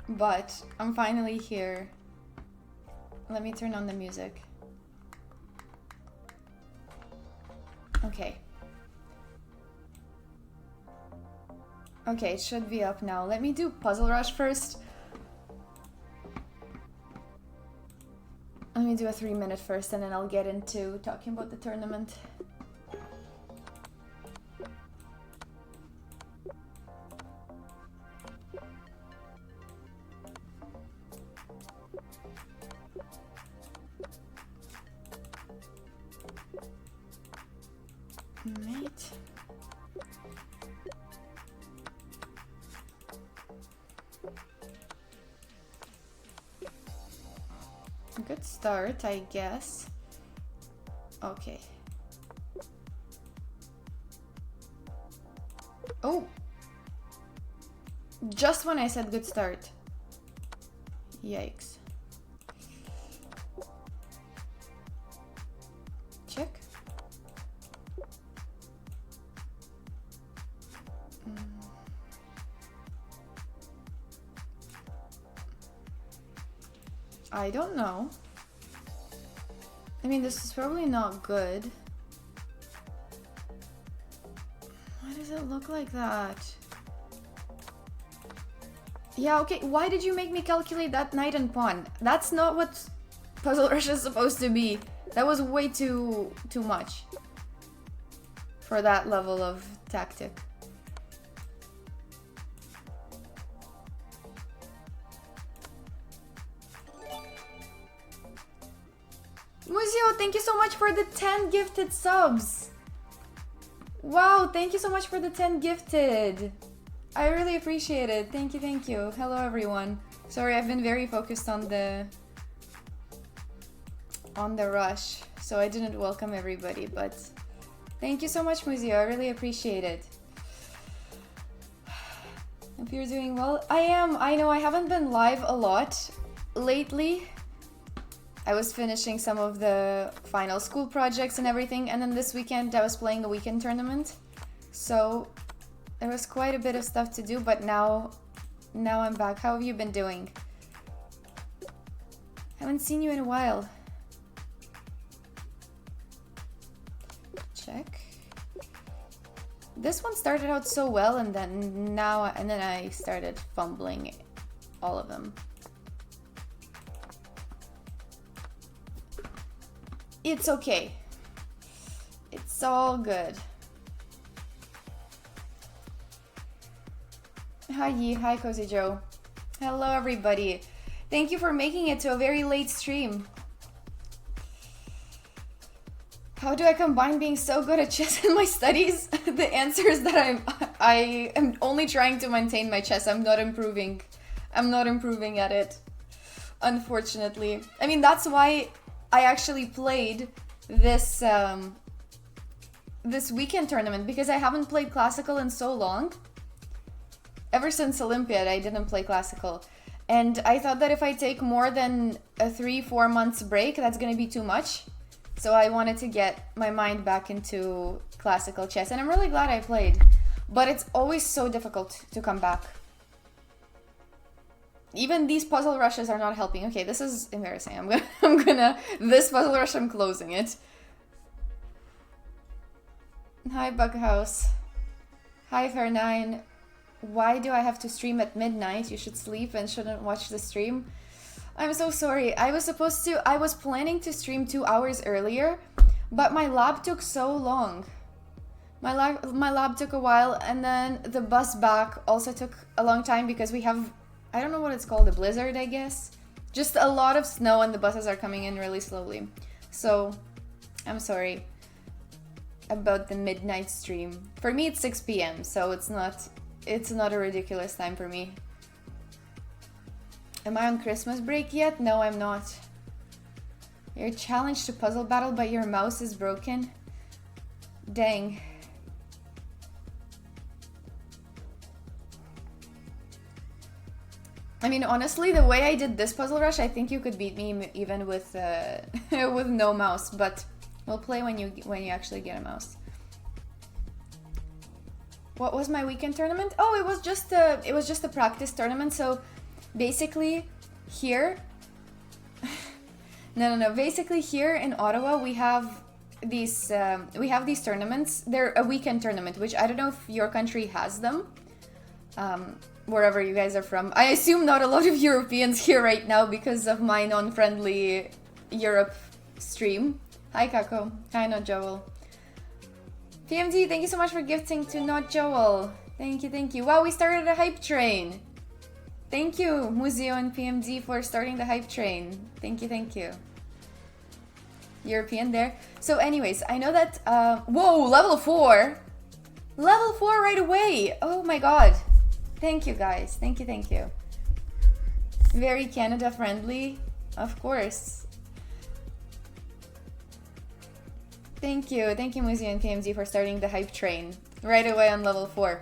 But I'm finally here. Let me turn on the music. Okay. Okay, it should be up now. Let me do Puzzle Rush first. Let me do a 3-minute first and then I'll get into talking about the tournament. Mate. Good start, I guess. Okay. Oh! Just when I said good start. Yikes. Check. I don't know. I mean, this is probably not good. Why does it look like that? Yeah, okay, why did you make me calculate that knight and pawn? That's not what Puzzle Rush is supposed to be. That was way too much for that level of tactic. Muzio, thank you so much for the 10 gifted subs. Wow, thank you so much for the 10 gifted. I really appreciate it. Thank you, thank you. Hello, everyone. Sorry, I've been very focused on the rush, so I didn't welcome everybody, but thank you so much, Muzio. I really appreciate it. If you're doing well, I am. I know I haven't been live a lot lately. I was finishing some of the final school projects and everything, and then this weekend I was playing the weekend tournament. So there was quite a bit of stuff to do, but now I'm back. How have you been doing? Haven't seen you in a while. Check. This one started out so well, and then I started fumbling all of them. It's okay. It's all good. Hi Yi, hi Cozy Joe. Hello everybody. Thank you for making it to a very late stream. How do I combine being so good at chess and my studies? The answer is that I am only trying to maintain my chess. I'm not improving. I'm not improving at it. Unfortunately. I mean, that's why I actually played this this weekend tournament, because I haven't played classical in so long. Ever since Olympiad, I didn't play classical. And I thought that if I take more than a 3-4 months break, that's gonna be too much. So I wanted to get my mind back into classical chess, and I'm really glad I played. But it's always so difficult to come back. Even these puzzle rushes are not helping. Okay, this is embarrassing. This puzzle rush, I'm closing it. Hi, Bughouse. Hi, Fair9. Why do I have to stream at midnight? You should sleep and shouldn't watch the stream. I'm so sorry. I was planning to stream 2 hours earlier, but my lab took so long. My lab took a while, and then the bus back also took a long time because we have, I don't know what it's called, a blizzard, I guess. Just a lot of snow and the buses are coming in really slowly. So, I'm sorry about the midnight stream. For me, it's 6 p.m., so it's not a ridiculous time for me. Am I on Christmas break yet? No, I'm not. You're challenged to puzzle battle, but your mouse is broken. Dang. I mean, honestly, the way I did this puzzle rush, I think you could beat me even with with no mouse. But we'll play when you actually get a mouse. What was my weekend tournament? Oh, it was just a practice tournament. So basically here, no. Basically here in Ottawa, we have these tournaments. They're a weekend tournament, which I don't know if your country has them. Wherever you guys are from. I assume not a lot of Europeans here right now because of my non-friendly Europe stream. Hi Kako. Hi Not Joel. PMD, thank you so much for gifting to Not Joel. Thank you. Wow, we started a hype train. Thank you, Muzio and PMD, for starting the hype train. Thank you. European there. So anyways, I know that, whoa, level 4. Level 4 right away. Oh my god. Thank you guys. Thank you. Very Canada friendly, of course. Thank you, Muzio and PMZ for starting the hype train right away on level 4.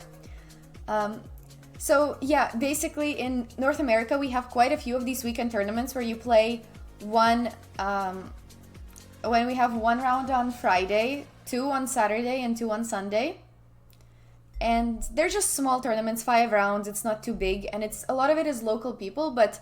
So yeah, basically in North America we have quite a few of these weekend tournaments where you play when we have 1 round on Friday, 2 on Saturday, and 2 on Sunday. And they're just small tournaments, 5 rounds, it's not too big, and a lot of it is local people, but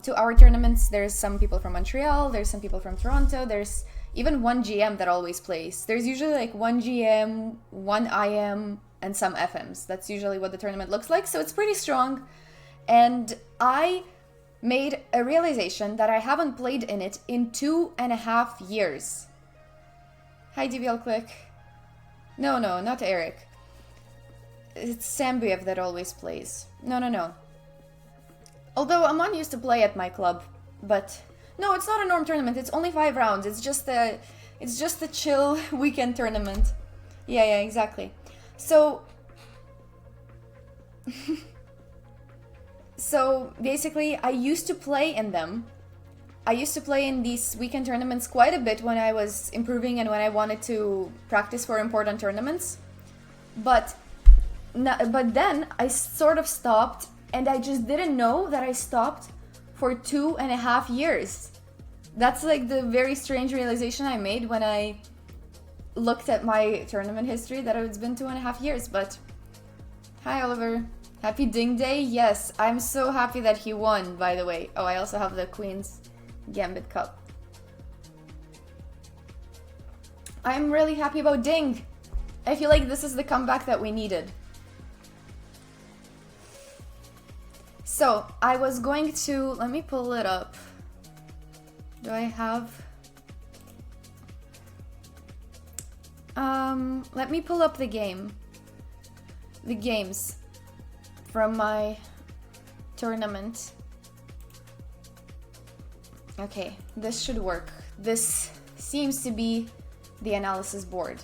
to our tournaments, there's some people from Montreal, there's some people from Toronto, there's even one GM that always plays. There's usually like one GM, one IM, and some FMs. That's usually what the tournament looks like, so it's pretty strong. And I made a realization that I haven't played in it in 2.5 years. Hi DBL Click. No, not Eric. It's Sambiev that always plays. No. Although Aman used to play at my club, but no, it's not a norm tournament. It's only 5 rounds. It's just a chill weekend tournament. Yeah, exactly. So basically, I used to play in them. I used to play in these weekend tournaments quite a bit when I was improving and when I wanted to practice for important tournaments. But then I sort of stopped, and I just didn't know that I stopped for 2.5 years. That's like the very strange realization I made when I looked at my tournament history, that it's been 2.5 years. But hi Oliver, happy Ding Day. Yes, I'm so happy that he won, by the way. Oh, I also have the Queen's Gambit Cup. I'm really happy about Ding. I feel like this is the comeback that we needed. So, I was going to... Let me pull it up. Do I have... Let me pull up the game. The games from my tournament. Okay, this should work. This seems to be the analysis board.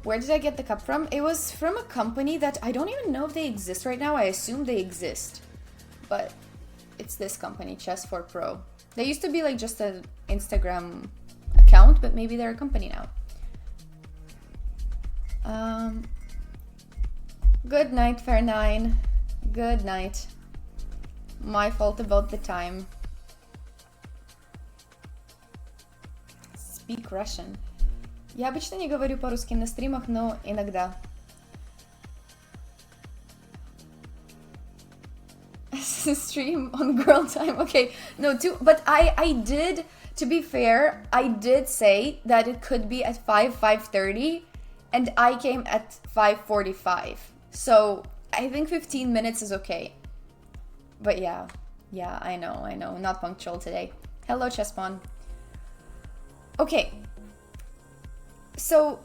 Where did I get the cup from? It was from a company that I don't even know if they exist right now. I assume they exist. But it's this company, Chess4Pro. They used to be like just an Instagram account, but maybe they're a company now. Good night, Fair9. Good night. My fault about the time. Speak Russian. Я обычно не говорю по-русски на стримах, но иногда. Stream on girl time. Okay, no, but I did, to be fair, I did say that it could be at 5:30, and I came at 5:45. So I think 15 minutes is okay. But yeah, I know, not punctual today. Hello, Chesspawn. Okay. So,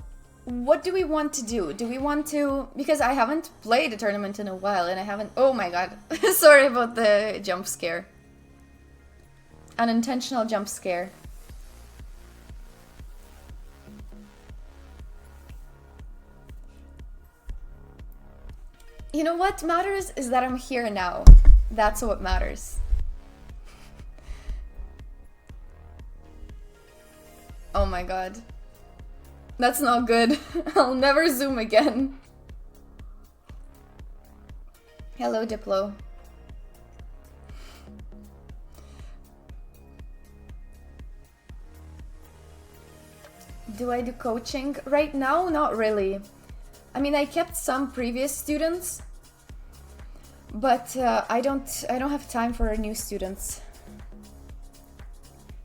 what do we want to do? Do we want to... Because I haven't played a tournament in a while, and I haven't... Oh my god. Sorry about the jump scare. Unintentional jump scare. You know what matters is that I'm here now. That's what matters. Oh my god. That's not good. I'll never zoom again. Hello, Diplo. Do I do coaching? Right now, not really. I mean, I kept some previous students, But I don't have time for new students.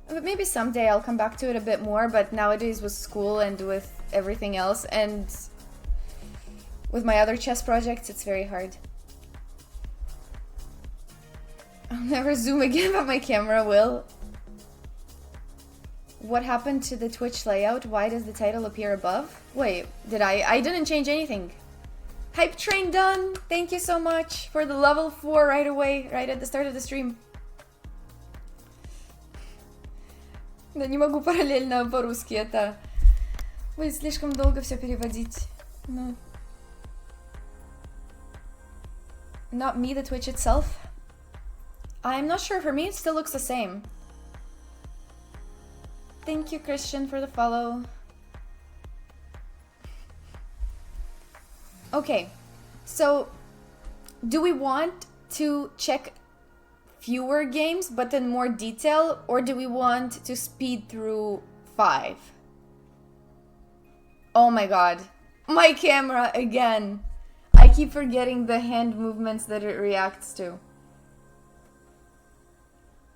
But maybe someday I'll come back to it a bit more, but nowadays with school and with everything else and with my other chess projects, it's very hard. I'll never zoom again, but my camera will. What happened to the Twitch layout? Why does the title appear above? Wait, I didn't change anything. Hype train done! Thank you so much for the level 4 right away, right at the start of the stream. Да не могу параллельно по-русски, это будет слишком долго все переводить. No. Not me, the Twitch itself. I'm not sure, for me it still looks the same. Thank you, Christian, for the follow. Okay, so do we want to check fewer games but in more detail, or do we want to speed through 5? Oh my god, my camera again. I keep forgetting the hand movements that it reacts to.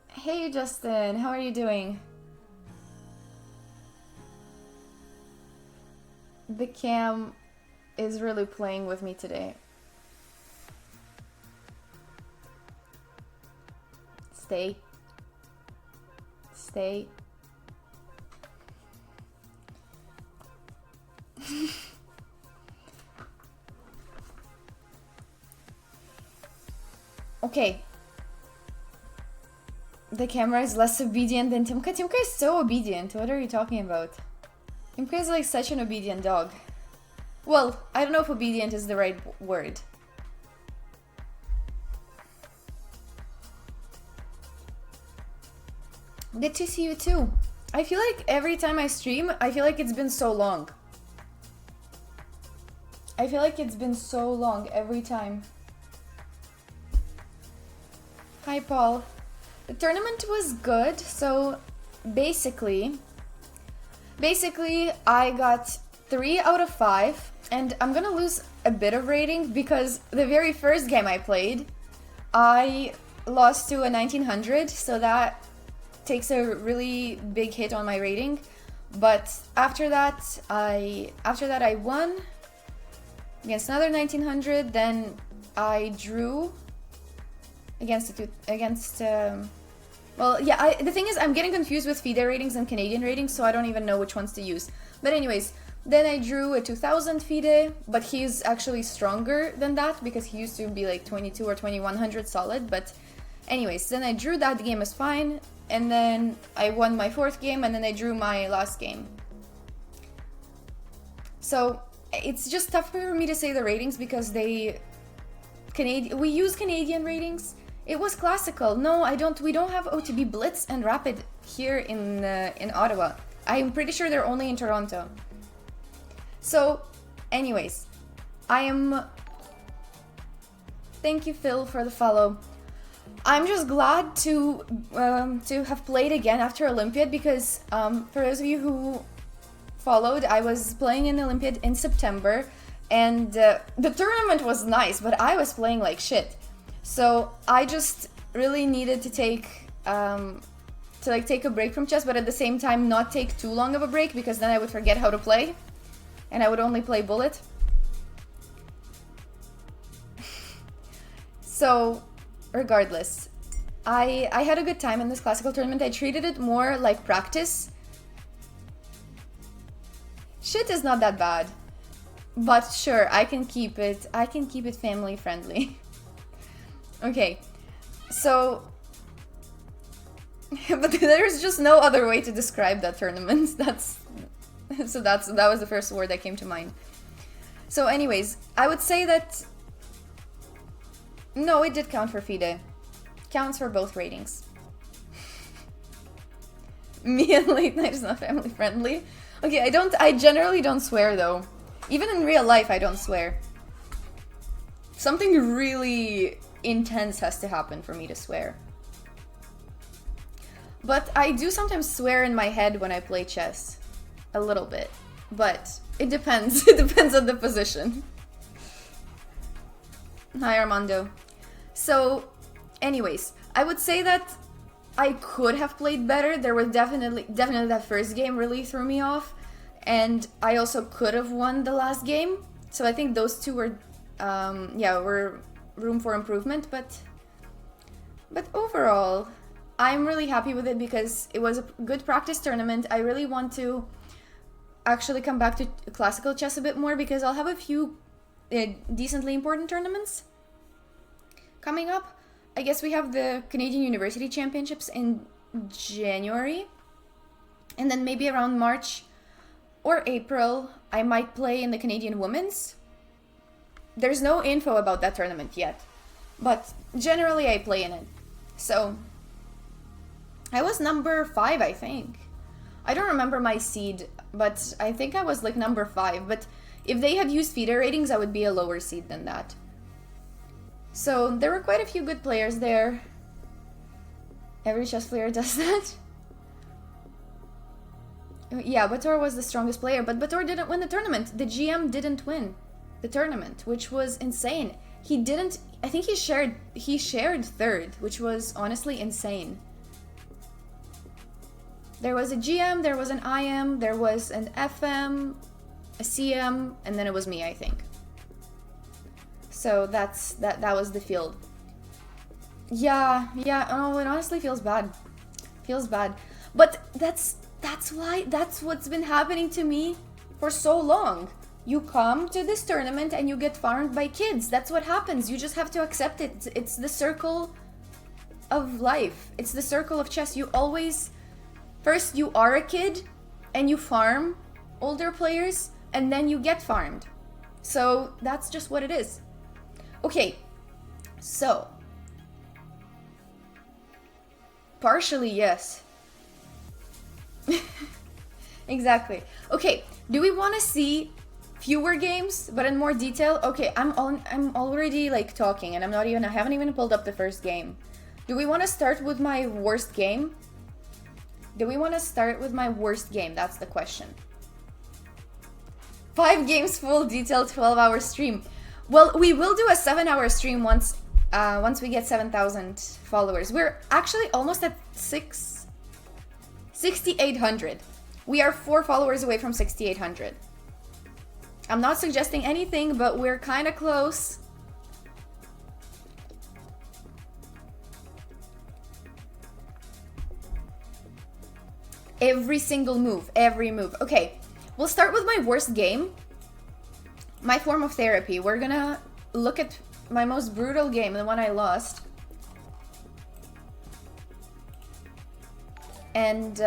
Hey Justin, how are you doing? The cam is really playing with me today. Stay. Stay. Okay. The camera is less obedient than Timka. Timka is so obedient. What are you talking about? Timka is like such an obedient dog. Well, I don't know if obedient is the right word. Good to see you too. I feel like every time I stream, I feel like it's been so long. I feel like it's been so long every time. Hi, Paul. The tournament was good, so basically I got 3 out of 5, and I'm gonna lose a bit of rating because the very first game I played, I lost to a 1900, so that takes a really big hit on my rating. But after that I won against another 1900, then I drew the thing is, I'm getting confused with FIDE ratings and Canadian ratings, so I don't even know which ones to use. But anyways, then I drew a 2000 FIDE, but he's actually stronger than that because he used to be like 22 or 2100 solid. But anyways, then I drew that game as fine, and then I won my 4th game, and then I drew my last game. So it's just tough for me to say the ratings because we use Canadian ratings. It was classical. No, we don't have OTB Blitz and Rapid here in Ottawa. I'm pretty sure they're only in Toronto. So, anyways, thank you, Phil, for the follow. I'm just glad to have played again after Olympiad because for those of you who followed, I was playing in Olympiad in September, and the tournament was nice, but I was playing like shit. So I just really needed to take a break from chess, but at the same time not take too long of a break because then I would forget how to play, and I would only play bullet. So regardless, I had a good time in this classical tournament. I treated it more like practice. Shit is not that bad, but sure, I can keep it family friendly. Okay, so but there's just no other way to describe that tournament. That was the first word that came to mind. So anyways, I would say that no, it did count for FIDE. Counts for both ratings. Me and late night is not family friendly. Okay, I generally don't swear though. Even in real life I don't swear. Something really intense has to happen for me to swear. But I do sometimes swear in my head when I play chess. A little bit. But it depends. It depends on the position. Hi, Armando. So, anyways, I would say that I could have played better. There was definitely that first game really threw me off, and I also could have won the last game. So I think those two were, were room for improvement. But overall, I'm really happy with it because it was a good practice tournament. I really want to actually come back to classical chess a bit more because I'll have a few decently important tournaments coming up. I guess we have the Canadian University Championships in January, and then maybe around March or April I might play in the Canadian Women's. There's no info about that tournament yet, but generally I play in it. So I was number 5, I think. I don't remember my seed, but I think I was like number 5. But if they had used FIDE ratings, I would be a lower seed than that. So there were quite a few good players there. Every chess player does that. Yeah, Bator was the strongest player, but Bator didn't win the tournament. The GM didn't win the tournament, which was insane. He didn't, I think he shared third, which was honestly insane. There was a GM, there was an IM, there was an FM, a CM, and then it was me, I think. So that was the field. Yeah, oh, it honestly feels bad. Feels bad. But that's what's been happening to me for so long. You come to this tournament and you get farmed by kids. That's what happens. You just have to accept it. It's the circle of life. It's the circle of chess. You always, first you are a kid and you farm older players and then you get farmed. So that's just what it is. Okay, so partially yes. Exactly. Okay, do we want to see fewer games but in more detail? Okay, I'm already like talking and I haven't even pulled up the first game. Do we want to start with my worst game? Do we want to start with my worst game? That's the question. 5 games full detailed 12-hour stream. Well, we will do a 7-hour stream once we get 7,000 followers. We're actually almost at 6,800. We are 4 followers away from 6,800. I'm not suggesting anything, but we're kind of close. Every single move, every move. Okay, we'll start with my worst game. My form of therapy. We're gonna look at my most brutal game, the one I lost. And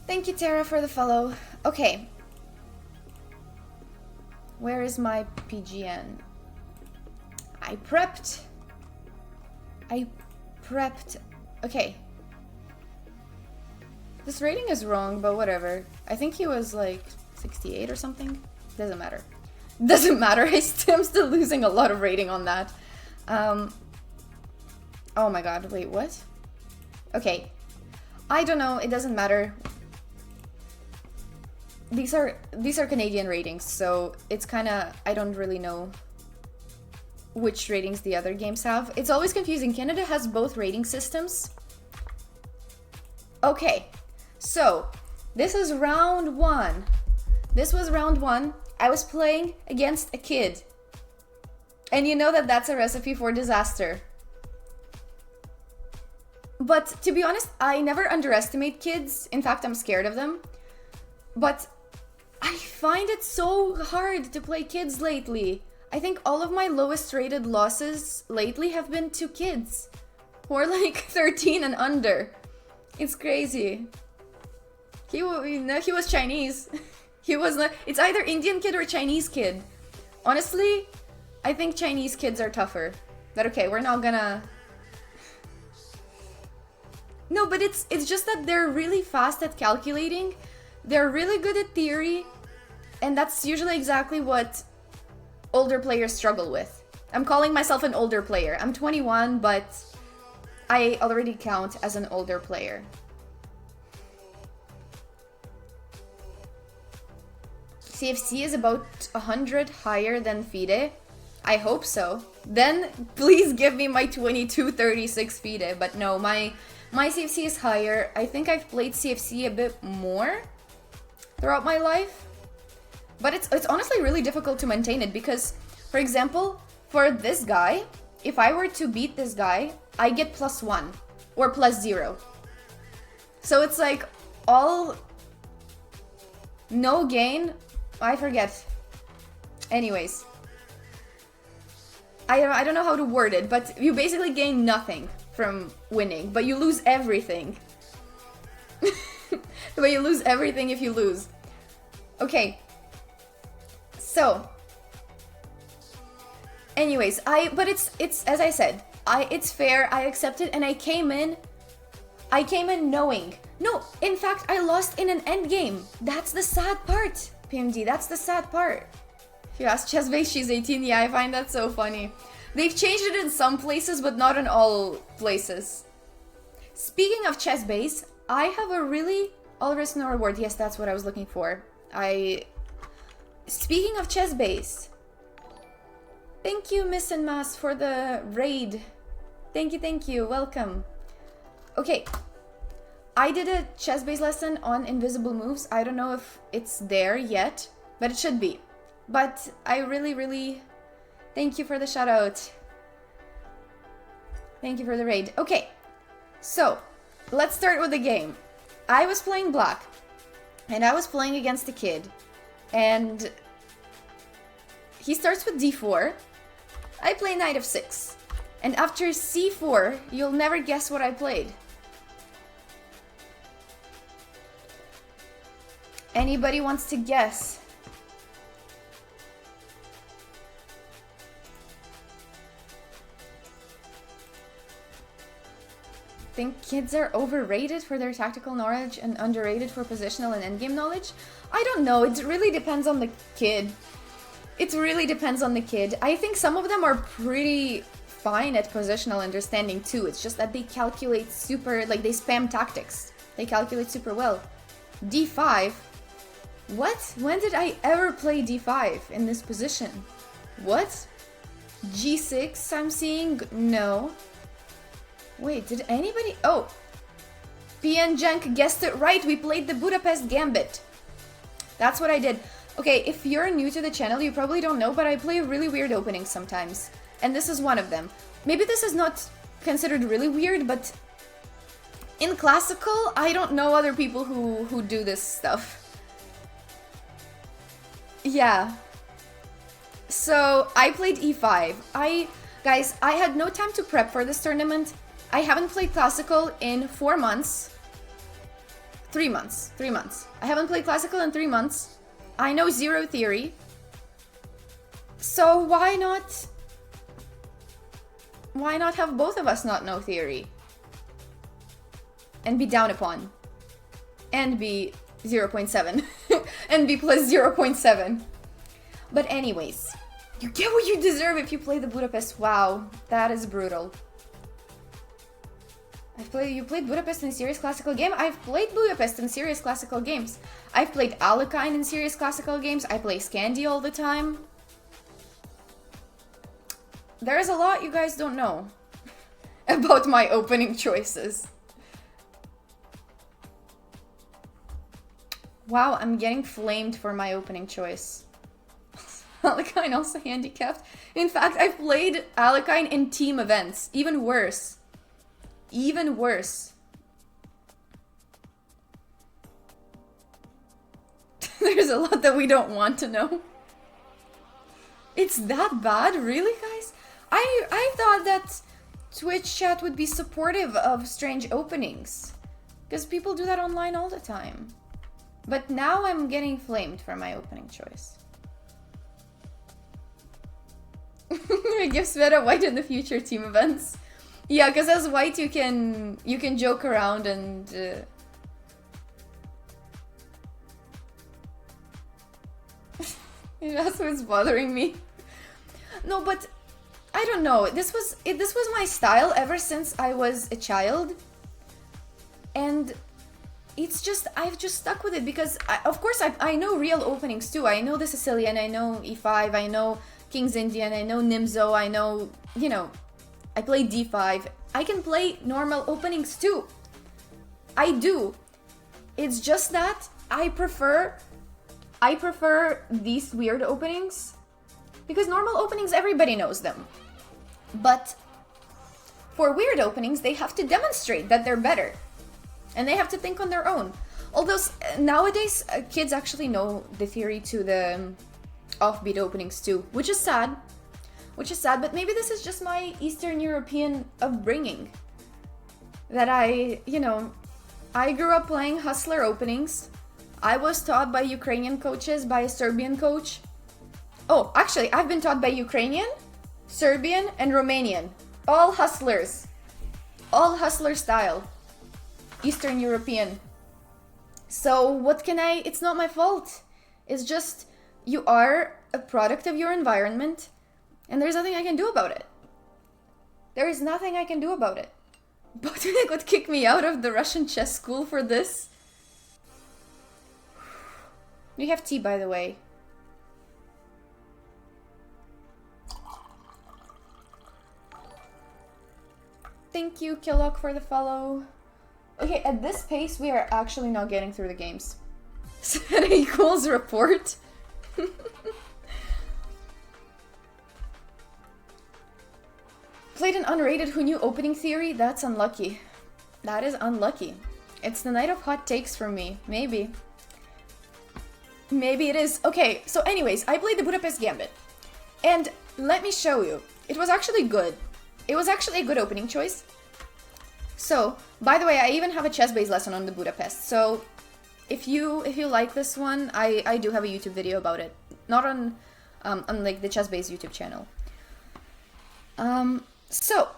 thank you, Tara, for the follow. Okay. Where is my PGN? I prepped. Okay. This rating is wrong, but whatever. I think he was like 68 or something. Doesn't matter. Doesn't matter. I'm still losing a lot of rating on that. Oh my god, wait, what? Okay. I don't know, it doesn't matter. These are Canadian ratings, so it's kinda, I don't really know which ratings the other games have. It's always confusing. Canada has both rating systems. Okay. So, this is round 1. This was round 1. I was playing against a kid. And you know that that's a recipe for disaster. But to be honest, I never underestimate kids. In fact, I'm scared of them. But I find it so hard to play kids lately. I think all of my lowest rated losses lately have been to kids who are like 13 and under. It's crazy. He was Chinese. He was not. It's either Indian kid or Chinese kid. Honestly, I think Chinese kids are tougher. But okay, we're not gonna. No, but it's just that they're really fast at calculating. They're really good at theory, and that's usually exactly what older players struggle with. I'm calling myself an older player. I'm 21, but I already count as an older player. CFC is about 100 higher than FIDE. I hope so. Then please give me my 2236 FIDE. But no, my CFC is higher. I think I've played CFC a bit more throughout my life. But it's honestly really difficult to maintain it because, for example, for this guy, if I were to beat this guy, I get +1 or +0. So it's like all no gain. I forget. Anyways, I don't know how to word it, but you basically gain nothing from winning, but you lose everything. But you lose everything if you lose. Okay. So, anyways, but it's as I said, it's fair. I accept it, and I came in knowing. No, in fact, I lost in an end game. That's the sad part, PMD. That's the sad part. If you ask Chessbase, she's 18. Yeah, I find that so funny. They've changed it in some places, but not in all places. Speaking of Chessbase, I have a really all risk no reward. Yes, that's what I was looking for. Speaking of Chessbase, thank you, Miss and Mass, for the raid. Thank you. Welcome. Okay. I did a Chessbase lesson on invisible moves. I don't know if it's there yet, but it should be. But I really thank you for the shout out. Thank you for the raid. Okay, so let's start with the game. I was playing black, and I was playing against a kid, and he starts with d4. I play knight f6, and after c4, you'll never guess what I played. Anybody wants to guess? Think kids are overrated for their tactical knowledge and underrated for positional and endgame knowledge? I don't know. It really depends on the kid. It really depends on the kid. I think some of them are pretty fine at positional understanding too. It's just that they calculate super, like they spam tactics. They calculate super well. d5? What? When did I ever play d5 in this position? What? g6 I'm seeing? No. Wait, did anybody? Oh! PN Junk guessed it right. We played the Budapest Gambit. That's what I did. Okay, if you're new to the channel, you probably don't know, but I play really weird openings sometimes. And this is one of them. Maybe this is not considered really weird, but in classical, I don't know other people who do this stuff. Yeah. So, I played e5. Guys, I had no time to prep for this tournament. I haven't played classical in 4 months. 3 months. 3 months. I haven't played classical in 3 months. I know zero theory. So why not have both of us not know theory? And be down upon. And be 0.7. And be plus 0.7. But anyways, you get what you deserve if you play the Budapest. Wow, that is brutal. You played Budapest in a serious classical game? I've played Budapest in serious classical games. I've played Alekhine in serious classical games. I play Scandi all the time. There's a lot you guys don't know about my opening choices. Wow, I'm getting flamed for my opening choice. Alekhine also handicapped. In fact, I've played Alekhine in team events. Even worse. Even worse. There's a lot that we don't want to know. It's that bad? Really, guys? I thought that Twitch chat would be supportive of strange openings. Because people do that online all the time. But now I'm getting flamed for my opening choice. We give Sveta white in the future team events. Yeah, because as white you can joke around and that's what's bothering me. No, but I don't know. This was my style ever since I was a child, and it's just, I've just stuck with it because, of course, I know real openings too. I know the Sicilian, I know e5, I know King's Indian, I know Nimzo, I know, you know, I play d5. I can play normal openings too. I do. It's just that I prefer these weird openings because normal openings, everybody knows them. But for weird openings, they have to demonstrate that they're better. And they have to think on their own. Although nowadays, kids actually know the theory to the offbeat openings too, which is sad. But maybe this is just my Eastern European upbringing. That I grew up playing hustler openings. I was taught by Ukrainian coaches, by a Serbian coach. Oh, actually, I've been taught by Ukrainian, Serbian, and Romanian. All hustlers. All hustler style. Eastern European. So what can it's not my fault. It's just, you are a product of your environment, and there's nothing I can do about it. There is nothing I can do about it. Botvinnik would kick me out of the Russian chess school for this. We have tea, by the way. Thank you, Killock, for the follow. Okay, at this pace, we are actually not getting through the games. Sveta equals report. Played an unrated who knew opening theory? That's unlucky. That is unlucky. It's the night of hot takes for me. Maybe. Maybe it is. Okay, so anyways, I played the Budapest Gambit. And let me show you. It was actually good. It was actually a good opening choice. So, by the way, I even have a chess-based lesson on the Budapest. So, if you like this one, I do have a YouTube video about it. Not on like the chess-based YouTube channel. So,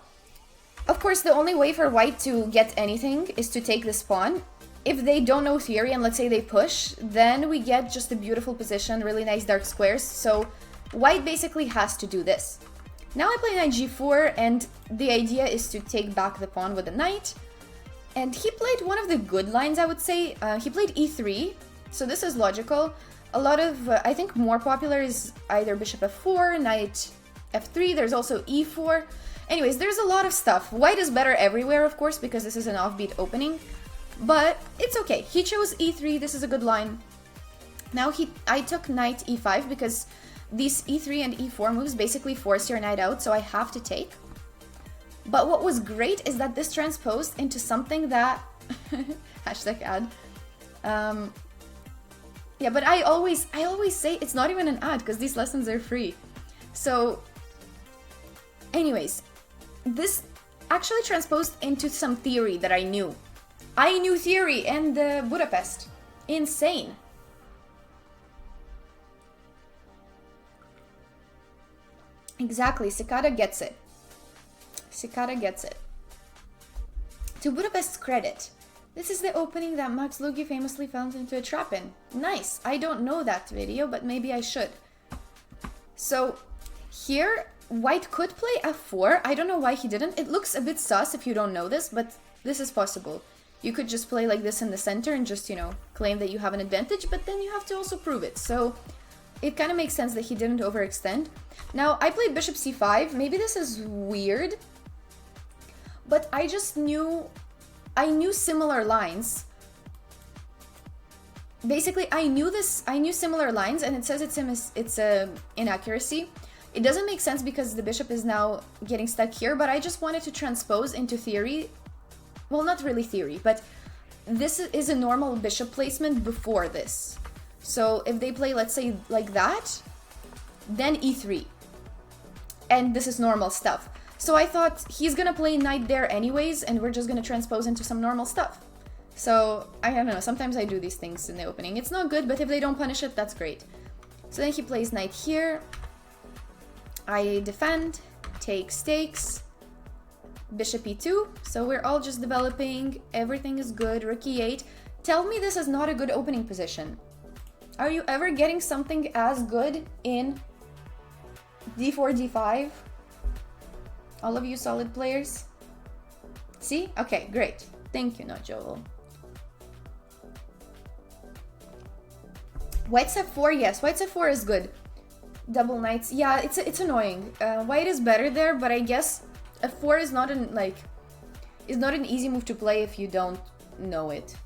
of course, the only way for white to get anything is to take this pawn. If they don't know theory and let's say they push, then we get just a beautiful position, really nice dark squares. So, white basically has to do this. Now I play knight g4, and the idea is to take back the pawn with the knight. And he played one of the good lines, I would say. He played e3, so this is logical. A lot of, I think more popular is either bishop f4, knight f3, there's also e4. Anyways, there's a lot of stuff. White is better everywhere, of course, because this is an offbeat opening. But it's okay. He chose e3, this is a good line. Now I took knight e5 because these e3 and e4 moves basically force your knight out, so I have to take. But what was great is that this transposed into something that... hashtag ad. Yeah, but I always say it's not even an ad because these lessons are free. So, anyways, this actually transposed into some theory that I knew. I knew theory and Budapest. Insane. Exactly, Cicada gets it. Cicada gets it. To Budapest's credit, this is the opening that Max Lugi famously fell into a trap in. Nice, I don't know that video, but maybe I should. So, here, white could play f4. I don't know why he didn't. It looks a bit sus if you don't know this, but this is possible. You could just play like this in the center and just, you know, claim that you have an advantage, but then you have to also prove it. So, it kind of makes sense that he didn't overextend. Now, I played bishop c5. Maybe this is weird, but I just knew... I knew similar lines. Basically, I knew similar lines, and it says it's a inaccuracy. It doesn't make sense because the bishop is now getting stuck here, but I just wanted to transpose into theory. Well, not really theory, but this is a normal bishop placement before this. So if they play, let's say, like that, then e3. And this is normal stuff. So I thought he's gonna play knight there anyways, and we're just gonna transpose into some normal stuff. So, I don't know, sometimes I do these things in the opening. It's not good, but if they don't punish it, that's great. So then he plays knight here. I defend, take stakes, bishop e2. So we're all just developing, everything is good, rook e8. Tell me this is not a good opening position. Are you ever getting something as good in d4, d5? All of you solid players? See? Okay, great. Thank you, not Joel. White's f4, yes, White's f4 is good. Double knights, yeah, it's annoying. White is better there, but I guess f4 is not an easy move to play if you don't know it.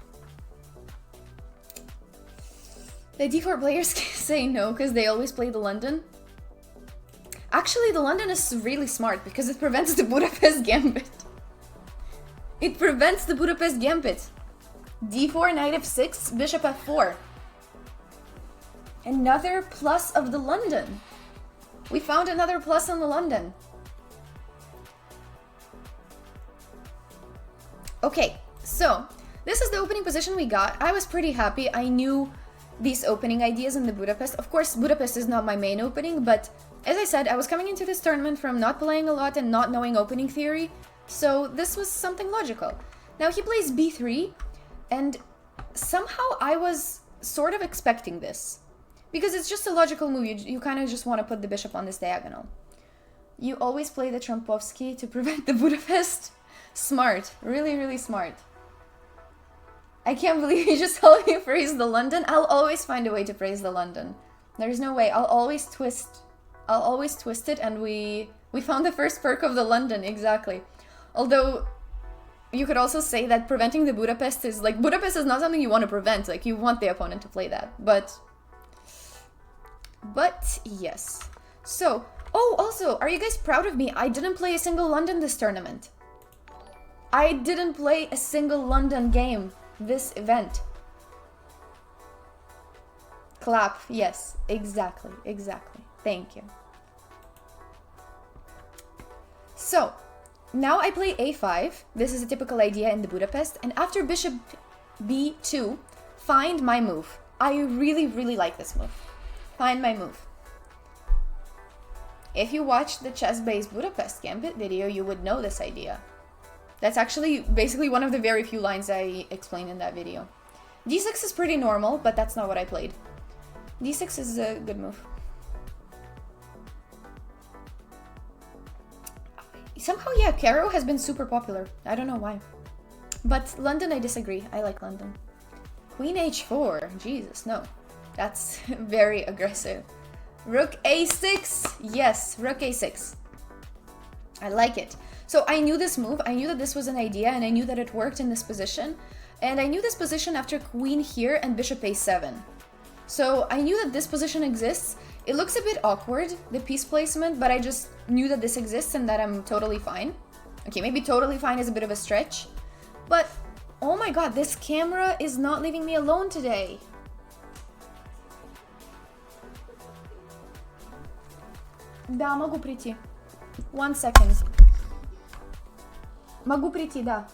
The d4 players say no because they always play the London. Actually, the London is really smart because it prevents the Budapest gambit. It prevents the Budapest gambit. d4, knight f6, bishop f4. Another plus of the London. We found another plus on the London. Okay, so this is the opening position we got. I was pretty happy. I knew these opening ideas in the Budapest. Of course, Budapest is not my main opening, but as I said, I was coming into this tournament from not playing a lot and not knowing opening theory, so this was something logical. Now he plays b3, and somehow I was sort of expecting this. Because it's just a logical move, you kind of just want to put the bishop on this diagonal. You always play the Trumpovsky to prevent the Budapest. Smart, really, really smart. I can't believe you just told me to praise the London. I'll always find a way to praise the London. There's no way, I'll always twist it, and we found the first perk of the London, exactly. Although, you could also say that preventing the Budapest is, like, Budapest is not something you want to prevent, like, you want the opponent to play that, but yes. So, oh, also, are you guys proud of me? I didn't play a single London this tournament. I didn't play a single London game this event. Clap, yes, exactly, thank you. So, now I play a5, this is a typical idea in the Budapest, and after bishop b2, find my move. I really, really like this move. Find my move. If you watched the chess-based Budapest Gambit video, you would know this idea. That's actually basically one of the very few lines I explained in that video. d6 is pretty normal, but that's not what I played. d6 is a good move. Somehow, yeah, Caro has been super popular. I don't know why. But London, I disagree. I like London. Queen h4. Jesus, no. That's very aggressive. Rook a6. Yes, rook a6. I like it. So I knew this move. I knew that this was an idea, and I knew that it worked in this position. And I knew this position after queen here and bishop a7. So I knew that this position exists. It looks a bit awkward, the piece placement, but I just knew that this exists and that I'm totally fine. Okay, maybe totally fine is a bit of a stretch. But, oh my god, this camera is not leaving me alone today. Да, могу прийти. 1 second. Могу прийти, да.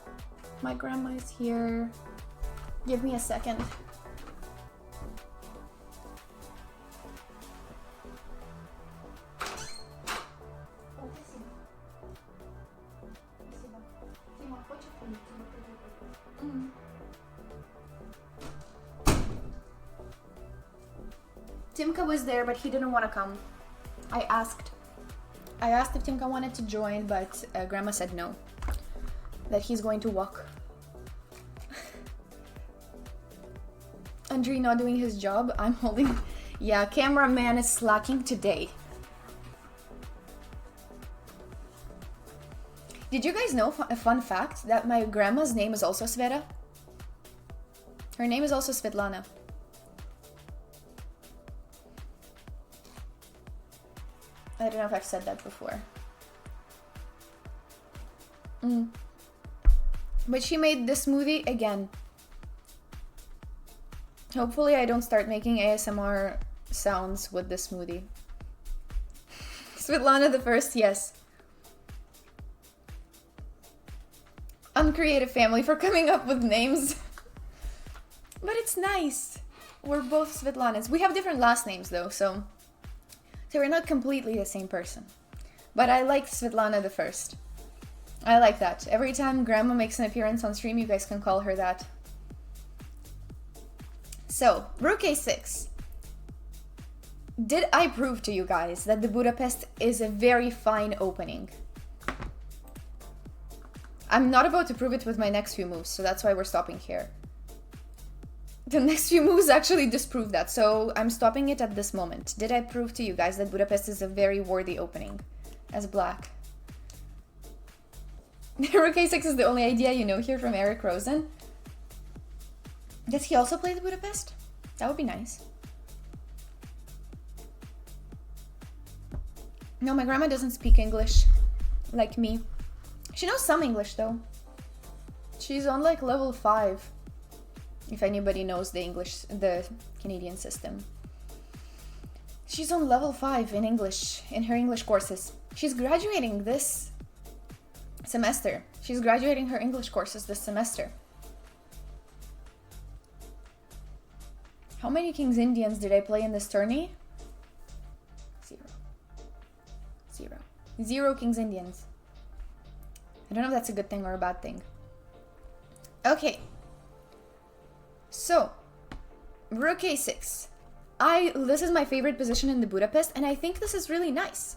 My grandma is here. Give me a second. Timka was there, but he didn't want to come. I asked if Timka wanted to join, but Grandma said no. That he's going to walk. Andrei not doing his job. I'm holding... Yeah, cameraman is slacking today. Did you guys know a fun fact that my grandma's name is also Sveta? Her name is also Svetlana. I don't know if I've said that before. But she made this smoothie again. Hopefully I don't start making ASMR sounds with this smoothie. Svetlana the first, yes. Uncreative family for coming up with names. But it's nice. We're both Svetlanas. We have different last names though, so we're not completely the same person. But I like Svetlana the first. I like that. Every time Grandma makes an appearance on stream, you guys can call her that. So, Rook a6. Did I prove to you guys that the Budapest is a very fine opening? I'm not about to prove it with my next few moves, so that's why we're stopping here. The next few moves actually disprove that, so I'm stopping it at this moment. Did I prove to you guys that Budapest is a very worthy opening as black? Rook a6 is the only idea you know here from Eric Rosen. Does he also play the Budapest? That would be nice. No, my grandma doesn't speak English like me. She knows some English though. She's on like level 5. If anybody knows the Canadian system. She's on level 5 in English, in her English courses. She's graduating this semester. She's graduating her English courses this semester. How many Kings Indians did I play in this tourney? 0 Kings Indians. I don't know if that's a good thing or a bad thing. Okay. So, Rook a6. This is my favorite position in the Budapest, and I think this is really nice.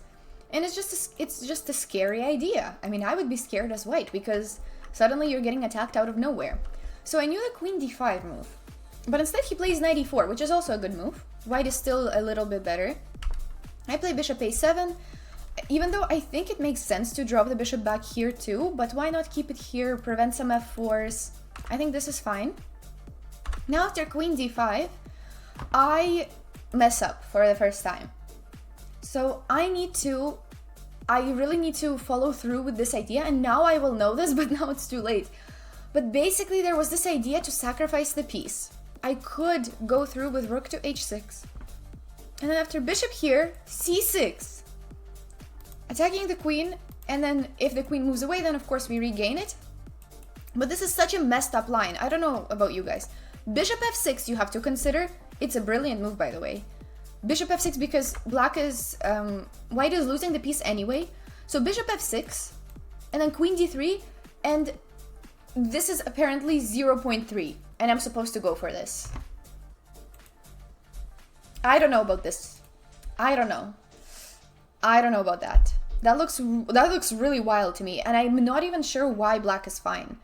And it's just a scary idea. I mean, I would be scared as white because suddenly you're getting attacked out of nowhere. So I knew the Queen d5 move, but instead he plays Knight e4, which is also a good move. White is still a little bit better. I play Bishop a7, even though I think it makes sense to drop the bishop back here too, but why not keep it here, prevent some f4s? I think this is fine. Now after Queen d5, I mess up for the first time. So I really need to follow through with this idea, and now I will know this, but now it's too late. But basically there was this idea to sacrifice the piece. I could go through with rook to h6, and then after bishop here, c6. Attacking the queen, and then if the queen moves away, then of course we regain it. But this is such a messed up line. I don't know about you guys. Bishop f6 you have to consider. It's a brilliant move, by the way. Bishop f6 because white is losing the piece anyway. So bishop f6, and then queen d3, and this is apparently 0.3, and I'm supposed to go for this. I don't know about this. I don't know about that. That looks really wild to me, and I'm not even sure why black is fine.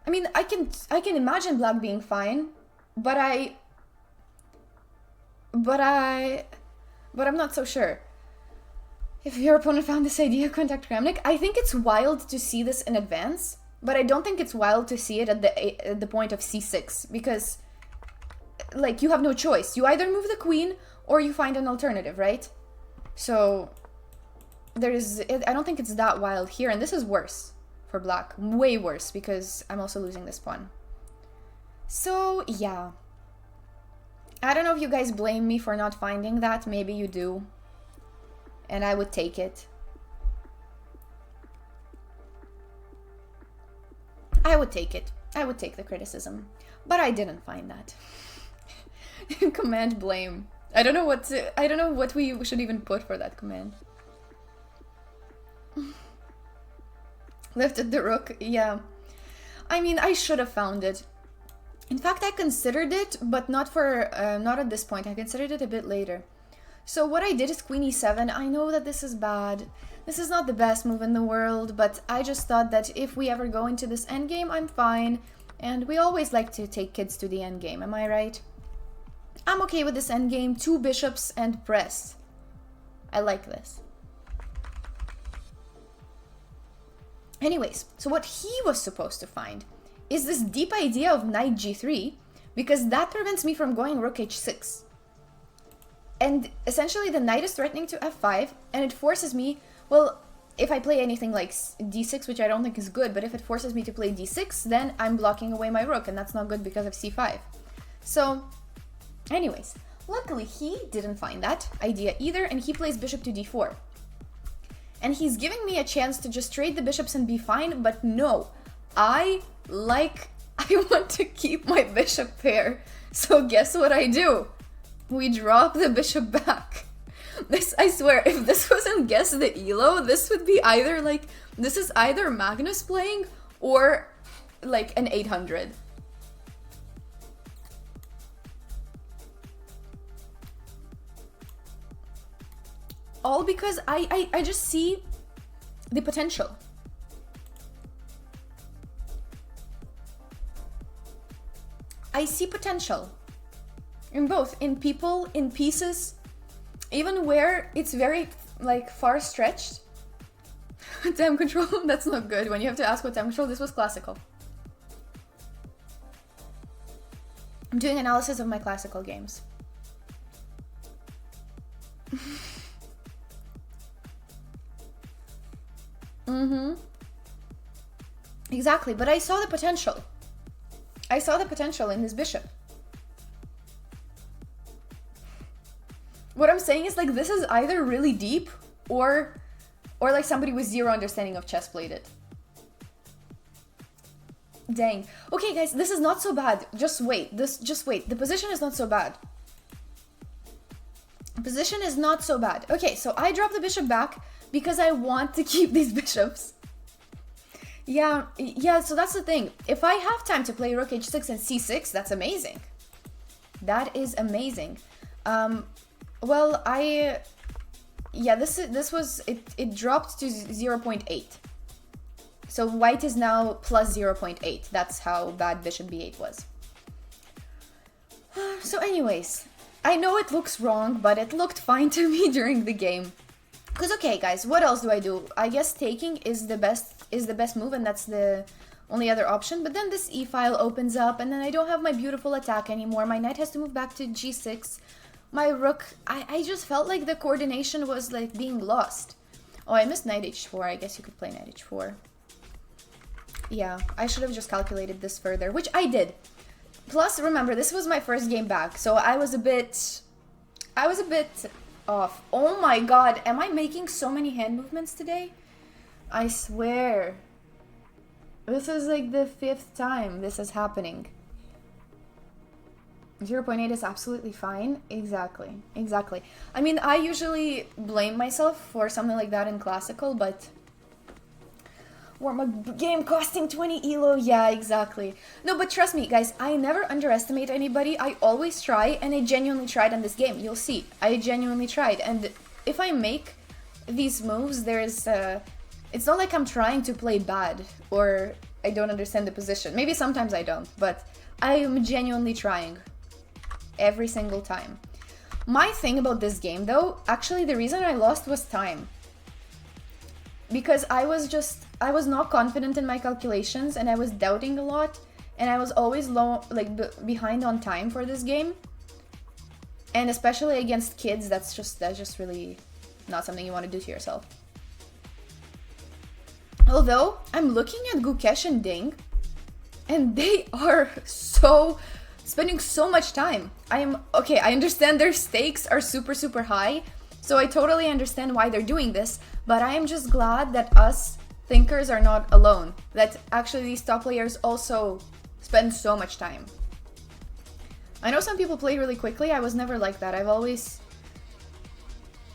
I mean, I can imagine black being fine, but I'm not so sure. If your opponent found this idea, contact Kramnik. I think it's wild to see this in advance, but I don't think it's wild to see it at the point of c6, because like you have no choice. You either move the queen or you find an alternative, right? So I don't think it's that wild here, and this is worse for black, way worse, because I'm also losing this pawn. So yeah, I don't know if you guys blame me for not finding that. Maybe you do, and I would take it. I would take it. I would take the criticism, but I didn't find that. Command blame. I don't know what we should even put for that command. Lifted the rook, yeah. I mean, I should have found it. In fact, I considered it, but not at this point. I considered it a bit later. So what I did is queen e7. I know that this is bad. This is not the best move in the world, but I just thought that if we ever go into this endgame, I'm fine. And we always like to take kids to the endgame, am I right? I'm okay with this endgame. 2 bishops and press. I like this. Anyways, so what he was supposed to find is this deep idea of knight g3, because that prevents me from going rook h6. And essentially the knight is threatening to f5, and it forces me, well, if I play anything like d6, which I don't think is good, but if it forces me to play d6, then I'm blocking away my rook, and that's not good because of c5. So, anyways, luckily he didn't find that idea either, and he plays bishop to d4. And he's giving me a chance to just trade the bishops and be fine, but no, I want to keep my bishop pair. So guess what I do? We drop the bishop back. This, I swear, if this wasn't Guess the Elo, this would be either like, this is either Magnus playing or like an 800. All because I just see the potential. I see potential in both, in people, in pieces, even where it's very like far stretched. Time control, that's not good. When you have to ask what time control, this was classical. I'm doing analysis of my classical games. Exactly, but I saw the potential. I saw the potential in this bishop. What I'm saying is like this is either really deep or like somebody with zero understanding of chess played it. Dang. Okay, guys, this is not so bad. Just wait. Just wait. The position is not so bad. Position is not so bad. Okay, so I drop the bishop back because I want to keep these bishops. Yeah, so that's the thing. If I have time to play rook h6 and c6, that's amazing. That is amazing. Well, it dropped to 0.8. So white is now plus 0.8. That's how bad bishop b8 was. So anyways, I know it looks wrong, but it looked fine to me during the game. Because, okay, guys, what else do I do? I guess taking is the best move, and that's the only other option. But then this e-file opens up, and then I don't have my beautiful attack anymore. My knight has to move back to g6. My rook, I just felt like the coordination was like being lost. Oh, I missed knight h4. I guess you could play knight h4. Yeah, I should have just calculated this further, which I did. Plus, remember, this was my first game back, so I was a bit off. Oh my god, am I making so many hand movements today? I swear. This is like the 5th time this is happening. 0.8 is absolutely fine. Exactly. I mean, I usually blame myself for something like that in classical, but... Or my game costing 20 elo. Yeah, exactly. No, but trust me, guys, I never underestimate anybody. I always try, and I genuinely tried on this game. You'll see. I genuinely tried. And if I make these moves, there's... it's not like I'm trying to play bad, or I don't understand the position. Maybe sometimes I don't, but I am genuinely trying. Every single time. My thing about this game, though, actually the reason I lost was time. Because I was not confident in my calculations, and I was doubting a lot, and I was always behind on time for this game. And especially against kids, that's just really not something you want to do to yourself. Although, I'm looking at Gukesh and Ding, and they are spending so much time. Okay, I understand their stakes are super high, so I totally understand why they're doing this, but I am just glad that us thinkers are not alone, that actually these top players also spend so much time. I know some people play really quickly. I was never like that. I've always,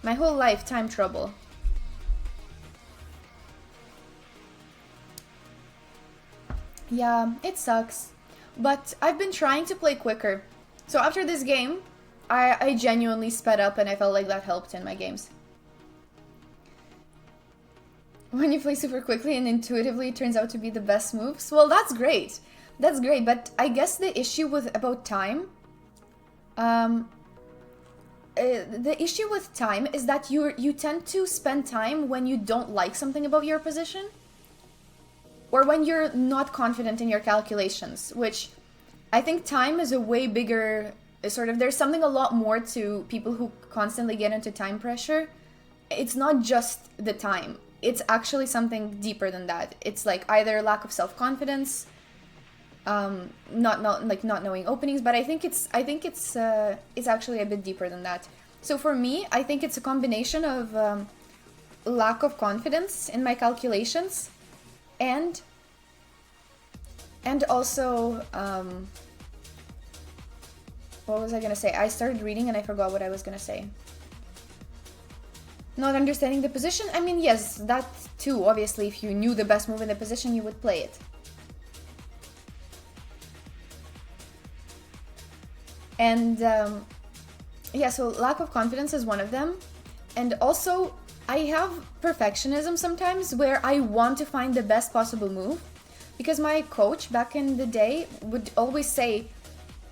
my whole life, time trouble. Yeah, it sucks. But I've been trying to play quicker. So after this game, I genuinely sped up, and I felt like that helped in my games. When you play super quickly and intuitively, it turns out to be the best moves. Well, that's great. That's great, but I guess the issue about time... the issue with time is that you tend to spend time when you don't like something about your position. Or when you're not confident in your calculations, which I think time is a way bigger sort of... There's something a lot more to people who constantly get into time pressure. It's not just the time. It's actually something deeper than that. It's like either lack of self-confidence, not knowing openings, but I think it's actually a bit deeper than that. So for me, I think it's a combination of lack of confidence in my calculations, and also what was I gonna say? I started reading and I forgot what I was gonna say. Not understanding the position? I mean, yes, that too. Obviously, if you knew the best move in the position, you would play it. And yeah, so lack of confidence is one of them. And also, I have perfectionism sometimes where I want to find the best possible move. Because my coach back in the day would always say,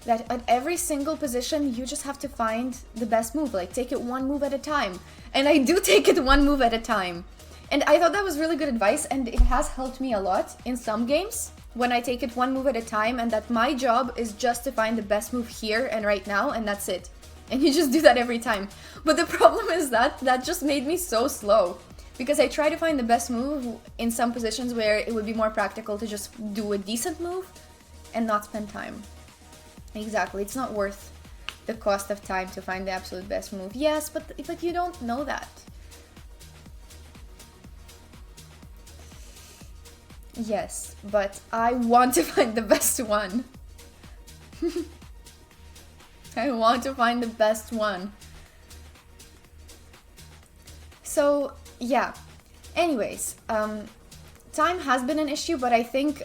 that at every single position, you just have to find the best move. Like, take it one move at a time. And I do take it one move at a time. And I thought that was really good advice, and it has helped me a lot in some games when I take it one move at a time, and that my job is just to find the best move here and right now, and that's it. And you just do that every time. But the problem is that just made me so slow. Because I try to find the best move in some positions where it would be more practical to just do a decent move and not spend time. Exactly, it's not worth the cost of time to find the absolute best move. Yes, but you don't know that. Yes, but I want to find the best one. I want to find the best one. So, yeah. Anyways, time has been an issue, but I think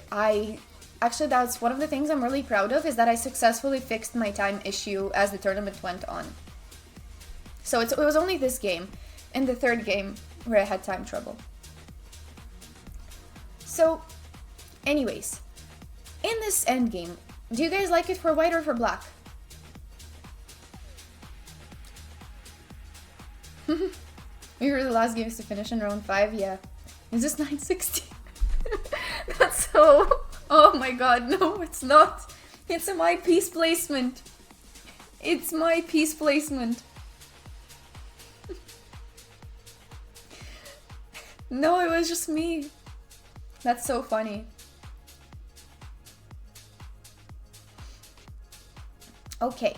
actually that's one of the things I'm really proud of, is that I successfully fixed my time issue as the tournament went on. So it was only this game and the third game where I had time trouble. So, anyways, in this endgame, do you guys like it for white or for black? We were the last games to finish in round 5, yeah. Is this 960? That's so... Oh my god, no, it's not. It's my piece placement. It's my piece placement. No, it was just me. That's so funny. Okay.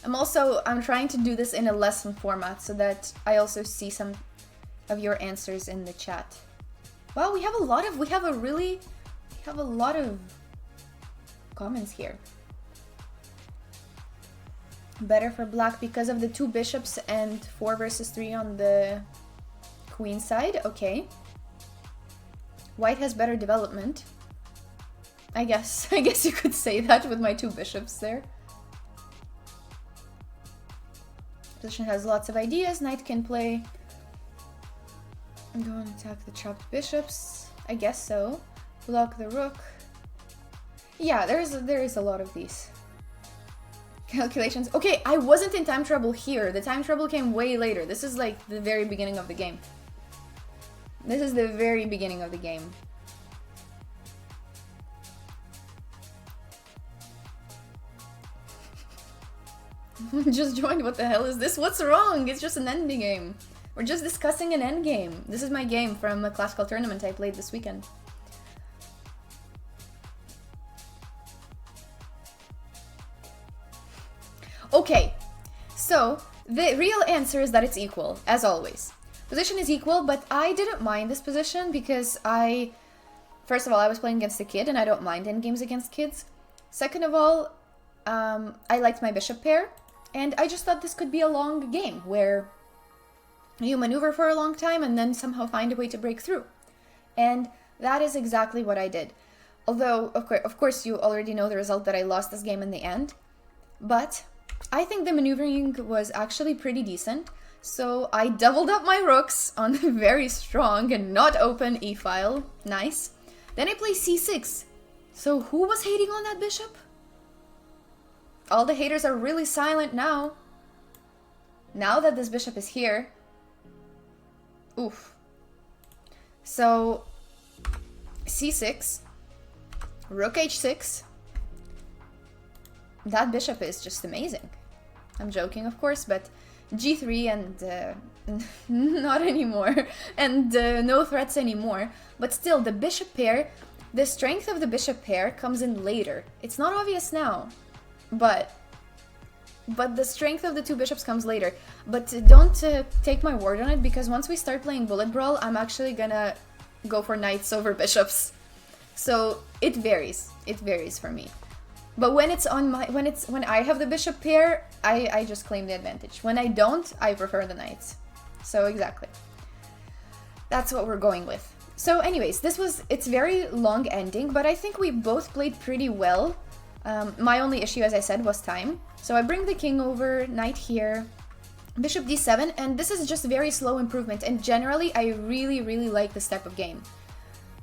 I'm trying to do this in a lesson format so that I also see some of your answers in the chat. Wow, we have a lot of comments here. Better for black because of the 2 bishops and 4 versus 3 on the queen side. Okay. White has better development. I guess you could say that with my 2 bishops there. Position has lots of ideas. Knight can play. Go and attack the trapped bishops. I guess so. Block the rook. Yeah, there is a lot of these calculations. Okay, I wasn't in time trouble here. The time trouble came way later. This is like the very beginning of the game. This is the very beginning of the game. Just joined. What the hell is this? What's wrong? It's just an ending game. We're just discussing an endgame. This is my game from a classical tournament I played this weekend. Okay, so the real answer is that it's equal, as always. Position is equal, but I didn't mind this position because first of all, I was playing against a kid and I don't mind endgames against kids. Second of all, I liked my bishop pair, and I just thought this could be a long game where you maneuver for a long time and then somehow find a way to break through. And that is exactly what I did. Although, of course, you already know the result, that I lost this game in the end. But I think the maneuvering was actually pretty decent. So I doubled up my rooks on the very strong and not open e-file. Nice. Then I play c6. So who was hating on that bishop? All the haters are really silent now. Now that this bishop is here. Oof. So c6, rook h6. That bishop is just amazing. I'm joking, of course, but g3 and not anymore, and no threats anymore. But still, the bishop pair, the strength of the bishop pair comes in later. It's not obvious now, but the strength of the 2 bishops comes later. But don't take my word on it, because once we start playing Bullet Brawl, I'm actually gonna go for knights over bishops. So it varies. It varies for me. But when I have the bishop pair, I just claim the advantage. When I don't, I prefer the knights. So exactly. That's what we're going with. So anyways, it's very long ending, but I think we both played pretty well. My only issue, as I said, was time. So I bring the king over, knight here, bishop d7, and this is just very slow improvement. And generally, I really, really like this type of game.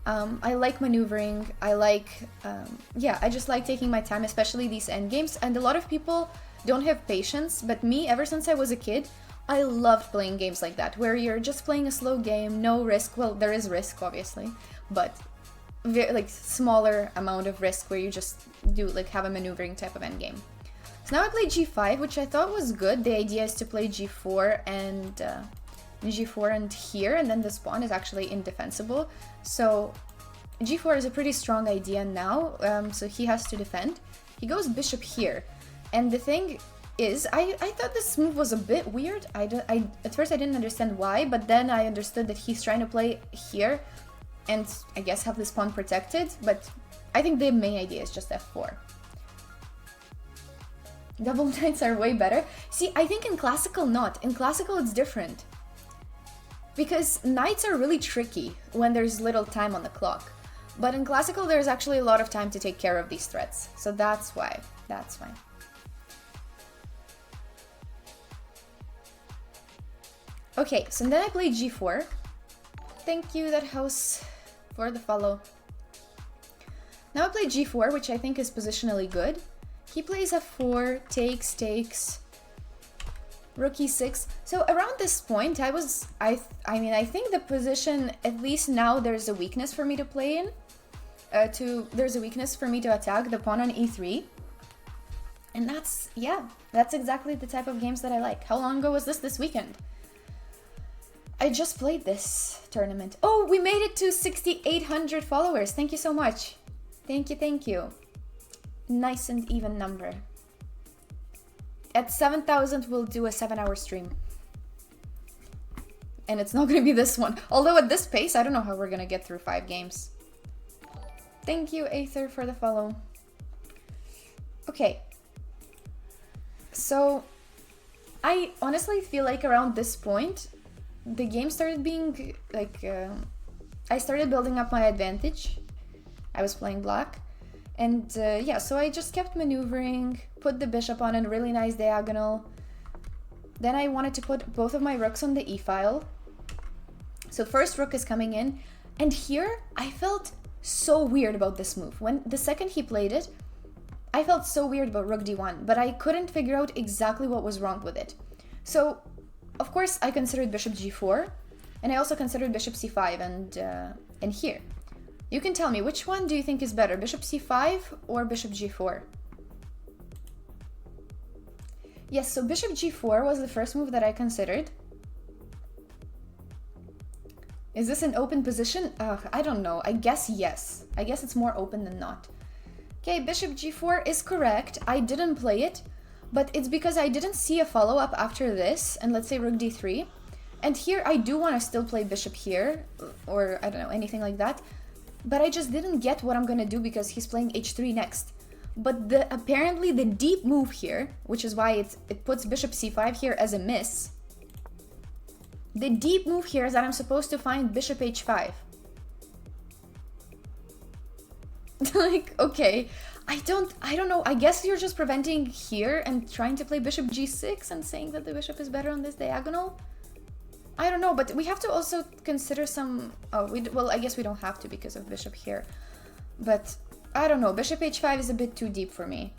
I like maneuvering. I like, yeah, I just like taking my time, especially these endgames. And a lot of people don't have patience, but me, ever since I was a kid, I loved playing games like that, where you're just playing a slow game, no risk. Well, there is risk, obviously, but like smaller amount of risk where you just do like have a maneuvering type of endgame. So now I played g5, which I thought was good. The idea is to play g4 and here, and then this pawn is actually indefensible. So g4 is a pretty strong idea now, so he has to defend. He goes bishop here, and the thing is, I thought this move was a bit weird. At first I didn't understand why, but then I understood that he's trying to play here and I guess have this pawn protected, but I think the main idea is just f4. Double knights are way better. See, I think in classical not. In classical it's different. Because knights are really tricky when there's little time on the clock. But in classical there's actually a lot of time to take care of these threats. So that's why. That's why. Okay, so then I played g4. Thank you, that house, for the follow. Now I play g4, which I think is positionally good. He plays f4, takes, rook e6. So around this point, I mean, I think the position, at least now there's a weakness for me to play in. There's a weakness for me to attack the pawn on e3. And that's, yeah, that's exactly the type of games that I like. How long ago was this weekend? I just played this tournament. Oh, we made it to 6,800 followers. Thank you so much. Thank you, thank you. Nice and even number. At 7,000, we'll do a 7-hour stream. And it's not going to be this one. Although at this pace, I don't know how we're going to get through 5 games. Thank you, Aether, for the follow. Okay. So, I honestly feel like around this point, the game started being like, I started building up my advantage. I was playing black. And yeah, so I just kept maneuvering, put the bishop on a really nice diagonal. Then I wanted to put both of my rooks on the e-file. So first rook is coming in. And here, I felt so weird about this move. When the second he played it, I felt so weird about rook d1, but I couldn't figure out exactly what was wrong with it. So, of course, I considered bishop g4, and I also considered bishop c5 and here. You can tell me, which one do you think is better, bishop c5 or bishop g4? Yes, so bishop g4 was the first move that I considered. Is this an open position? I don't know. I guess yes. I guess it's more open than not. Okay, bishop g4 is correct. I didn't play it. But it's because I didn't see a follow-up after this, and let's say rook d3. And here I do want to still play bishop here, or I don't know, anything like that. But I just didn't get what I'm going to do because he's playing h3 next. But apparently the deep move here, which is why it puts bishop c5 here as a miss. The deep move here is that I'm supposed to find bishop h5. Like, okay. I don't know, I guess you're just preventing here and trying to play bishop g6 and saying that the bishop is better on this diagonal? I don't know, but we have to also consider some... Oh, well, I guess we don't have to because of bishop here. But, I don't know, bishop h5 is a bit too deep for me.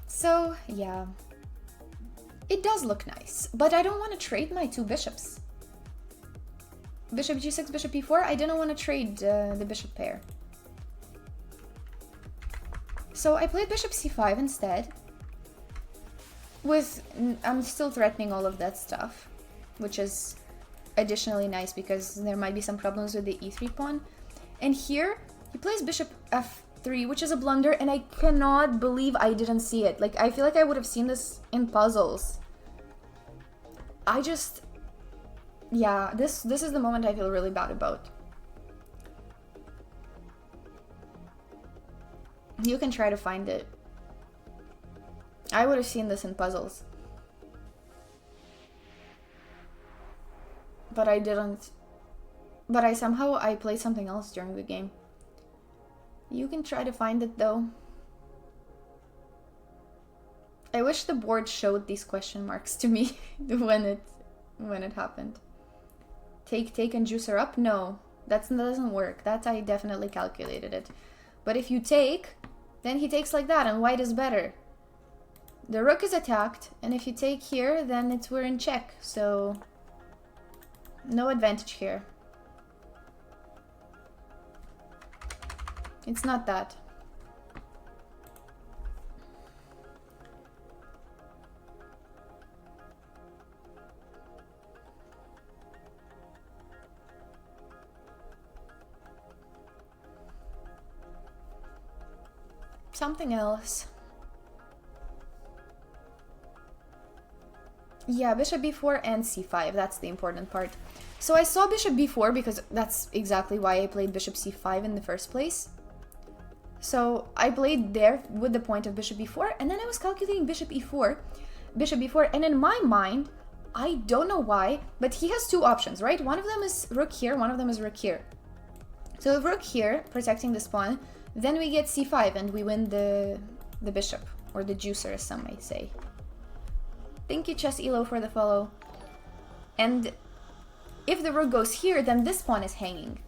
So, yeah. It does look nice, but I don't want to trade my 2 bishops. Bishop g6, bishop e4, I didn't want to trade the bishop pair. So I played bishop c5 instead. I'm still threatening all of that stuff, which is additionally nice because there might be some problems with the e3 pawn. And here, he plays bishop f3, which is a blunder, and I cannot believe I didn't see it. Like, I feel like I would have seen this in puzzles. Yeah, this is the moment I feel really bad about. You can try to find it. I would have seen this in puzzles. But I didn't. But I played something else during the game. You can try to find it though. I wish the board showed these question marks to me when it happened. Take and juicer up? No, that doesn't work. That I definitely calculated it. But if you take, then he takes like that, and white is better. The rook is attacked, and if you take here, then we're in check. So no advantage here. It's not that. Something else. Yeah, bishop b4 and c5, that's the important part. So I saw bishop b4 because that's exactly why I played bishop c5 in the first place. So I played there with the point of bishop b4, and then I was calculating bishop e4, and in my mind, I don't know why, but he has two options, right? One of them is rook here, one of them is rook here. So rook here, protecting this pawn, then we get c5 and we win the bishop, or the juicer as some may say. Thank you, Chess Elo, for the follow. And if the rook goes here, then this pawn is hanging.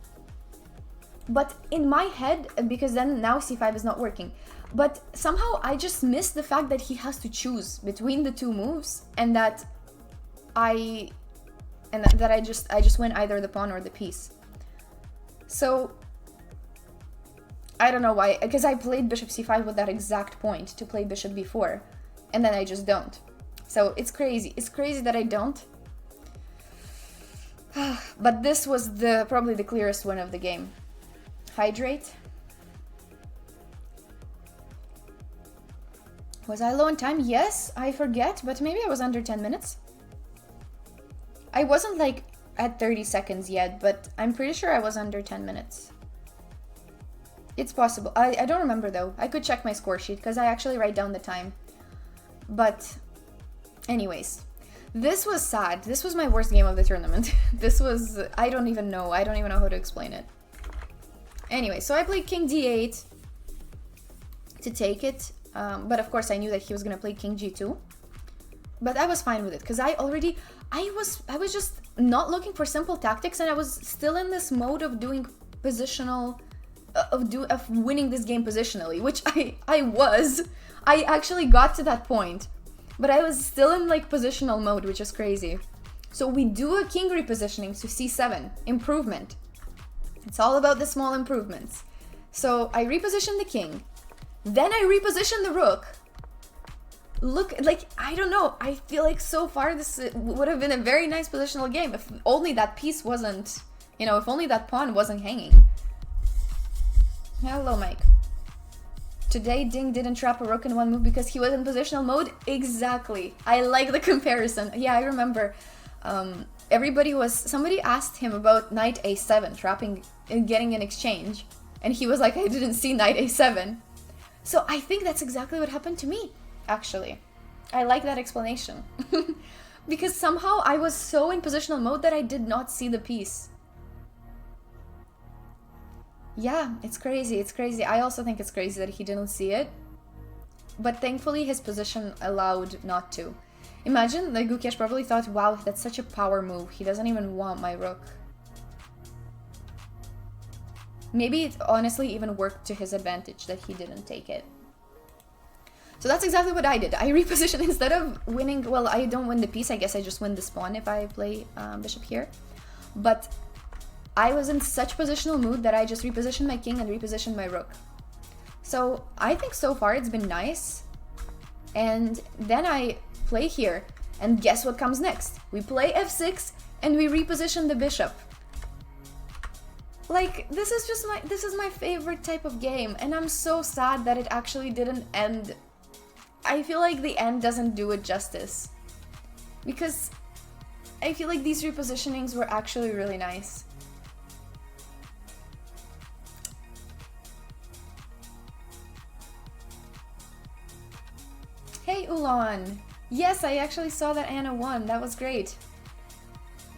But in my head, because then now c5 is not working, but somehow I just missed the fact that he has to choose between the two moves, and that I just win either the pawn or the piece. So I don't know why, because I played bishop c5 with that exact point to play bishop b4, and then I just don't. So it's crazy. It's crazy that I don't. But this was probably the clearest win of the game. Hydrate. Was I low on time? Yes, I forget, but maybe I was under 10 minutes. I wasn't like at 30 seconds yet, but I'm pretty sure I was under 10 minutes. It's possible. I don't remember though. I could check my score sheet because I actually write down the time. But anyways, this was sad. This was my worst game of the tournament. This was, I don't even know how to explain it. Anyway, so I played king d8 to take it, but of course I knew that he was gonna play king g2. But I was fine with it because I was just not looking for simple tactics, and I was still in this mode of doing positional, of winning this game positionally, which I was. I actually got to that point, but I was still in like positional mode, which is crazy. So we do a king repositioning to c7, improvement. It's all about the small improvements. So I reposition the king, then I reposition the rook. Look, like, I don't know, I feel like so far this would have been a very nice positional game if only that piece wasn't, you know, if only that pawn wasn't hanging. Hello, Mike. Today, Ding didn't trap a rook in one move because he was in positional mode? Exactly. I like the comparison. Yeah, I remember. Somebody asked him about knight a7, trapping and getting an exchange. And he was like, I didn't see knight a7. So I think that's exactly what happened to me, actually. I like that explanation. Because somehow I was so in positional mode that I did not see the piece. Yeah, it's crazy, it's crazy. I also think it's crazy that he didn't see it. But thankfully his position allowed not to. Imagine, like, Gukesh probably thought, wow, that's such a power move. He doesn't even want my rook. Maybe it honestly even worked to his advantage that he didn't take it. So that's exactly what I did. I repositioned instead of winning. Well, I don't win the piece. I guess I just win the pawn if I play bishop here. But I was in such positional mood that I just repositioned my king and repositioned my rook. So I think so far it's been nice. And then I play here, and guess what comes next? We play f6 and we reposition the bishop. Like, this is my favorite type of game, and I'm so sad that it actually didn't end. I feel like the end doesn't do it justice, because I feel like these repositionings were actually really nice. Hey Ulan! Yes, I actually saw that Anna won. That was great.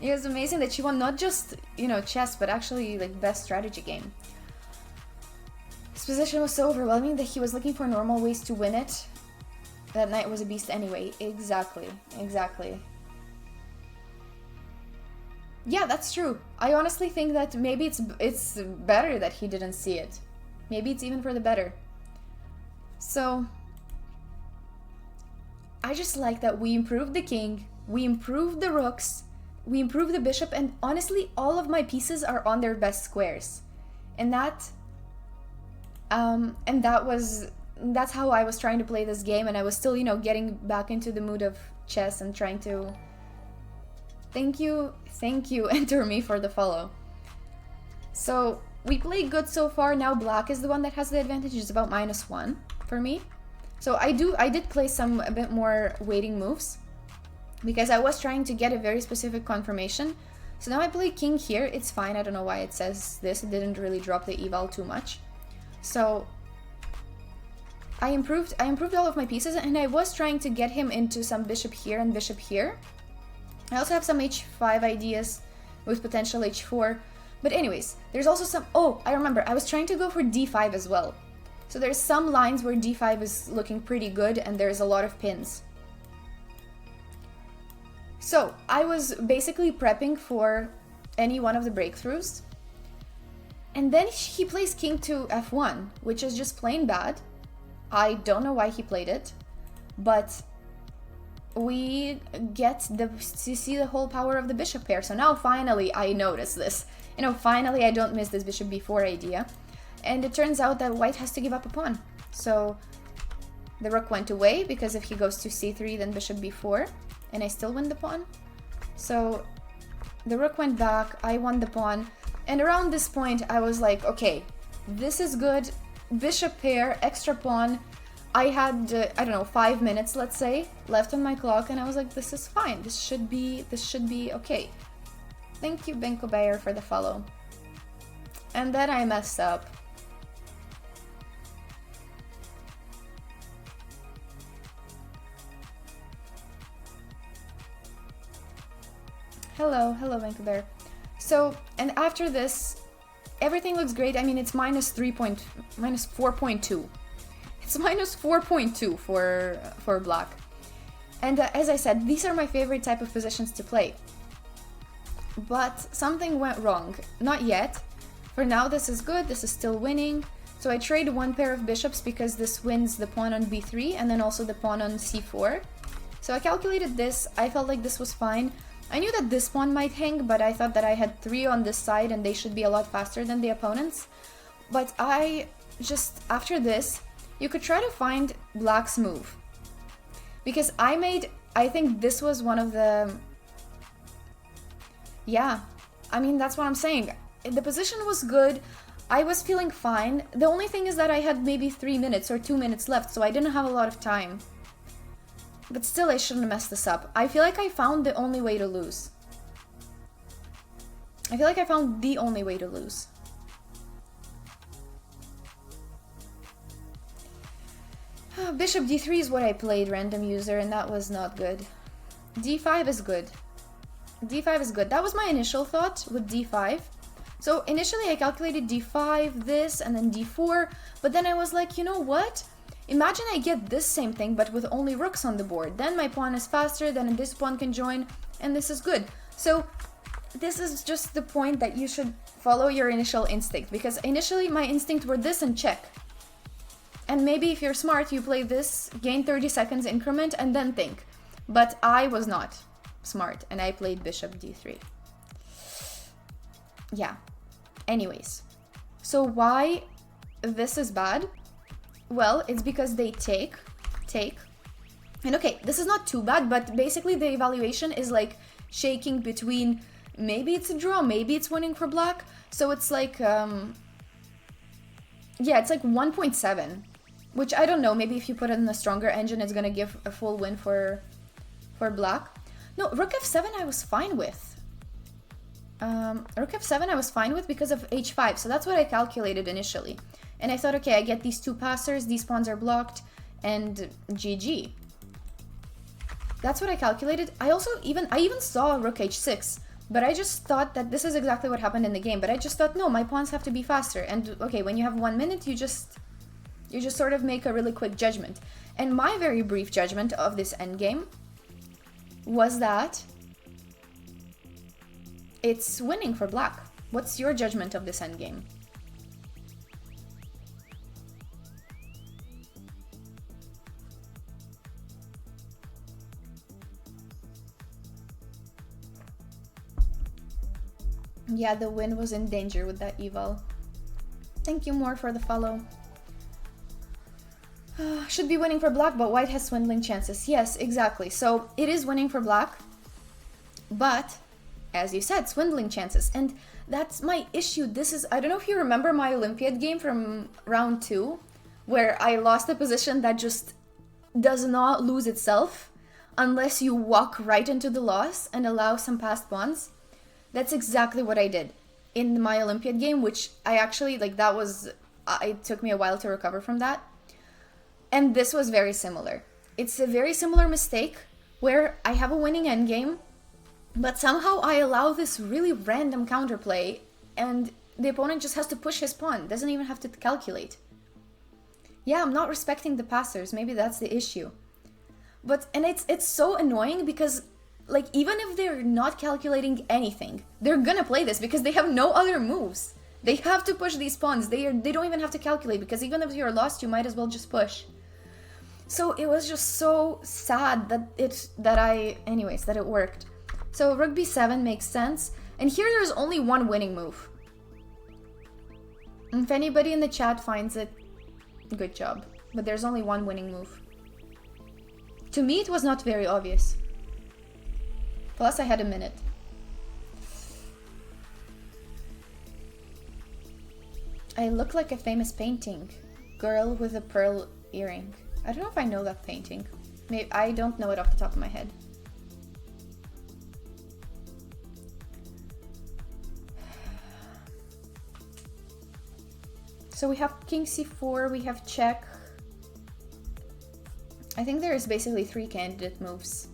It was amazing that she won not just, you know, chess, but actually, like, best strategy game. His position was so overwhelming that he was looking for normal ways to win it. That knight was a beast anyway. Exactly. Exactly. Yeah, that's true. I honestly think that maybe it's better that he didn't see it. Maybe it's even for the better. So I just like that we improved the king, we improved the rooks, we improved the bishop, and honestly all of my pieces are on their best squares. And that's how I was trying to play this game, and I was still, you know, getting back into the mood of chess and trying to... Thank you, Enter Me, for the follow. So we played good so far. Now black is the one that has the advantage. It's about -1 for me. So I did play a bit more waiting moves because I was trying to get a very specific confirmation. So now I play king here. It's fine. I don't know why it says this. It didn't really drop the eval too much. So I improved all of my pieces, and I was trying to get him into some bishop here and bishop here. I also have some h5 ideas with potential h4. But anyways, there's also some... Oh, I remember. I was trying to go for d5 as well. So there's some lines where d5 is looking pretty good, and there's a lot of pins. So I was basically prepping for any one of the breakthroughs. And then he plays king to f1, which is just plain bad. I don't know why he played it, but we get to see the whole power of the bishop pair. So now finally I notice this. You know, finally I don't miss this bishop b4 idea. And it turns out that white has to give up a pawn. So the rook went away, because if he goes to c3, then bishop b4, and I still win the pawn. So the rook went back, I won the pawn, and around this point I was like, okay, this is good. Bishop pair, extra pawn. I had, I don't know, 5 minutes, let's say, left on my clock, and I was like, this is fine. This should be okay. Thank you, Benko Bayer, for the follow. And then I messed up. Hello, Benko Bayer. So, and after this, everything looks great. I mean, it's -4.2. It's -4.2 for black. And as I said, these are my favorite type of positions to play. But something went wrong. Not yet. For now, this is good. This is still winning. So I trade one pair of bishops because this wins the pawn on b3 and then also the pawn on c4. So I calculated this. I felt like this was fine. I knew that this pawn might hang, but I thought that I had 3 on this side and they should be a lot faster than the opponents. But I just, after this, you could try to find black's move. Because I think this was one of the... Yeah, I mean, that's what I'm saying. The position was good. I was feeling fine. The only thing is that I had maybe 3 minutes or 2 minutes left, so I didn't have a lot of time. But still, I shouldn't mess this up. I feel like I found the only way to lose. Bishop d3 is what I played, random user, and that was not good. d5 is good. d5 is good. That was my initial thought with d5. So initially I calculated d5, this, and then d4, but then I was like, you know what? Imagine I get this same thing, but with only rooks on the board. Then my pawn is faster, then this pawn can join, and this is good. So this is just the point that you should follow your initial instinct, because initially my instinct were this and check. And maybe if you're smart, you play this, gain 30 seconds increment, and then think. But I was not smart, and I played bishop d3. Yeah. Anyways. So why this is bad? Well, it's because they take. And okay, this is not too bad, but basically the evaluation is like shaking between maybe it's a draw, maybe it's winning for black. So it's like, yeah, it's like 1.7, which I don't know. Maybe if you put it in a stronger engine, it's gonna give a full win for black. No, rook f7 I was fine with. Rook f7 I was fine with because of h5, so that's what I calculated initially. And I thought, okay, I get these 2 passers, these pawns are blocked, and GG. That's what I calculated. I even saw rook h6, but I just thought that this is exactly what happened in the game. But I just thought, no, my pawns have to be faster. And okay, when you have 1 minute, you just You just sort of make a really quick judgment. And my very brief judgment of this endgame was that it's winning for black. What's your judgment of this endgame? Yeah, the win was in danger with that eval. Thank you more for the follow. Should be winning for black, but white has swindling chances. Yes, exactly. So it is winning for black, but as you said, swindling chances. And that's my issue. This is, I don't know if you remember my Olympiad game from round 2, where I lost a position that just does not lose itself unless you walk right into the loss and allow some passed pawns. That's exactly what I did in my Olympiad game, which I actually, like, that was, it took me a while to recover from that. And this was very similar. It's a very similar mistake where I have a winning endgame, but somehow I allow this really random counterplay and the opponent just has to push his pawn, doesn't even have to calculate. Yeah, I'm not respecting the passers, maybe that's the issue. But, and it's so annoying because, like, even if they're not calculating anything, they're gonna play this because they have no other moves. They have to push these pawns. They don't even have to calculate because even if you're lost, you might as well just push. So it was just so sad that it worked. So rook b7 makes sense. And here there's only one winning move. If anybody in the chat finds it, good job. But there's only one winning move. To me, it was not very obvious. Plus, I had a minute. I look like a famous painting. Girl with a pearl earring. I don't know if I know that painting. Maybe I don't know it off the top of my head. So we have king c4, we have check. I think there is basically 3 candidate moves.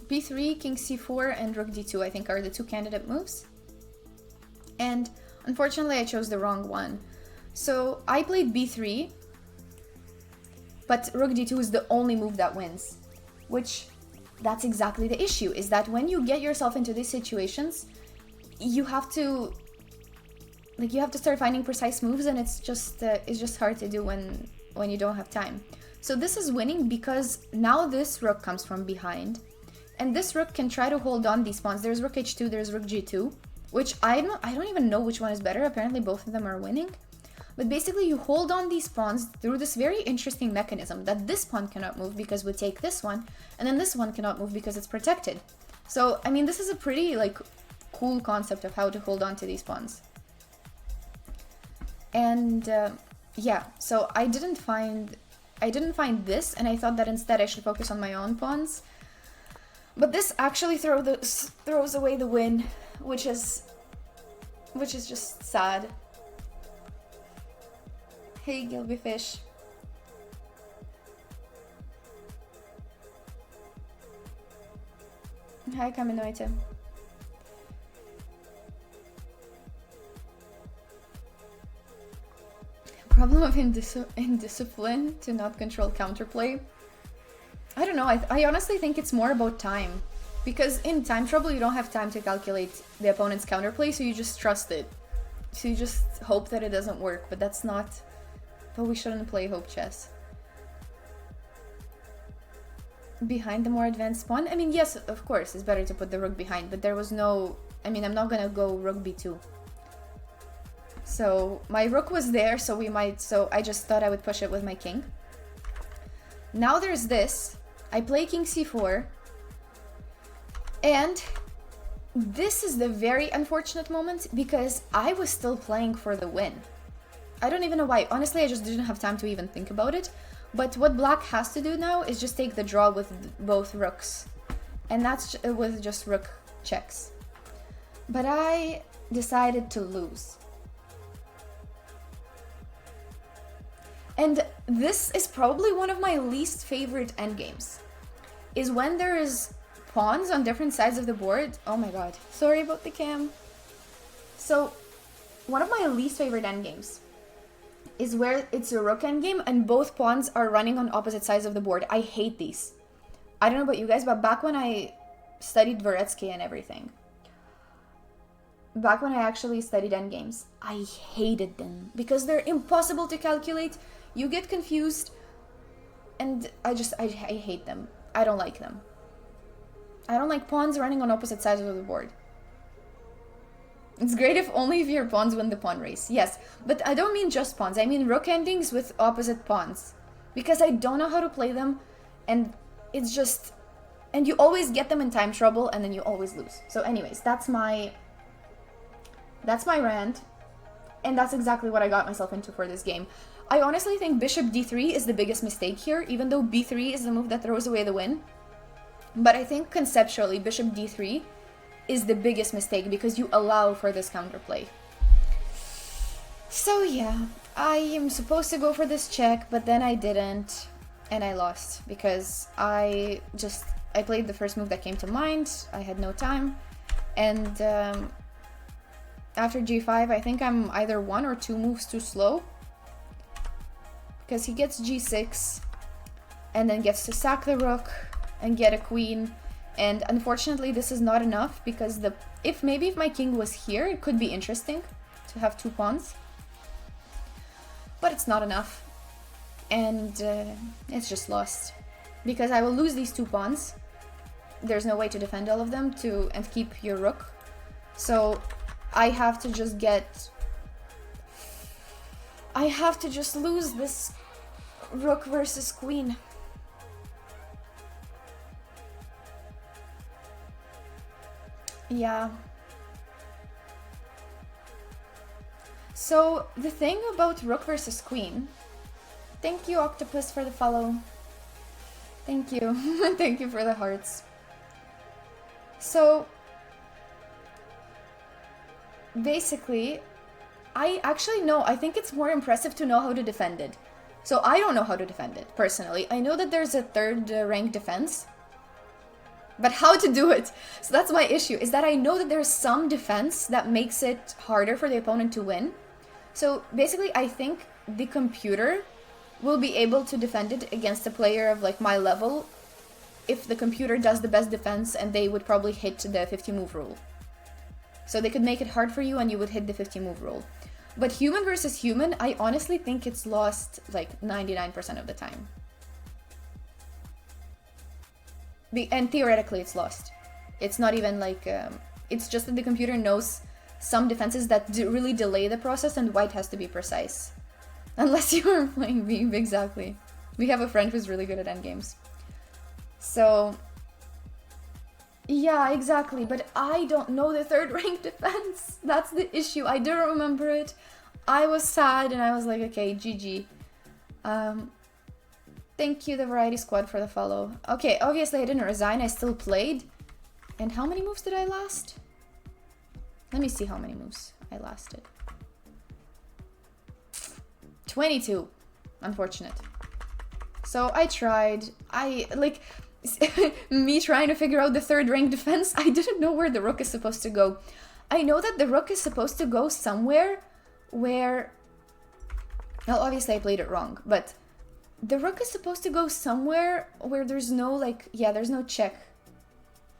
b3, king c4, and rook d2 I think are the 2 candidate moves. And unfortunately I chose the wrong one. So I played b3, but rook d2 is the only move that wins. Which, that's exactly the issue, is that when you get yourself into these situations, you have to start finding precise moves, and it's just hard to do when you don't have time. So this is winning because now this rook comes from behind, and this rook can try to hold on these pawns. There's rook h2, there's rook g2, which I don't even know which one is better. Apparently both of them are winning. But basically you hold on these pawns through this very interesting mechanism that this pawn cannot move because we take this one, and then this one cannot move because it's protected. So, I mean, this is a pretty, like, cool concept of how to hold on to these pawns. And, yeah, so I didn't find this, and I thought that instead I should focus on my own pawns. But this actually throws away the win, which is just sad. Hey, Gilby Fish. Hi, Kaminoite. Problem of indiscipline to not control counterplay. I don't know, I honestly think it's more about time. Because in time trouble, you don't have time to calculate the opponent's counterplay, so you just trust it. So you just hope that it doesn't work, but that's not... But we shouldn't play hope chess. Behind the more advanced pawn? I mean, yes, of course, it's better to put the rook behind, but there was no... I mean, I'm not gonna go rook b2. So my rook was there, so I just thought I would push it with my king. Now there's this. I play king c4. And this is the very unfortunate moment because I was still playing for the win. I don't even know why. Honestly, I just didn't have time to even think about it. But what black has to do now is just take the draw with both rooks. And that's with just rook checks. But I decided to lose. And this is probably one of my least favorite endgames. Is when there is pawns on different sides of the board. Oh my god. Sorry about the cam. So, one of my least favorite endgames is where it's a rook endgame and both pawns are running on opposite sides of the board. I hate these. I don't know about you guys, but back when I studied Dvoretsky and everything, back when I actually studied endgames, I hated them because they're impossible to calculate. You get confused, and I hate them. I don't like them. I don't like pawns running on opposite sides of the board. It's great if your pawns win the pawn race. Yes, but I don't mean just pawns. I mean rook endings with opposite pawns, because I don't know how to play them, and it's just, and you always get them in time trouble, and then you always lose. So anyways, that's my rant, and that's exactly what I got myself into for this game. I honestly think bishop d3 is the biggest mistake here, even though b3 is the move that throws away the win. But I think conceptually bishop d3 is the biggest mistake because you allow for this counterplay. So yeah, I am supposed to go for this check, but then I didn't, and I lost because I played the first move that came to mind. I had no time, and after g5, I think I'm either 1 or 2 moves too slow, because he gets g6 and then gets to sack the rook and get a queen, and unfortunately this is not enough because if my king was here, it could be interesting to have 2 pawns, but it's not enough, and it's just lost because I will lose these 2 pawns. There's no way to defend all of them and keep your rook, so I have to just lose this rook versus queen. Yeah. So the thing about rook versus queen, thank you Octopus for the follow. Thank you. Thank you for the hearts. So basically, I think it's more impressive to know how to defend it. So I don't know how to defend it, personally. I know that there's a third rank defense, but how to do it? So that's my issue, is that I know that there's some defense that makes it harder for the opponent to win. So basically, I think the computer will be able to defend it against a player of like my level if the computer does the best defense, and they would probably hit the 50 move rule. So they could make it hard for you and you would hit the 50 move rule. But human versus human, I honestly think it's lost like 99% of the time. And theoretically it's lost. It's not even like, it's just that the computer knows some defenses that really delay the process, and white has to be precise. Unless you are playing Beam, exactly. We have a friend who's really good at endgames. So, yeah, exactly, but I don't know the third rank defense. That's the issue. I don't remember it. I was sad and I was like, okay, GG. Thank you, the Variety Squad, for the follow. Okay, obviously I didn't resign, I still played. And how many moves did I last? Let me see how many moves I lasted. 22. Unfortunate. So I tried. Me trying to figure out the third rank defense, I didn't know where the rook is supposed to go. I know that the rook is supposed to go somewhere where... Well, obviously I played it wrong, but the rook is supposed to go somewhere where there's no, there's no check.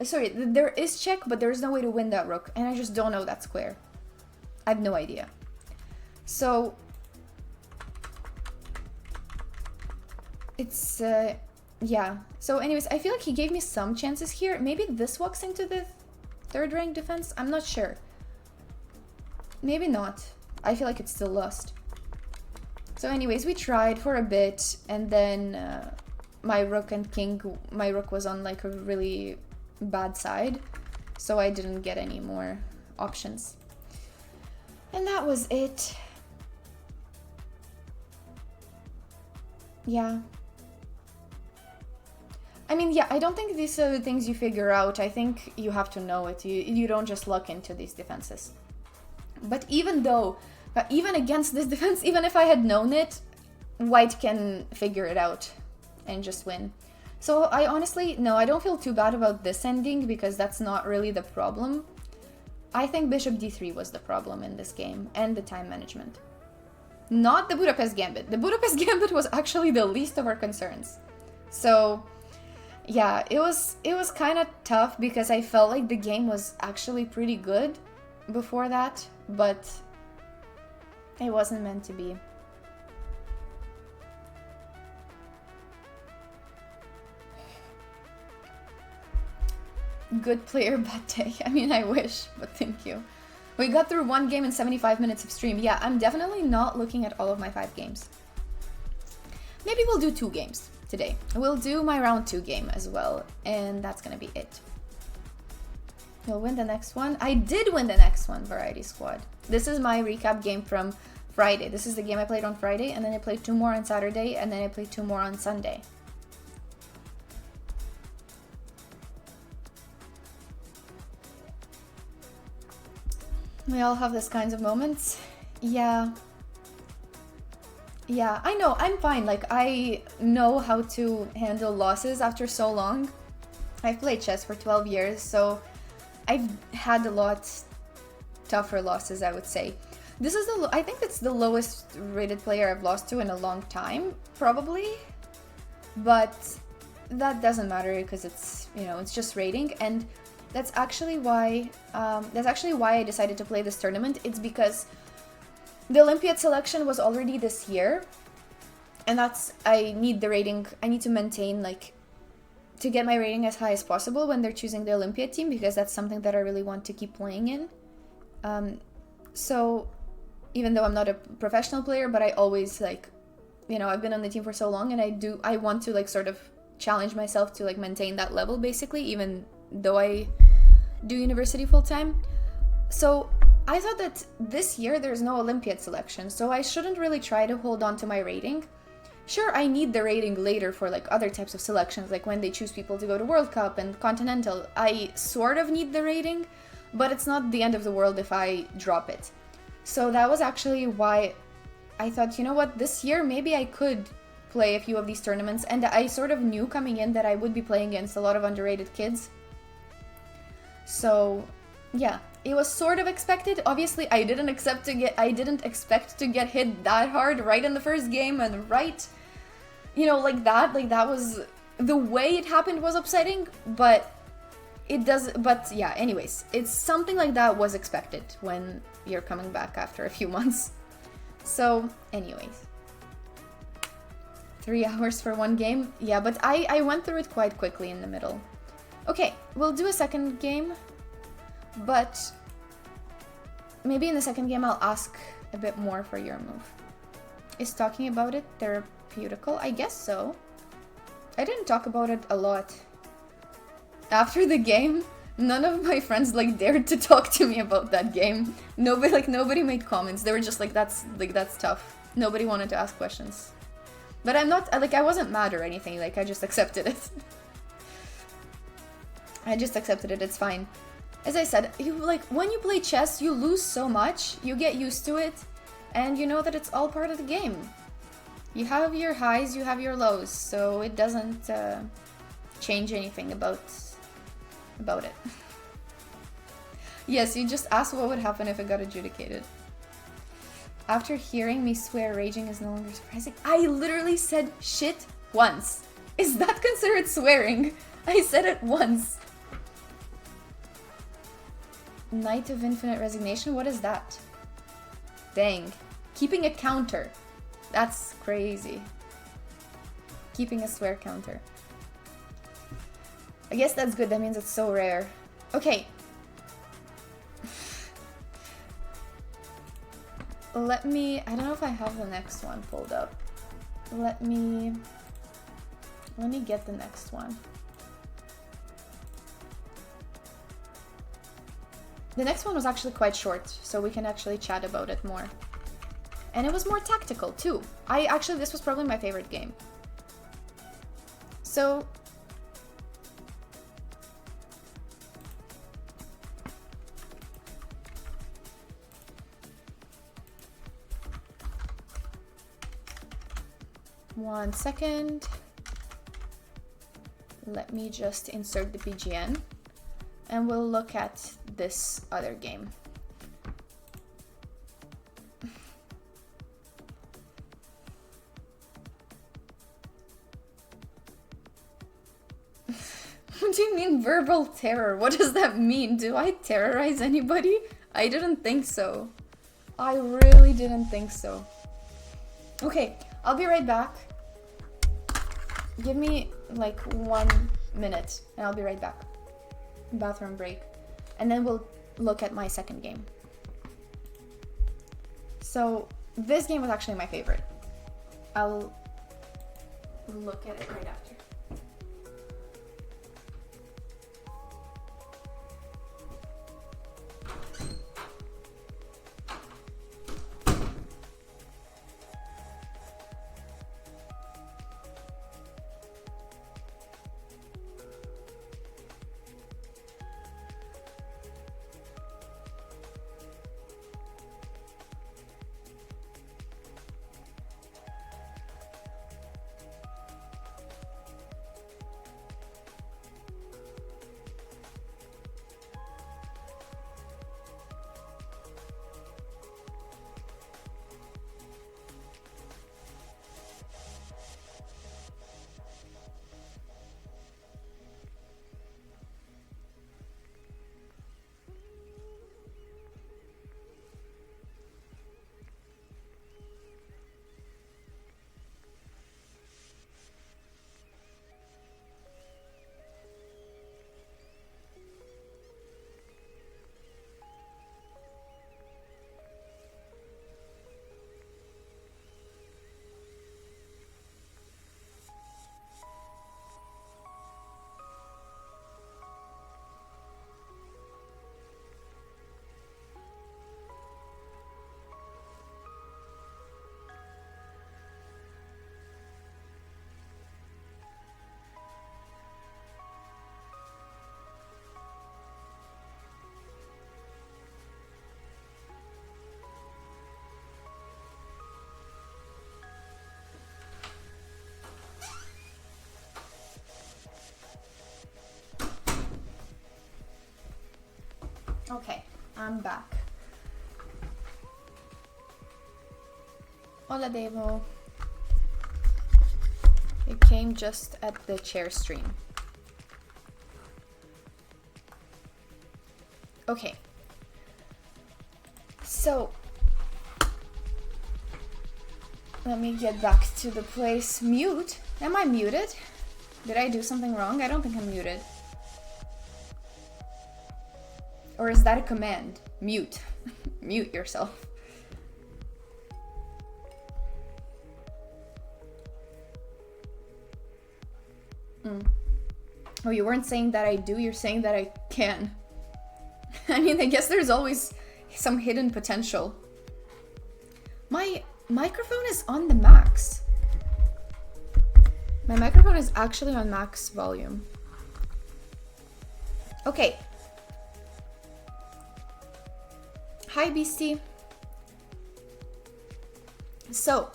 Sorry, there is check, but there's no way to win that rook, and I just don't know that square. I have no idea. So... It's, yeah. So anyways, I feel like he gave me some chances here. Maybe this walks into the third rank defense? I'm not sure. Maybe not. I feel like it's still lost. So anyways, we tried for a bit, and then my rook was on like a really bad side, so I didn't get any more options. And that was it. Yeah. I mean, yeah, I don't think these are the things you figure out. I think you have to know it. You don't just luck into these defenses. But even against this defense, even if I had known it, white can figure it out and just win. So I honestly, no, I don't feel too bad about this ending because that's not really the problem. I think bishop d3 was the problem in this game, and the time management. Not the Budapest Gambit. The Budapest Gambit was actually the least of our concerns. So yeah, it was kind of tough because I felt like the game was actually pretty good before that, but it wasn't meant to be. Good player, bad day. I mean, I wish, but thank you. We got through one game in 75 minutes of stream. Yeah, I'm definitely not looking at all of my 5 games. Maybe we'll do 2 games today. We'll do my round 2 game as well, and that's gonna be it. We'll win the next one. I did win the next one, Variety Squad. This is my recap game from Friday. This is the game I played on Friday, and then I played 2 more on Saturday, and then I played 2 more on Sunday. We all have these kinds of moments. Yeah. Yeah, I know, I'm fine. Like, I know how to handle losses after so long. I've played chess for 12 years, so I've had a lot tougher losses, I would say. This is I think it's the lowest rated player I've lost to in a long time, probably. But that doesn't matter because it's, you know, it's just rating, and that's actually why I decided to play this tournament. It's because the Olympiad selection was already this year, and I need the rating. I need to maintain, like, to get my rating as high as possible when they're choosing the Olympiad team, because that's something that I really want to keep playing in. So even though I'm not a professional player, but I always, like, you know, I've been on the team for so long, and I want to, like, sort of challenge myself to, like, maintain that level, basically, even though I do university full-time. So I thought that this year there's no Olympiad selection, so I shouldn't really try to hold on to my rating. Sure, I need the rating later for, like, other types of selections, like when they choose people to go to World Cup and Continental. I sort of need the rating, but it's not the end of the world if I drop it. So that was actually why I thought, you know what, this year maybe I could play a few of these tournaments, and I sort of knew coming in that I would be playing against a lot of underrated kids. So yeah, it was sort of expected. Obviously, I didn't expect to get hit that hard right in the first game, and right, you know, like that was, the way it happened was upsetting, but yeah, anyways, it's something like that was expected when you're coming back after a few months. So anyways, 3 hours for one game. Yeah, but I went through it quite quickly in the middle. Okay, we'll do a second game, but maybe in the second game I'll ask a bit more for your move. Is talking about it therapeutical? I guess so. I didn't talk about it a lot. After the game, none of my friends, like, dared to talk to me about that game. Nobody made comments. They were just like, that's tough. Nobody wanted to ask questions. But I'm not, like, I wasn't mad or anything. Like, I just accepted it. I just accepted it, it's fine. As I said, when you play chess, you lose so much, you get used to it, and you know that it's all part of the game. You have your highs, you have your lows, so it doesn't change anything about it. Yes, you just asked what would happen if it got adjudicated. After hearing me swear, raging is no longer surprising. I literally said shit once. Is that considered swearing? I said it once. Knight of Infinite Resignation? What is that? Dang. Keeping a counter. That's crazy. Keeping a swear counter. I guess that's good. That means it's so rare. Okay. Let me... I don't know if I have the next one pulled up. Let me get the next one. The next one was actually quite short, so we can actually chat about it more. And it was more tactical, too. This was probably my favorite game. So... One second. let me just insert the PGN and we'll look at this other game. What do you mean verbal terror? What does that mean? Do I terrorize anybody? I didn't think so. I really didn't think so. Okay, I'll be right back. Give me like 1 minute and I'll be right back. Bathroom break. And then we'll look at my second game. So this game was actually my favorite. I'll look at it right after. Okay, I'm back. Hola, Devo. It came just at the chair stream. Okay. So, let me get back to the place. Mute? Am I muted? Did I do something wrong? I don't think I'm muted. Or is that a command? Mute. Mute yourself. Oh, you weren't saying that I do, you're saying that I can. I mean, I guess there's always some hidden potential. My microphone is on the max. My microphone is actually on max volume. Okay. Hi, Beastie. So,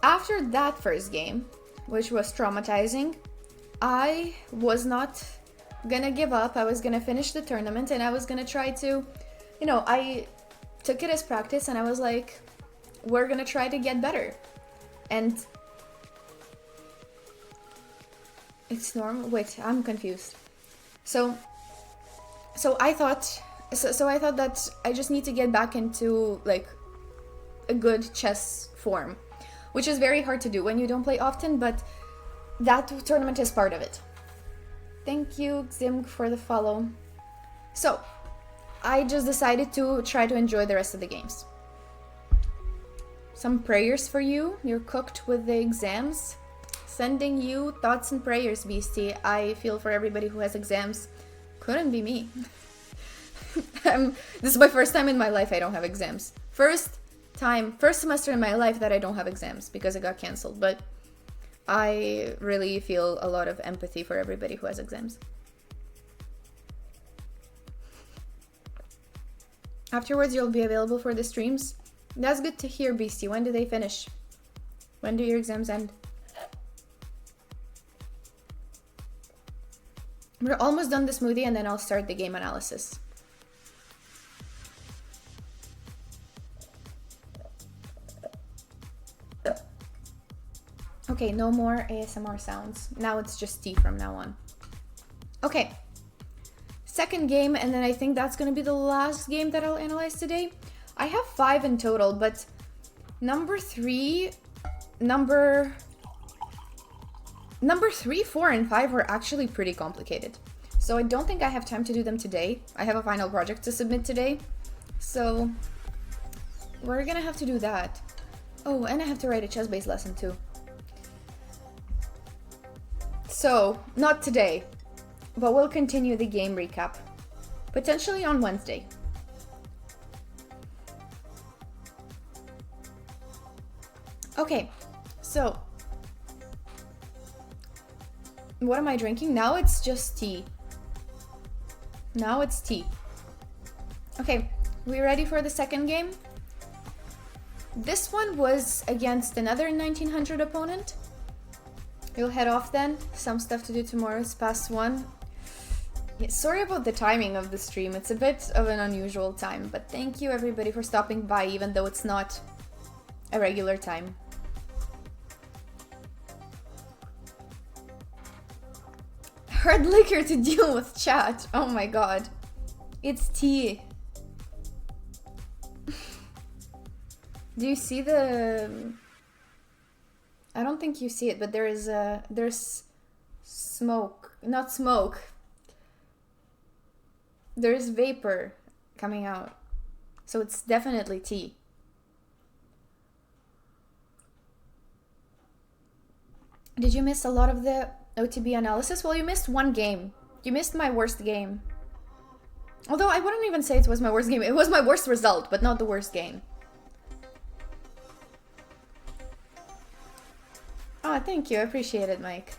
after that first game, which was traumatizing, I was not gonna give up. I was gonna finish the tournament and I was gonna try to, you know, I took it as practice and I was like, we're gonna try to get better. And it's normal. Wait, I'm confused. So I thought that I just need to get back into like a good chess form, which is very hard to do when you don't play often, but that tournament is part of it. Thank you, Ximg, for the follow. So, I just decided to try to enjoy the rest of the games. Some prayers for you. You're cooked with the exams. Sending you thoughts and prayers, Beastie. I feel for everybody who has exams. Couldn't be me. This is my first time in my life I don't have exams. First semester in my life that I don't have exams because it got cancelled, but I really feel a lot of empathy for everybody who has exams. Afterwards, you'll be available for the streams. That's good to hear, Beastie. When do they finish? When do your exams end? We're almost done the smoothie and then I'll start the game analysis. Okay, no more ASMR sounds. Now it's just tea from now on. Okay. Second game, and then I think that's gonna be the last game that I'll analyze today. I have 5 in total, but number 3, 4, and 5 were actually pretty complicated. So I don't think I have time to do them today. I have a final project to submit today. So we're gonna have to do that. Oh, and I have to write a chess-based lesson too. So, not today, but we'll continue the game recap. Potentially on Wednesday. Okay, so what am I drinking? Now it's just tea. Now it's tea. Okay, we ready for the second game? This one was against another 1900 opponent. We'll head off then. Some stuff to do tomorrow. It's past 1. Yeah, sorry about the timing of the stream. It's a bit of an unusual time, but thank you everybody for stopping by, even though it's not a regular time. Hard liquor to deal with, chat. Oh my god. It's tea. Do you see the... I don't think you see it, but there's smoke. Not smoke. There's vapor coming out. So it's definitely tea. Did you miss a lot of the OTB analysis? Well, you missed one game. You missed my worst game. Although I wouldn't even say it was my worst game. It was my worst result, but not the worst game. Oh, thank you. I appreciate it, Mike.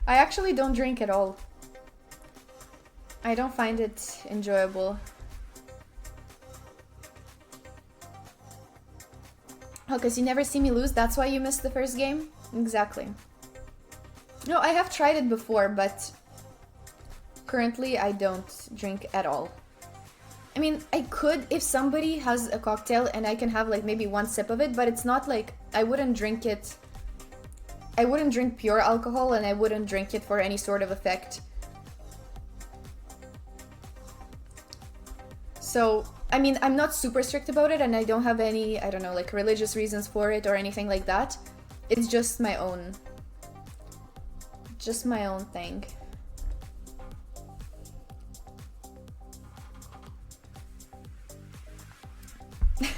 I actually don't drink at all. I don't find it enjoyable. Oh, because you never see me lose? That's why you missed the first game? Exactly. No, I have tried it before, but currently I don't drink at all. I mean, I could if somebody has a cocktail and I can have like maybe one sip of it, but it's not like I wouldn't drink it. I wouldn't drink pure alcohol and I wouldn't drink it for any sort of effect. So, I mean, I'm not super strict about it and I don't have any, I don't know, like religious reasons for it or anything like that. It's just my own thing.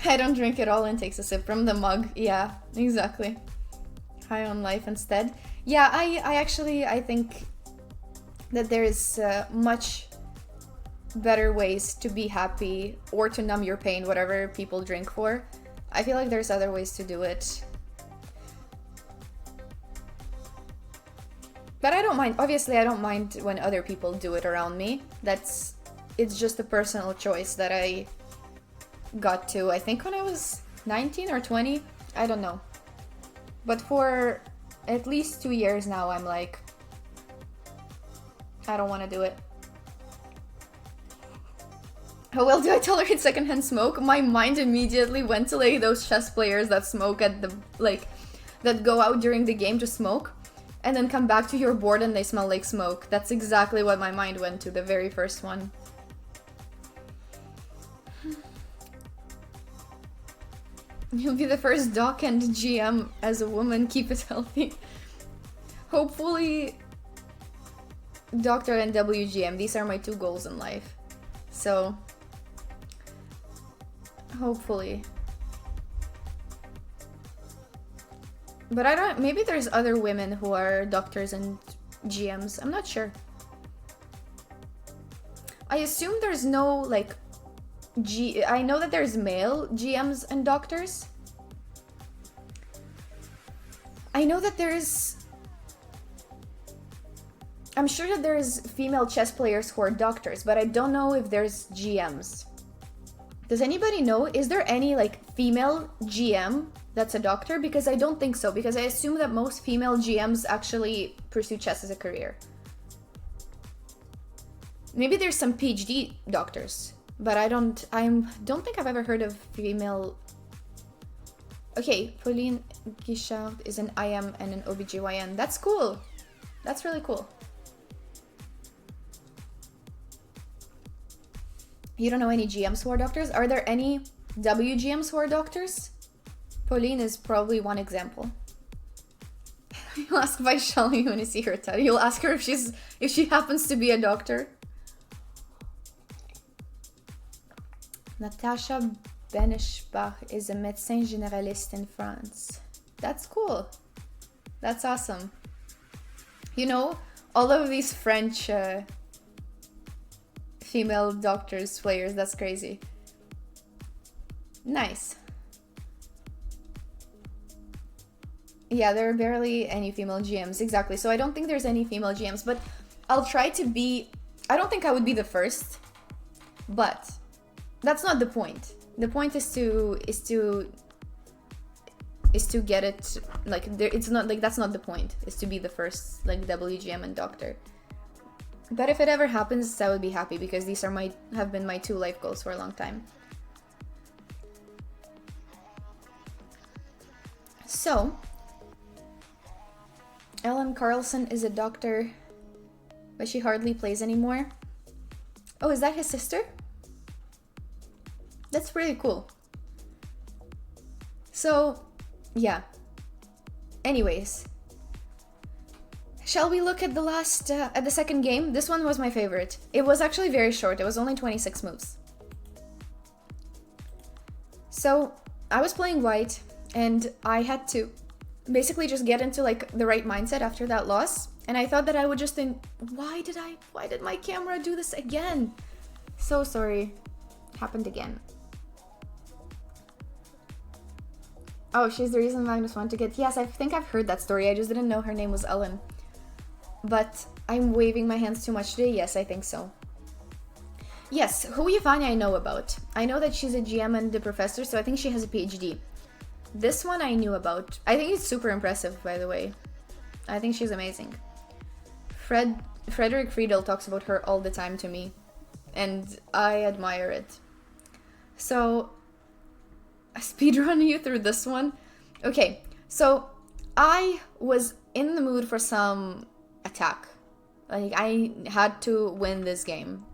I don't drink it all and takes a sip from the mug. Yeah, exactly. High on life instead. Yeah, I think that there is much better ways to be happy or to numb your pain, whatever people drink for. I feel like there's other ways to do it. But I don't mind. Obviously, I don't mind when other people do it around me. It's just a personal choice that I got to, I think when I was 19 or 20, I don't know. But for at least 2 years now, I'm like, I don't want to do it. How well do I tolerate secondhand smoke? My mind immediately went to like those chess players that smoke at the, like, that go out during the game to smoke and then come back to your board and they smell like smoke. That's exactly what my mind went to, the very first one. You'll be the first doc and GM as a woman. Keep it healthy. Hopefully, Doctor and WGM. These are my 2 goals in life. So, hopefully. But I don't... Maybe there's other women who are doctors and GMs. I'm not sure. I assume there's no, like... I know that there's male GMs and doctors. I know that there's... I'm sure that there's female chess players who are doctors, but I don't know if there's GMs. Does anybody know, is there any like female GM that's a doctor? Because I don't think so, because I assume that most female GMs actually pursue chess as a career. Maybe there's some PhD doctors, but I don't think I've ever heard of female. Okay, Pauline Guichard is an IM and an OBGYN. That's cool. That's really cool. You don't know any GMs who are doctors? Are there any WGMs who are doctors? Pauline is probably one example. You'll ask Vaishali when you see her, Ted. You'll ask her if she happens to be a doctor. Natasha Benishbach is a médecin généraliste in France. That's cool. That's awesome. You know, all of these French female doctors, players, that's crazy. Nice. Yeah, there are barely any female GMs, exactly. So I don't think there's any female GMs, but I'll try to be... I don't think I would be the first, but that's not the point. The point is to get it, like, it's not, like, that's not the point, is to be the first, like, WGM and doctor. But if it ever happens, I would be happy, because these are have been my 2 life goals for a long time. So, Ellen Carlson is a doctor, but she hardly plays anymore. Oh, is that his sister? That's pretty cool. So, yeah. Anyways. Shall we look at the second game? This one was my favorite. It was actually very short. It was only 26 moves. So I was playing white, and I had to basically just get into like the right mindset after that loss. And I thought that I would just think, why did my camera do this again? So sorry. Happened again. Oh, she's the reason Magnus wanted to get... Yes, I think I've heard that story. I just didn't know her name was Ellen. But I'm waving my hands too much today. Yes, I think so. Yes, Hu Yifani I know about. I know that she's a GM and a professor, so I think she has a PhD. This one I knew about. I think it's super impressive, by the way. I think she's amazing. Frederick Friedel talks about her all the time to me, and I admire it. So, I speedrun you through this one. Okay, so I was in the mood for some attack. Like, I had to win this game.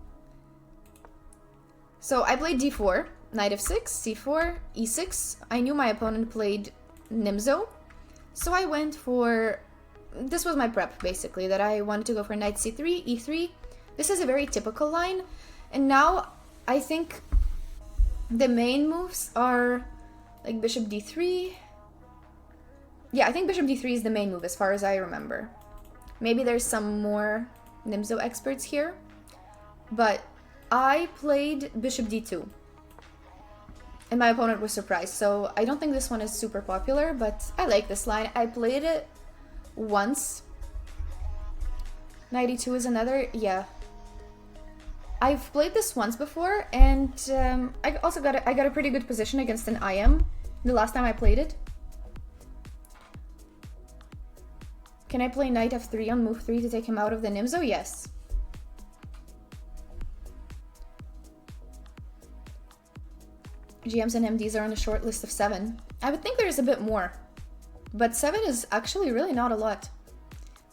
So I played d4, knight f6, c4, e6. I knew my opponent played Nimzo, so I went for... This was my prep, basically, that I wanted to go for knight c3, e3. This is a very typical line, and now I think the main moves are like bishop d3. Yeah, I think bishop d3 is the main move as far as I remember. Maybe there's some more Nimzo experts here, but I played bishop d2, and my opponent was surprised, so I don't think this one is super popular, but I like this line. I played it once. Knight e2 is another, yeah. I've played this once before, and I also got a pretty good position against an IM the last time I played it. Can I play knight f3 on move 3 to take him out of the Nimzo? Yes. GMs and MDs are on a short list of 7. I would think there's a bit more, but 7 is actually really not a lot.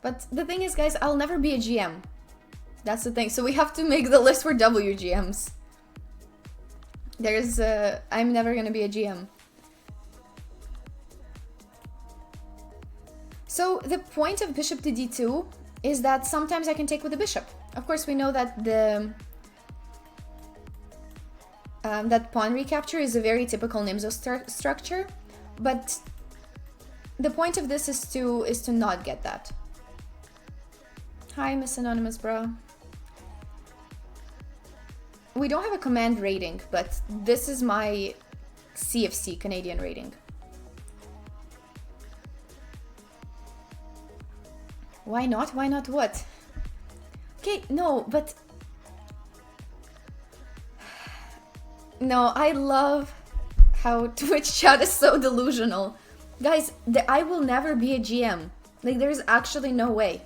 But the thing is, guys, I'll never be a GM. That's the thing. So we have to make the list for WGMs. I'm never gonna be a GM. So the point of bishop to d2 is that sometimes I can take with the bishop. Of course, we know that that pawn recapture is a very typical Nimzo structure, but the point of this is to not get that. Hi, Miss Anonymous Bro. We don't have a command rating, but this is my CFC, Canadian rating. Why not? Why not what? Okay, no, but... No, I love how Twitch chat is so delusional. Guys, I will never be a GM. Like, there's actually no way.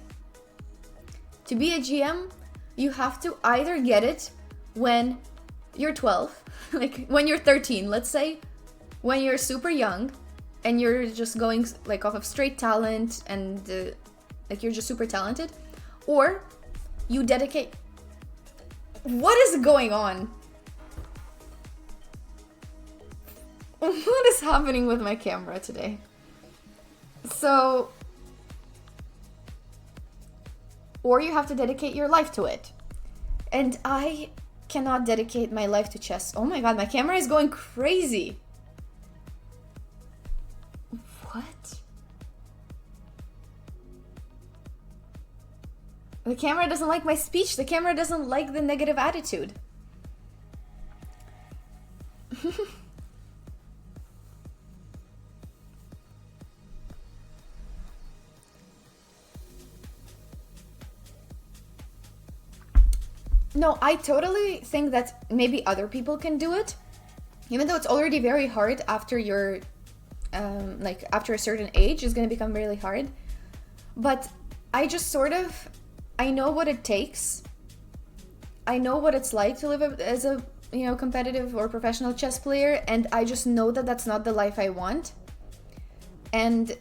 To be a GM, you have to either get it when you're 12, like when you're 13, let's say, when you're super young, and you're just going like off of straight talent and like you're just super talented, or you dedicate. What is going on? What is happening with my camera today? So, or you have to dedicate your life to it. And I cannot dedicate my life to chess. Oh my god, my camera is going crazy. What? The camera doesn't like my speech. The camera doesn't like the negative attitude. No, I totally think that maybe other people can do it, even though it's already very hard after you're, like after a certain age, it's gonna become really hard. But I just sort of, I know what it takes. I know what it's like to live as a, you know, competitive or professional chess player, and I just know that that's not the life I want. And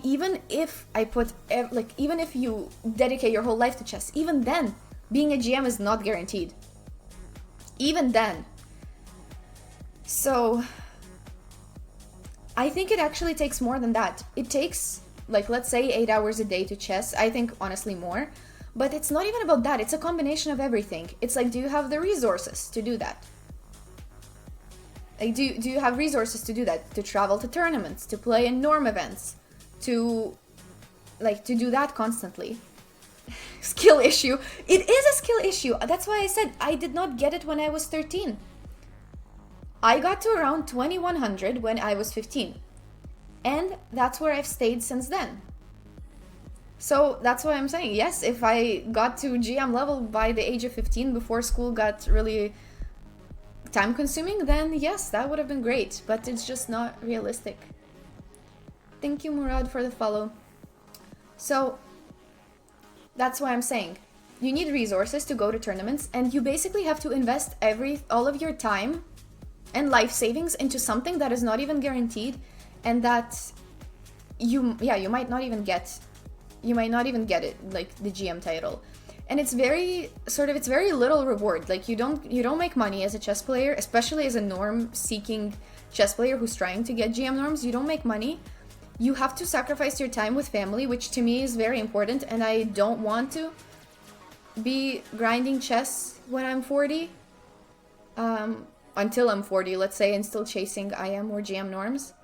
even if I put, like, even if you dedicate your whole life to chess, even then, being a GM is not guaranteed. Even then. So, I think it actually takes more than that. It takes, like, let's say 8 hours a day to chess. I think, honestly, more. But it's not even about that. It's a combination of everything. It's like, do you have the resources to do that? Like, do you have resources to do that? To travel to tournaments, to play in norm events, to do that constantly. Skill issue. It is a skill issue. That's why I said I did not get it when I was 13. I got to around 2100 when I was 15. And that's where I've stayed since then. So that's why I'm saying, yes, if I got to GM level by the age of 15 before school got really time consuming, then yes, that would have been great. But it's just not realistic. Thank you, Murad, for the follow. So that's why I'm saying you need resources to go to tournaments, and you basically have to invest all of your time and life savings into something that is not even guaranteed, and that you might not even get it, like the GM title. And it's very little reward. Like you don't make money as a chess player, especially as a norm seeking chess player who's trying to get GM norms. You don't make money. You have to sacrifice your time with family, which to me is very important, and I don't want to be grinding chess when I'm 40. Until I'm 40, let's say, and still chasing IM or GM norms.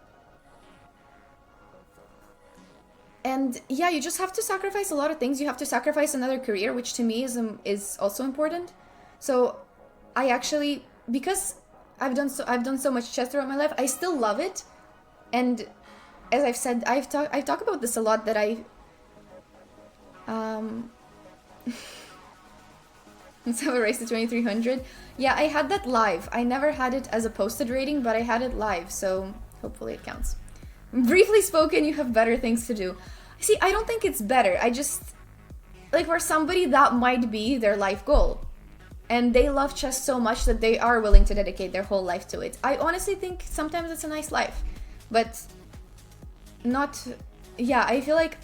And yeah, you just have to sacrifice a lot of things. You have to sacrifice another career, which to me is also important. So I actually, because I've done so much chess throughout my life, I still love it. And as I've said, I talk about this a lot, that let's have a race to 2300. Yeah, I had that live. I never had it as a posted rating, but I had it live, so hopefully it counts. Briefly spoken, you have better things to do. See, I don't think it's better. I just, like, for somebody that might be their life goal. And they love chess so much that they are willing to dedicate their whole life to it. I honestly think sometimes it's a nice life. But not, yeah, I feel like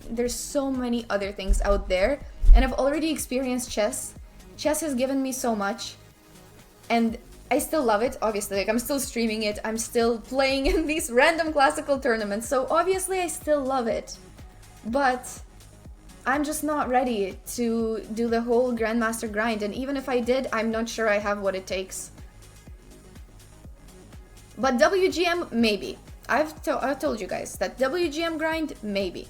there's so many other things out there. And I've already experienced chess. Chess has given me so much. And I still love it, obviously. Like, I'm still streaming it. I'm still playing in these random classical tournaments. So obviously I still love it. But I'm just not ready to do the whole Grandmaster grind. And even if I did, I'm not sure I have what it takes. But WGM, maybe. I've told you guys that WGM grind, maybe.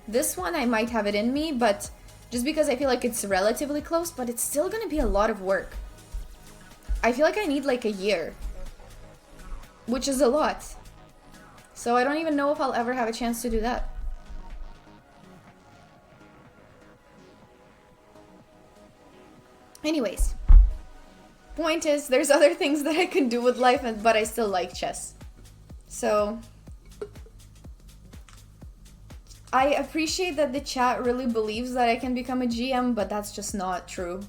This one, I might have it in me, but just because I feel like it's relatively close, but it's still gonna be a lot of work. I feel like I need like a year, which is a lot. So I don't even know if I'll ever have a chance to do that. Anyways, point is, there's other things that I can do with life, but I still like chess. So I appreciate that the chat really believes that I can become a GM, but that's just not true.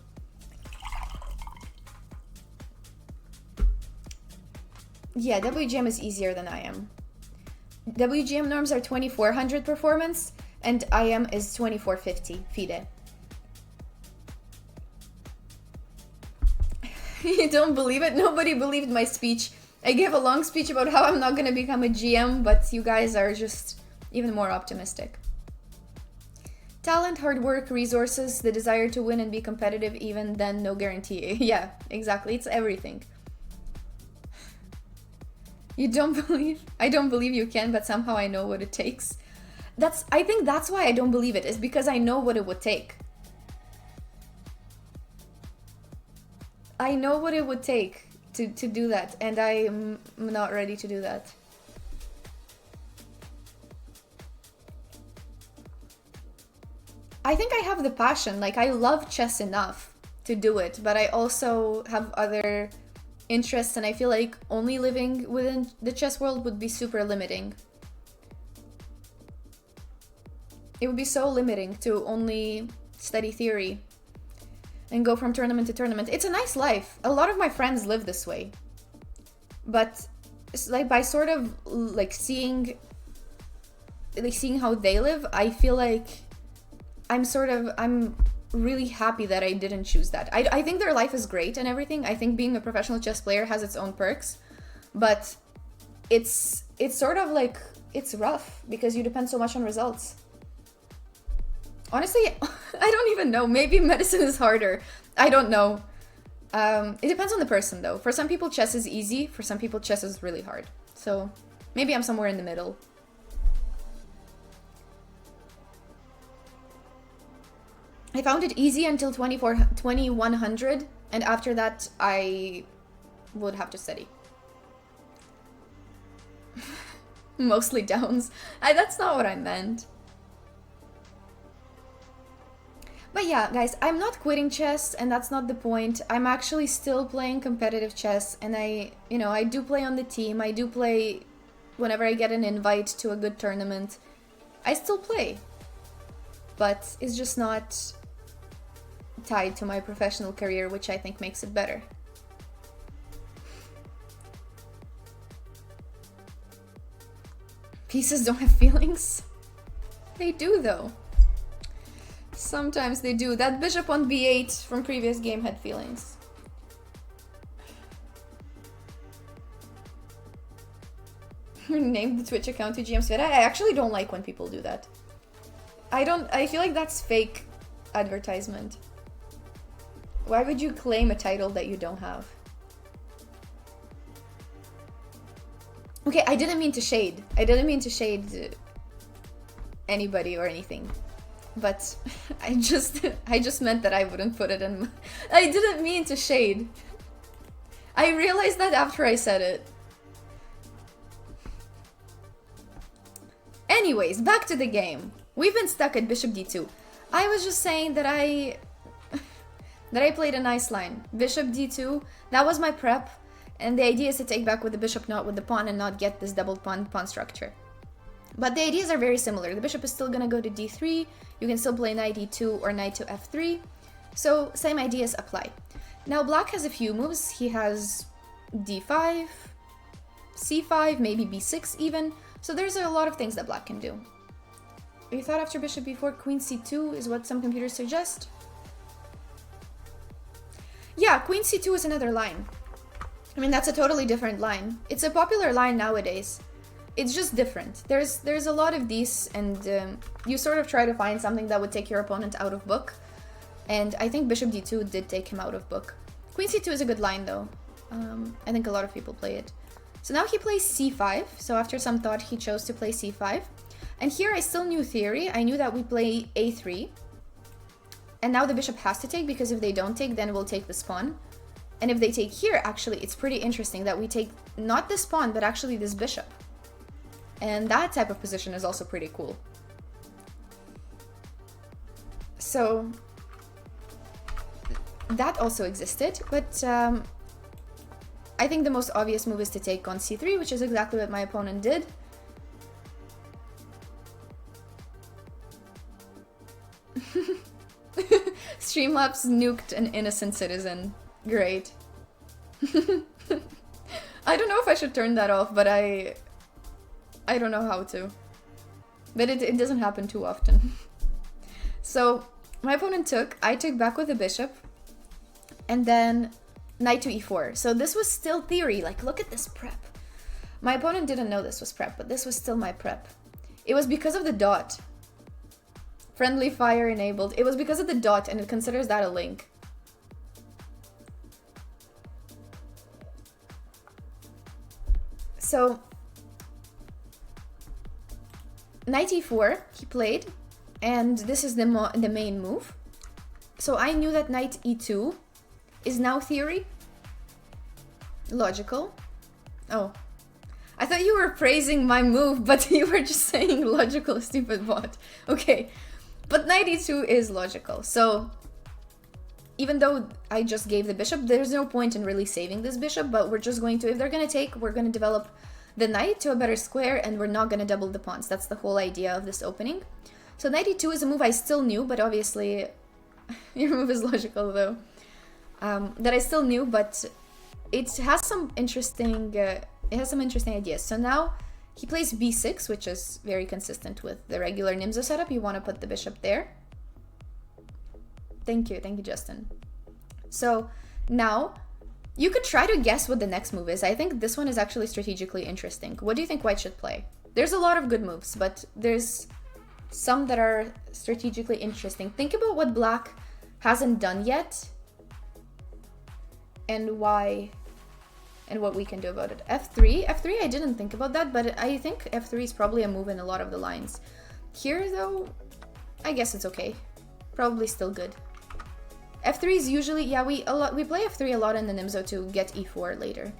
Yeah, WGM is easier than IM. WGM norms are 2400 performance, and IM is 2450 FIDE. You don't believe it? Nobody believed my speech. I gave a long speech about how I'm not gonna become a GM, but you guys are just even more optimistic. Talent, hard work, resources, the desire to win and be competitive, even then, no guarantee. Yeah, exactly. It's everything. You don't believe? I don't believe you can, but somehow I know what it takes. I think that's why I don't believe it, is because I know what it would take. I know what it would take to do that, and I'm not ready to do that. I think I have the passion, like I love chess enough to do it, but I also have other interests, and I feel like only living within the chess world would be super limiting. It would be so limiting to only study theory and go from tournament to tournament. It's a nice life. A lot of my friends live this way. But it's like by sort of like seeing how they live, I feel like I'm really happy that I didn't choose that. I think their life is great and everything. I think being a professional chess player has its own perks, but it's sort of like, it's rough because you depend so much on results. Honestly, I don't even know. Maybe medicine is harder. I don't know. It depends on the person though. For some people, chess is easy. For some people, chess is really hard. So maybe I'm somewhere in the middle. I found it easy until 2100, and after that, I would have to study. Mostly downs. That's not what I meant. But yeah, guys, I'm not quitting chess, and that's not the point. I'm actually still playing competitive chess, and I do play on the team. I do play whenever I get an invite to a good tournament. I still play, but it's just not tied to my professional career, which I think makes it better. Pieces don't have feelings? They do, though. Sometimes they do. That bishop on b8 from previous game had feelings. Name the Twitch account to GM Sveta. I actually don't like when people do that. I feel like that's fake advertisement. Why would you claim a title that you don't have? Okay, I didn't mean to shade. I didn't mean to shade anybody or anything. But I just meant that I wouldn't put it in. I didn't mean to shade. I realized that after I said it. Anyways, back to the game. We've been stuck at bishop d2. I was just saying that I played a nice line. Bishop d2, that was my prep. And the idea is to take back with the bishop, not with the pawn, and not get this double pawn structure. But the ideas are very similar. The bishop is still gonna go to d3. You can still play knight e2 or knight to f3. So same ideas apply. Now black has a few moves. He has d5, c5, maybe b6 even. So there's a lot of things that black can do. You thought after bishop b4, queen c2 is what some computers suggest? Yeah, queen c2 is another line. I mean, that's a totally different line. It's a popular line nowadays. It's just different. There's a lot of these, and you sort of try to find something that would take your opponent out of book. And I think bishop d2 did take him out of book. Queen c2 is a good line though. I think a lot of people play it. So now he plays c5. So after some thought, he chose to play c5. And here I still knew theory. I knew that we play a3. And now the bishop has to take, because if they don't take, then we'll take this pawn. And if they take here, actually, it's pretty interesting that we take not this pawn, but actually this bishop. And that type of position is also pretty cool. So that also existed, but I think the most obvious move is to take on c3, which is exactly what my opponent did. Streamlabs nuked an innocent citizen. Great. I don't know if I should turn that off, but I don't know how to. But it doesn't happen too often. So my opponent took, I took back with the bishop, and then knight to e4. So this was still theory, like look at this prep. My opponent didn't know this was prep, but this was still my prep. It was because of the dot. Friendly fire enabled. It was because of the dot, and it considers that a link. So knight e4 he played, and this is the main move. So I knew that knight e2 is now theory. Logical. Oh. I thought you were praising my move, but you were just saying logical, stupid bot. Okay. But knight e2 is logical. So even though I just gave the bishop, there's no point in really saving this bishop, but we're just going to, if they're going to take, we're going to develop the knight to a better square, and we're not going to double the pawns. That's the whole idea of this opening. So knight e2 is a move I still knew, but obviously your move is logical though. That I still knew, but it has some interesting ideas. So now he plays b6, which is very consistent with the regular Nimzo setup. You want to put the bishop there. Thank you, Justin. So now you could try to guess what the next move is. I think this one is actually strategically interesting. What do you think white should play? There's a lot of good moves, but there's some that are strategically interesting. Think about what black hasn't done yet and why and what we can do about it. f3 I didn't think about that, but I think f3 is probably a move in a lot of the lines. Here though, I guess it's okay. Probably still good. f3 is usually, yeah, we play f3 a lot in the Nimzo to get e4 later,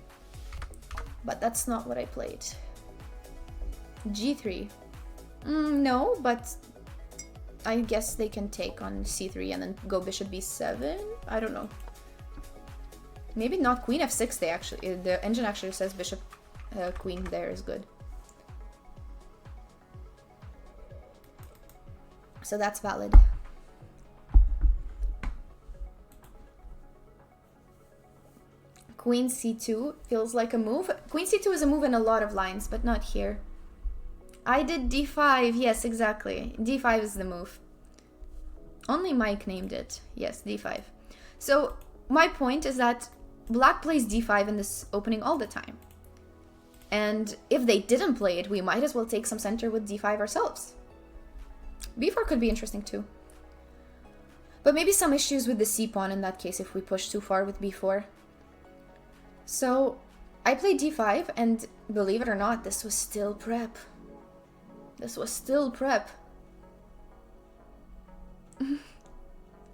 but that's not what I played. g3, no, but I guess they can take on c3 and then go bishop b7. I don't know. Maybe not queen f6. They actually, the engine actually says bishop queen there is good. So that's valid. Queen c2 feels like a move. Queen c2 is a move in a lot of lines, but not here. I did d5. Yes, exactly. d5 is the move. Only Mike named it. Yes, d5. So my point is that black plays d5 in this opening all the time. And if they didn't play it, we might as well take some center with d5 ourselves. b4 could be interesting too. But maybe some issues with the c-pawn in that case if we push too far with b4. So I played d5, and believe it or not, this was still prep. This was still prep.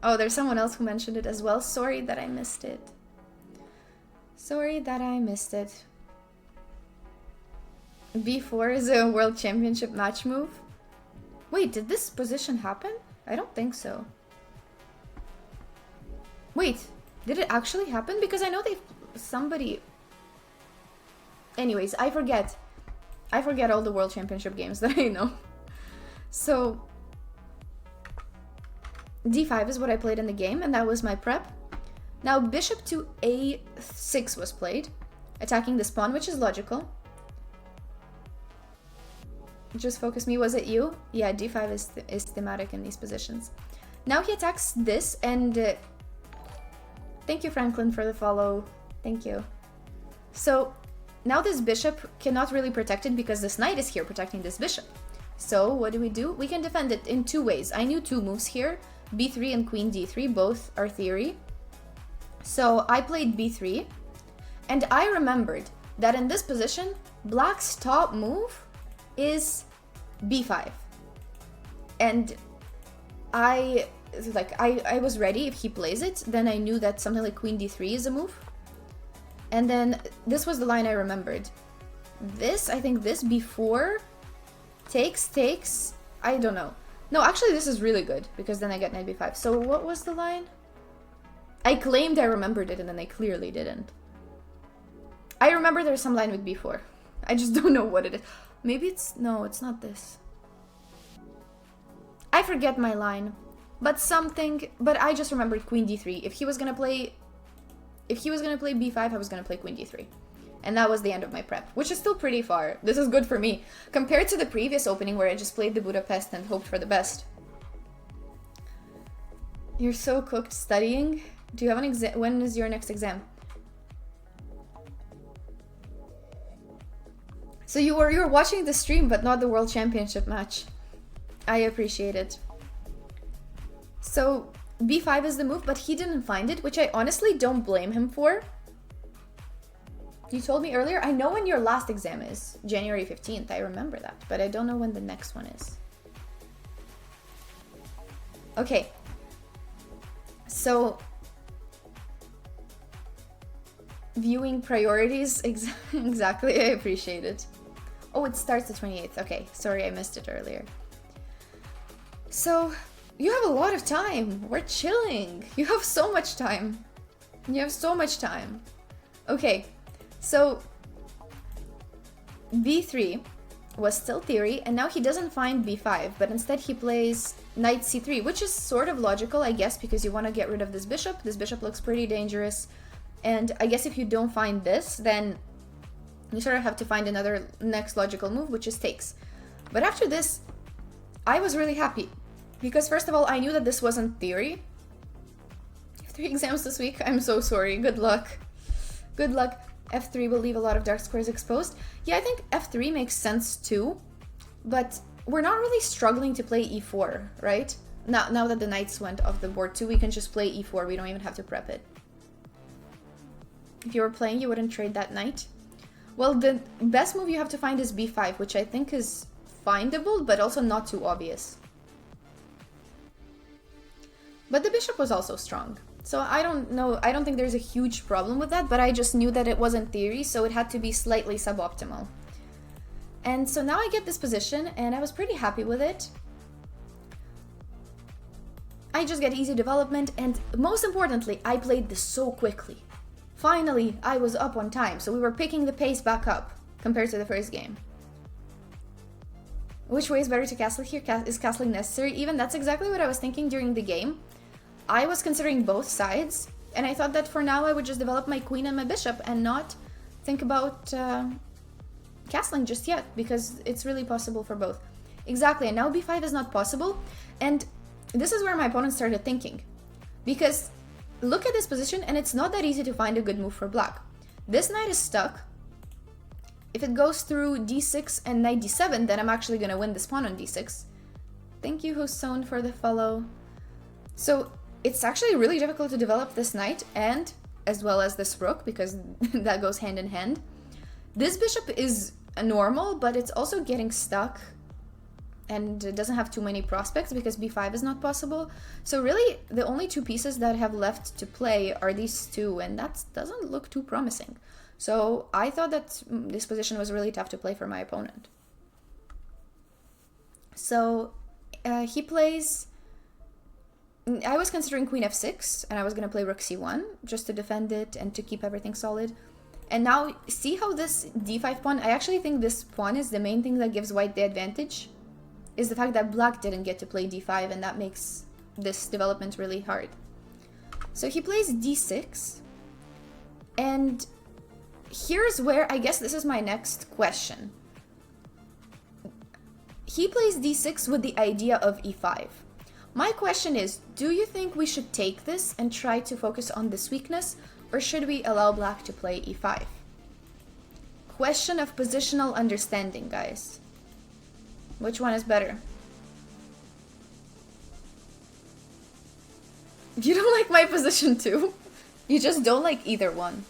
Oh, there's someone else who mentioned it as well. Sorry that I missed it. Sorry that I missed it. b4 is a world championship match move. Wait, did this position happen? I don't think so. Wait, did it actually happen? Because I know somebody... Anyways, I forget all the world championship games that I know. So d5 is what I played in the game, and that was my prep. Now bishop to a6 was played, attacking this pawn, which is logical. Just focus me, was it you? Yeah, d5 is thematic in these positions. Now he attacks this, and thank you, Franklin, for the follow. Thank you. So now this bishop cannot really protect it because this knight is here protecting this bishop. So what do? We can defend it in two ways. I knew two moves here, b3 and queen d3, both are theory. So I played b3, and I remembered that in this position, black's top move is b5. And I was ready. If he plays it, then I knew that something like queen d3 is a move. And then this was the line I remembered. This, I think this b4 takes, I don't know. No, actually this is really good because then I get knight b5. So what was the line? I claimed I remembered it and then I clearly didn't. I remember there's some line with b4. I just don't know what it is. Maybe it's... No, it's not this. I forget my line. But something... But I just remembered queen d3. If he was gonna play b5, I was gonna play queen d3. And that was the end of my prep, which is still pretty far. This is good for me. Compared to the previous opening where I just played the Budapest and hoped for the best. You're so cooked studying. Do you have an exam? When is your next exam? So you were watching the stream, but not the World Championship match. I appreciate it. So b5 is the move, but he didn't find it, which I honestly don't blame him for. You told me earlier. I know when your last exam is. January 15th. I remember that, but I don't know when the next one is. Okay. So viewing priorities, exactly, I appreciate it. Oh, it starts the 28th. Okay, sorry, I missed it earlier. So, you have a lot of time. We're chilling. You have so much time. You have so much time. Okay, so b3 was still theory, and now he doesn't find b5, but instead he plays knight c3, which is sort of logical, I guess, because you want to get rid of this bishop. This bishop looks pretty dangerous. And I guess if you don't find this, then you sort of have to find another next logical move, which is takes. But after this, I was really happy. Because first of all, I knew that this wasn't theory. 3 exams this week. I'm so sorry. Good luck. Good luck. f3 will leave a lot of dark squares exposed. Yeah, I think f3 makes sense too. But we're not really struggling to play e4, right? Now that the knights went off the board too, we can just play e4. We don't even have to prep it. If you were playing, you wouldn't trade that knight. Well, the best move you have to find is b5, which I think is findable, but also not too obvious. But the bishop was also strong. So I don't know, I don't think there's a huge problem with that, but I just knew that it wasn't theory, so it had to be slightly suboptimal. And so now I get this position, and I was pretty happy with it. I just get easy development, and most importantly, I played this so quickly. Finally, I was up on time, so we were picking the pace back up compared to the first game. Which way is better to castle here? Is castling necessary? Even that's exactly what I was thinking during the game. I was considering both sides, and I thought that for now I would just develop my queen and my bishop and not think about castling just yet, because it's really possible for both. Exactly, and now b5 is not possible, and this is where my opponent started thinking. Because look at this position, and it's not that easy to find a good move for black. This knight is stuck. If it goes through d6 and knight d7, then I'm actually going to win this pawn on d6. Thank you, Hoson, for the follow. So it's actually really difficult to develop this knight, and as well as this rook, because that goes hand in hand. This bishop is normal, but it's also getting stuck, and it doesn't have too many prospects because b5 is not possible. So really, the only 2 pieces that have left to play are these 2, and that doesn't look too promising. So I thought that this position was really tough to play for my opponent. So he plays... I was considering queen f6, and I was going to play rook c1, just to defend it and to keep everything solid. And now, see how this d5 pawn... I actually think this pawn is the main thing that gives white the advantage. Is the fact that black didn't get to play d5, and that makes this development really hard. So he plays d6, and here's where I guess this is my next question. He plays d6 with the idea of e5. My question is, do you think we should take this and try to focus on this weakness, or should we allow black to play e5? Question of positional understanding, guys. Which one is better? You don't like my position too? You just don't like either one.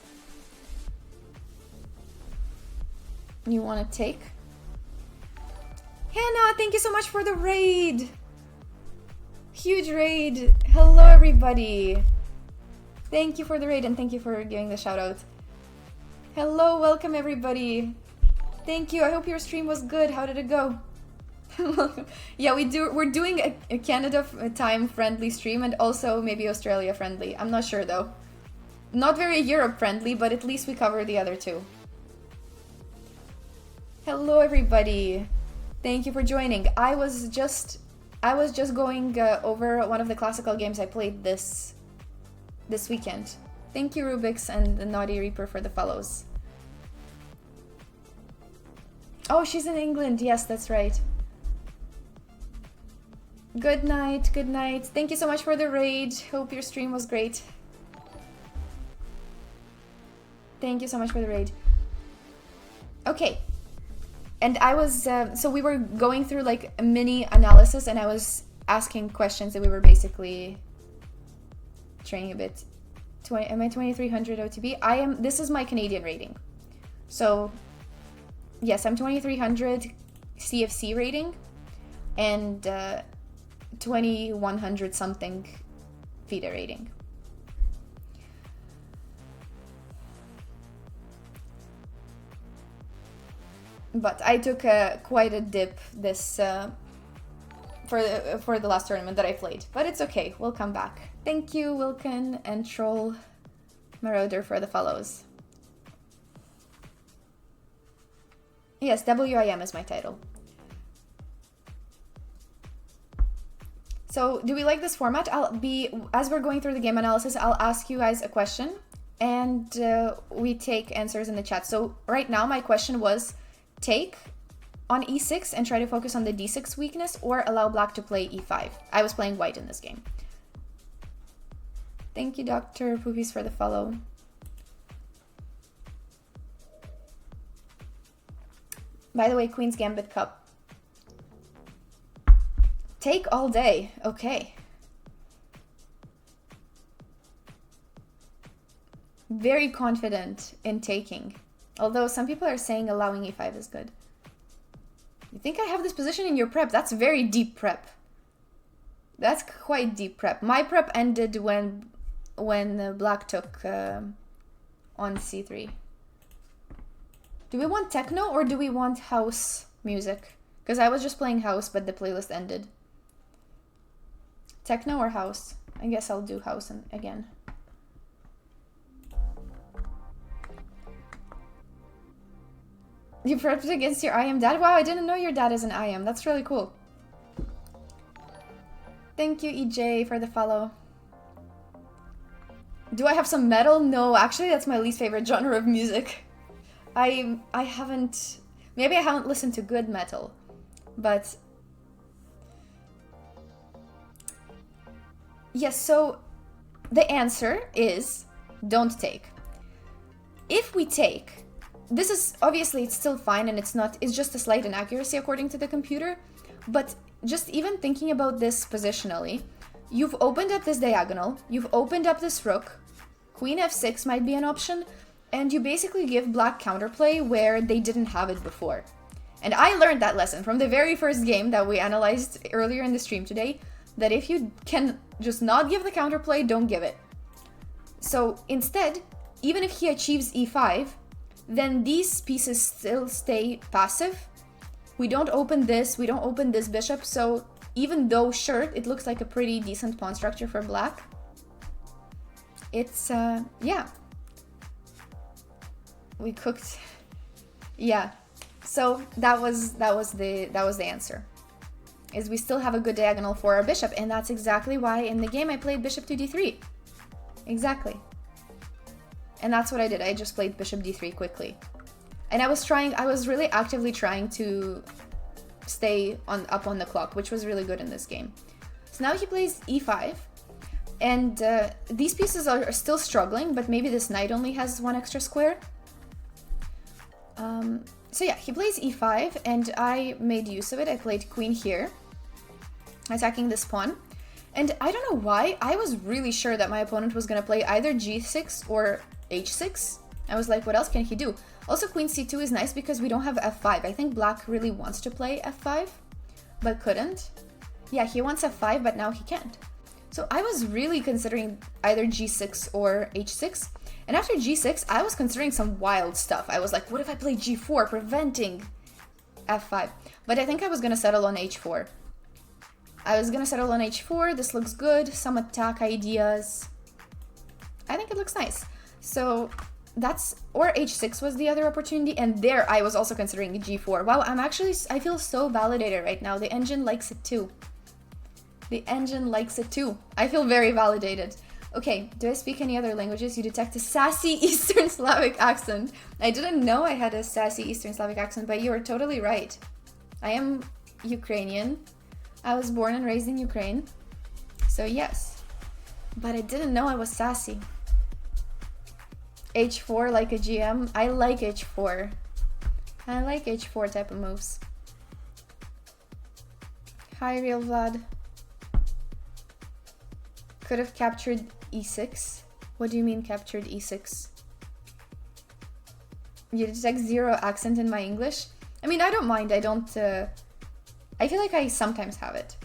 You want to take? Hannah, thank you so much for the raid! Huge raid! Hello everybody! Thank you for the raid and thank you for giving the shout out. Hello, welcome everybody! Thank you, I hope your stream was good. How did it go? Yeah, we're doing a Canada time friendly stream and also maybe Australia friendly. I'm not sure though. Not very Europe friendly, but at least we cover the other two. Hello everybody. Thank you for joining. I was just going over one of the classical games I played this weekend. Thank you Rubix and the Naughty Reaper for the follows. Oh, she's in England. Yes, that's right. Good night, good night. Thank you so much for the raid. Hope your stream was great. Thank you so much for the raid. Okay. And I was, so we were going through like a mini analysis and I was asking questions that we were basically training a bit. Am I 2300 OTB? This is my Canadian rating. So, yes, I'm 2300 CFC rating and 2100 something FIDE rating. But I took quite a dip this for the last tournament that I played. But it's okay, we'll come back. Thank you, Wilkin and Troll Marauder for the follows. Yes, WIM is my title. So, do we like this format? As we're going through the game analysis, I'll ask you guys a question and we take answers in the chat. So, right now my question was, take on e6 and try to focus on the d6 weakness or allow black to play e5. I was playing white in this game. Thank you, Dr. Poopies, for the follow. By the way, Queen's Gambit Cup. Take all day. Okay. Very confident in taking. Although some people are saying allowing e5 is good. You think I have this position in your prep? That's very deep prep. That's quite deep prep. My prep ended when black took on c3. Do we want techno or do we want house music? Because I was just playing house, but the playlist ended. Techno or house? I guess I'll do house again. You prepped against your IM dad? Wow, I didn't know your dad is an IM. That's really cool. Thank you, EJ, for the follow. Do I have some metal? No, actually, that's my least favorite genre of music. I haven't... Maybe I haven't listened to good metal, but... Yes, so the answer is don't take. If we take... This is, obviously, it's still fine and it's just a slight inaccuracy according to the computer, but just even thinking about this positionally, you've opened up this diagonal, you've opened up this rook, queen f6 might be an option, and you basically give black counterplay where they didn't have it before. And I learned that lesson from the very first game that we analyzed earlier in the stream today, that if you can just not give the counterplay, don't give it. So instead, even if he achieves e5, then these pieces still stay passive. We don't open this bishop, so even though, sure, it looks like a pretty decent pawn structure for black, it's, yeah. We cooked, yeah. So that was the answer. Is we still have a good diagonal for our bishop, and that's exactly why in the game I played bishop to d3. Exactly. And that's what I did. I just played bishop d3 quickly. And I was really actively trying to stay up on the clock, which was really good in this game. So now he plays e5. And these pieces are still struggling, but maybe this knight only has one extra square. So yeah, he plays e5, and I made use of it. I played queen here, attacking this pawn. And I don't know why, I was really sure that my opponent was going to play either g6 or h6. I was like, what else can he do? Also, queen c2 is nice because we don't have f5. I think black really wants to play f5, but couldn't. Yeah, he wants f5, but now he can't. So I was really considering either g6 or h6. And after g6, I was considering some wild stuff. I was like, what if I play g4, preventing f5. But I think I was gonna settle on h4. I was gonna settle on h4. This looks good. Some attack ideas. I think it looks nice. So that's, or h6 was the other opportunity, and there I was also considering g4. Wow, I feel so validated right now. The engine likes it too. The engine likes it too. I feel very validated. Okay, do I speak any other languages? You detect a sassy Eastern Slavic accent. I didn't know I had a sassy Eastern Slavic accent, but you are totally right. I am Ukrainian. I was born and raised in Ukraine. So yes. But I didn't know I was sassy. h4 like a GM. I like h4. I like h4 type of moves. Hi, Real Vlad. Could have captured e6. What do you mean captured e6? You detect zero accent in my English? I mean, I don't mind. I don't... I feel like I sometimes have it.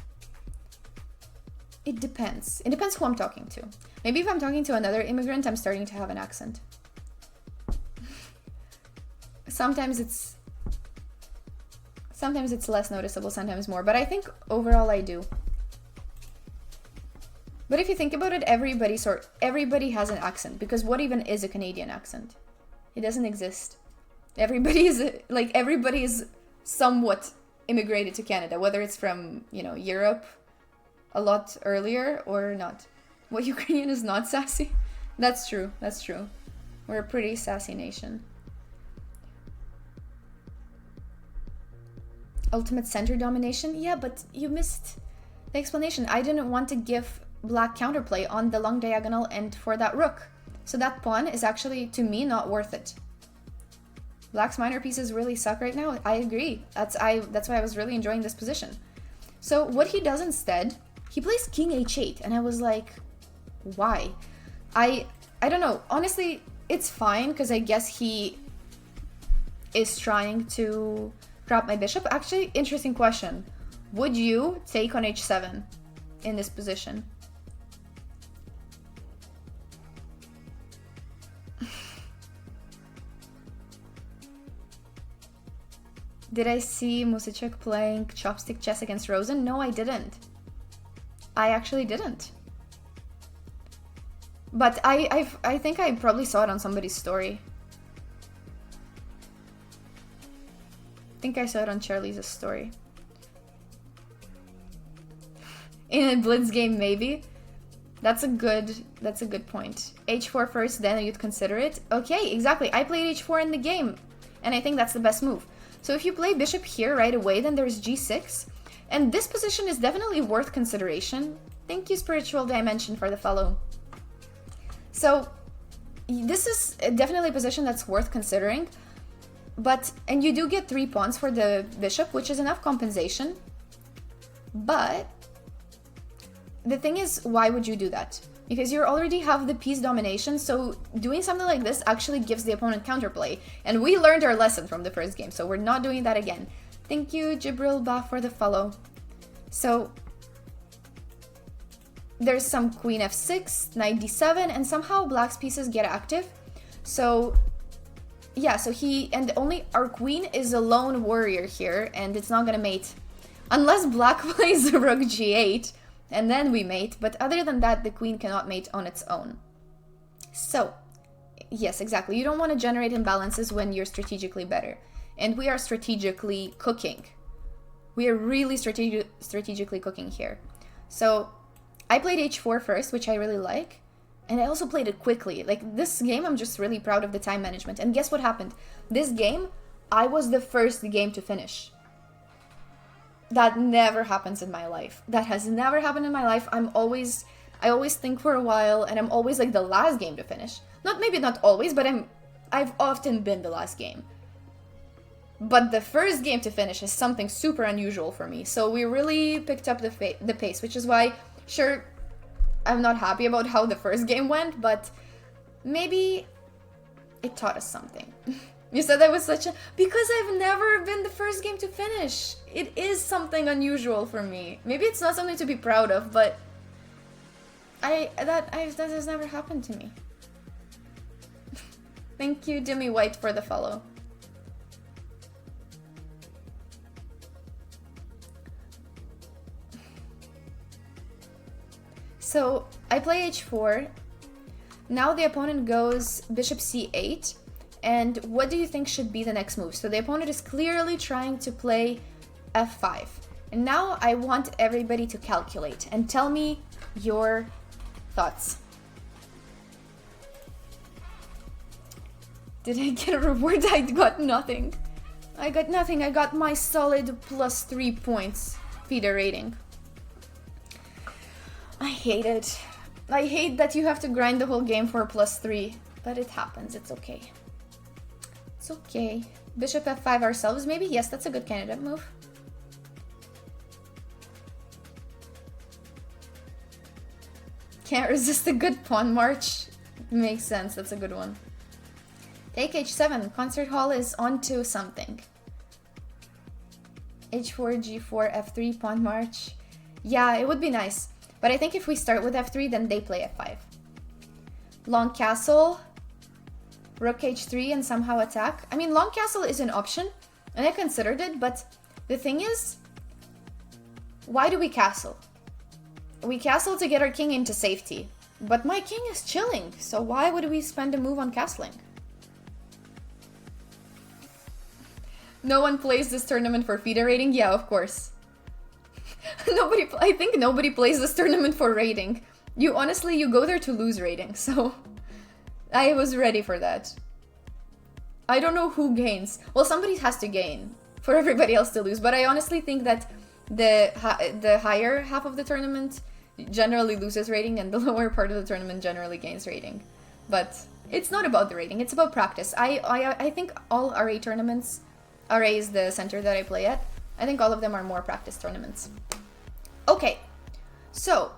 It depends. It depends who I'm talking to. Maybe if I'm talking to another immigrant, I'm starting to have an accent. Sometimes it's less noticeable, sometimes more. But I think overall I do. But if you think about it, everybody has an accent, because what even is a Canadian accent? It doesn't exist. Everybody is somewhat immigrated to Canada, whether it's from, you know, Europe a lot earlier or not. What, Ukrainian is not sassy? That's true. That's true. We're a pretty sassy nation. Ultimate center domination? Yeah, but you missed the explanation. I didn't want to give black counterplay on the long diagonal and for that rook. So that pawn is actually, to me, not worth it. Black's minor pieces really suck right now. I agree. That's why I was really enjoying this position. So what he does instead, he plays king h8, and I was like, why? I don't know. Honestly, it's fine, because I guess he is trying to drop my bishop. Actually, interesting question. Would you take on h7 in this position? Did I see Musicek playing chopstick chess against Rosen? No, I didn't. I actually didn't. But I think I probably saw it on somebody's story. I think I saw it on Charlie's story. In a blitz game, maybe. That's a good point. h4 first, then you'd consider it. Okay, exactly. I played h4 in the game, and I think that's the best move. So if you play bishop here right away, then there's g6. And this position is definitely worth consideration. Thank you, Spiritual Dimension, for the follow. So this is definitely a position that's worth considering. And you do get 3 pawns for the bishop, which is enough compensation. But the thing is, why would you do that? Because you already have the piece domination, so doing something like this actually gives the opponent counterplay. And we learned our lesson from the first game, so we're not doing that again. Thank you, Jibril Ba, for the follow. So there's some queen f6, knight d7, and somehow black's pieces get active. So yeah, and only our queen is a lone warrior here, and it's not gonna mate. Unless black plays rook g8, and then we mate, but other than that, the queen cannot mate on its own. So, yes, exactly. You don't want to generate imbalances when you're strategically better. And we are strategically cooking. We are really strategically cooking here. So, I played h4 first, which I really like. And I also played it quickly. Like, this game, I'm just really proud of the time management. And guess what happened? This game, I was the first game to finish. That never happens in my life. That has never happened in my life. I always think for a while, and I'm always like the last game to finish. Maybe not always, but I've often been the last game. But the first game to finish is something super unusual for me. So we really picked up the pace, which is why, sure, I'm not happy about how the first game went, but maybe it taught us something. You said that was because I've never been the first game to finish. It is something unusual for me. Maybe it's not something to be proud of, but that has never happened to me. Thank you, Jimmy White, for the follow. So I play h4. Now the opponent goes bishop c8. And what do you think should be the next move? So the opponent is clearly trying to play f5. And now I want everybody to calculate and tell me your thoughts. Did I get a reward? I got nothing. I got nothing. I got my solid +3 points FIDE rating. I hate it. I hate that you have to grind the whole game for a +3, but it happens. It's okay. It's okay. Bishop f5 ourselves, maybe? Yes, that's a good candidate move. Can't resist a good pawn march. Makes sense, that's a good one. Take h7. Concert hall is onto something. h4, g4, f3, pawn march. Yeah, it would be nice. But I think if we start with f3, then they play f5. Long castle. Rook h3 and somehow attack. I mean, long castle is an option, and I considered it, but the thing is, why do we castle? We castle to get our king into safety, but my king is chilling, so why would we spend a move on castling? No one plays this tournament for FIDE rating? Yeah, of course. I think nobody plays this tournament for rating. You go there to lose rating, so I was ready for that. I don't know who gains. Well, somebody has to gain for everybody else to lose, but I honestly think that the higher half of the tournament generally loses rating and the lower part of the tournament generally gains rating. But it's not about the rating, it's about practice. I think all RA tournaments, RA is the center that I play at, I think all of them are more practice tournaments. Okay, so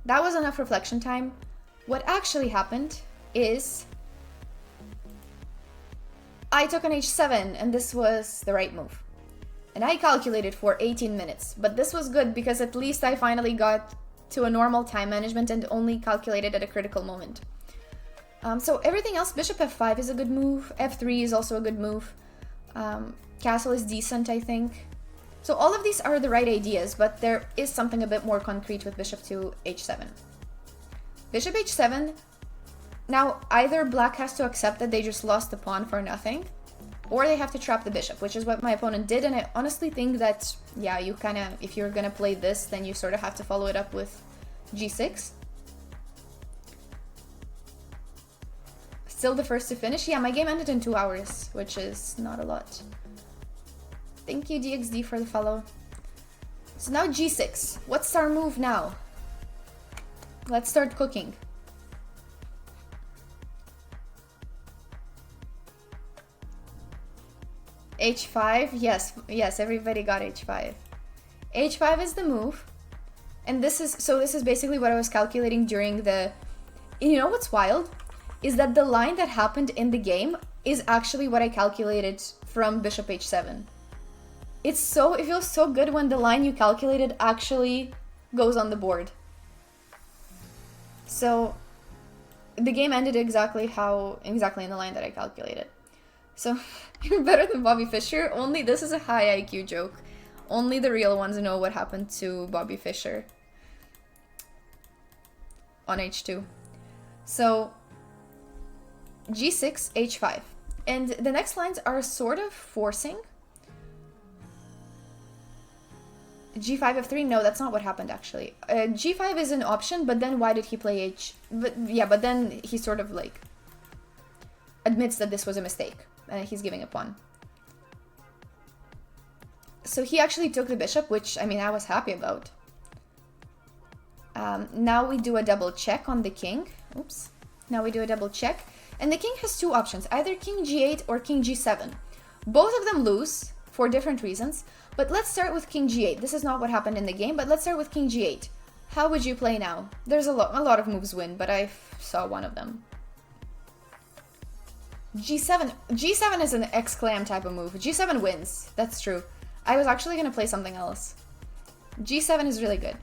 that was enough reflection time. What actually happened is I took an h7 and this was the right move. And I calculated for 18 minutes, but this was good because at least I finally got to a normal time management and only calculated at a critical moment. So everything else, bishop f5 is a good move, f3 is also a good move, castle is decent, I think. So all of these are the right ideas, but there is something a bit more concrete with bishop to h7. Bishop h7, now either black has to accept that they just lost the pawn for nothing, or they have to trap the bishop, which is what my opponent did, and I honestly think that, yeah, you kind of, if you're gonna play this, then you sort of have to follow it up with g6. Still the first to finish? Yeah, my game ended in 2 hours, which is not a lot. Thank you, DXD, for the follow. So now g6. What's our move now? Let's start cooking. h5, yes, everybody got h5. h5 is the move, and this is basically what I was calculating during the. You know what's wild is that the line that happened in the game is actually what I calculated from bishop h7. It feels so good when the line you calculated actually goes on the board. So the game ended exactly in the line that I calculated. So you're better than Bobby Fischer. Only this is a high IQ joke. Only the real ones know what happened to Bobby Fischer on h2. So g6, h5. And the next lines are sort of forcing. g5, f3, no, that's not what happened actually. g5 is an option, but then why did he play but then he sort of like admits that this was a mistake. He's giving a pawn. So he actually took the bishop, which, I mean, I was happy about. Now we do a double check on the king. Oops. Now we do a double check. And the king has two options, either king g8 or king g7. Both of them lose for different reasons, but let's start with king g8. This is not what happened in the game, but let's start with king g8. How would you play now? There's a lot of moves win, but I saw one of them. g7 is an exclam type of move. g7 wins, that's true. I was actually going to play something else. g7 is really good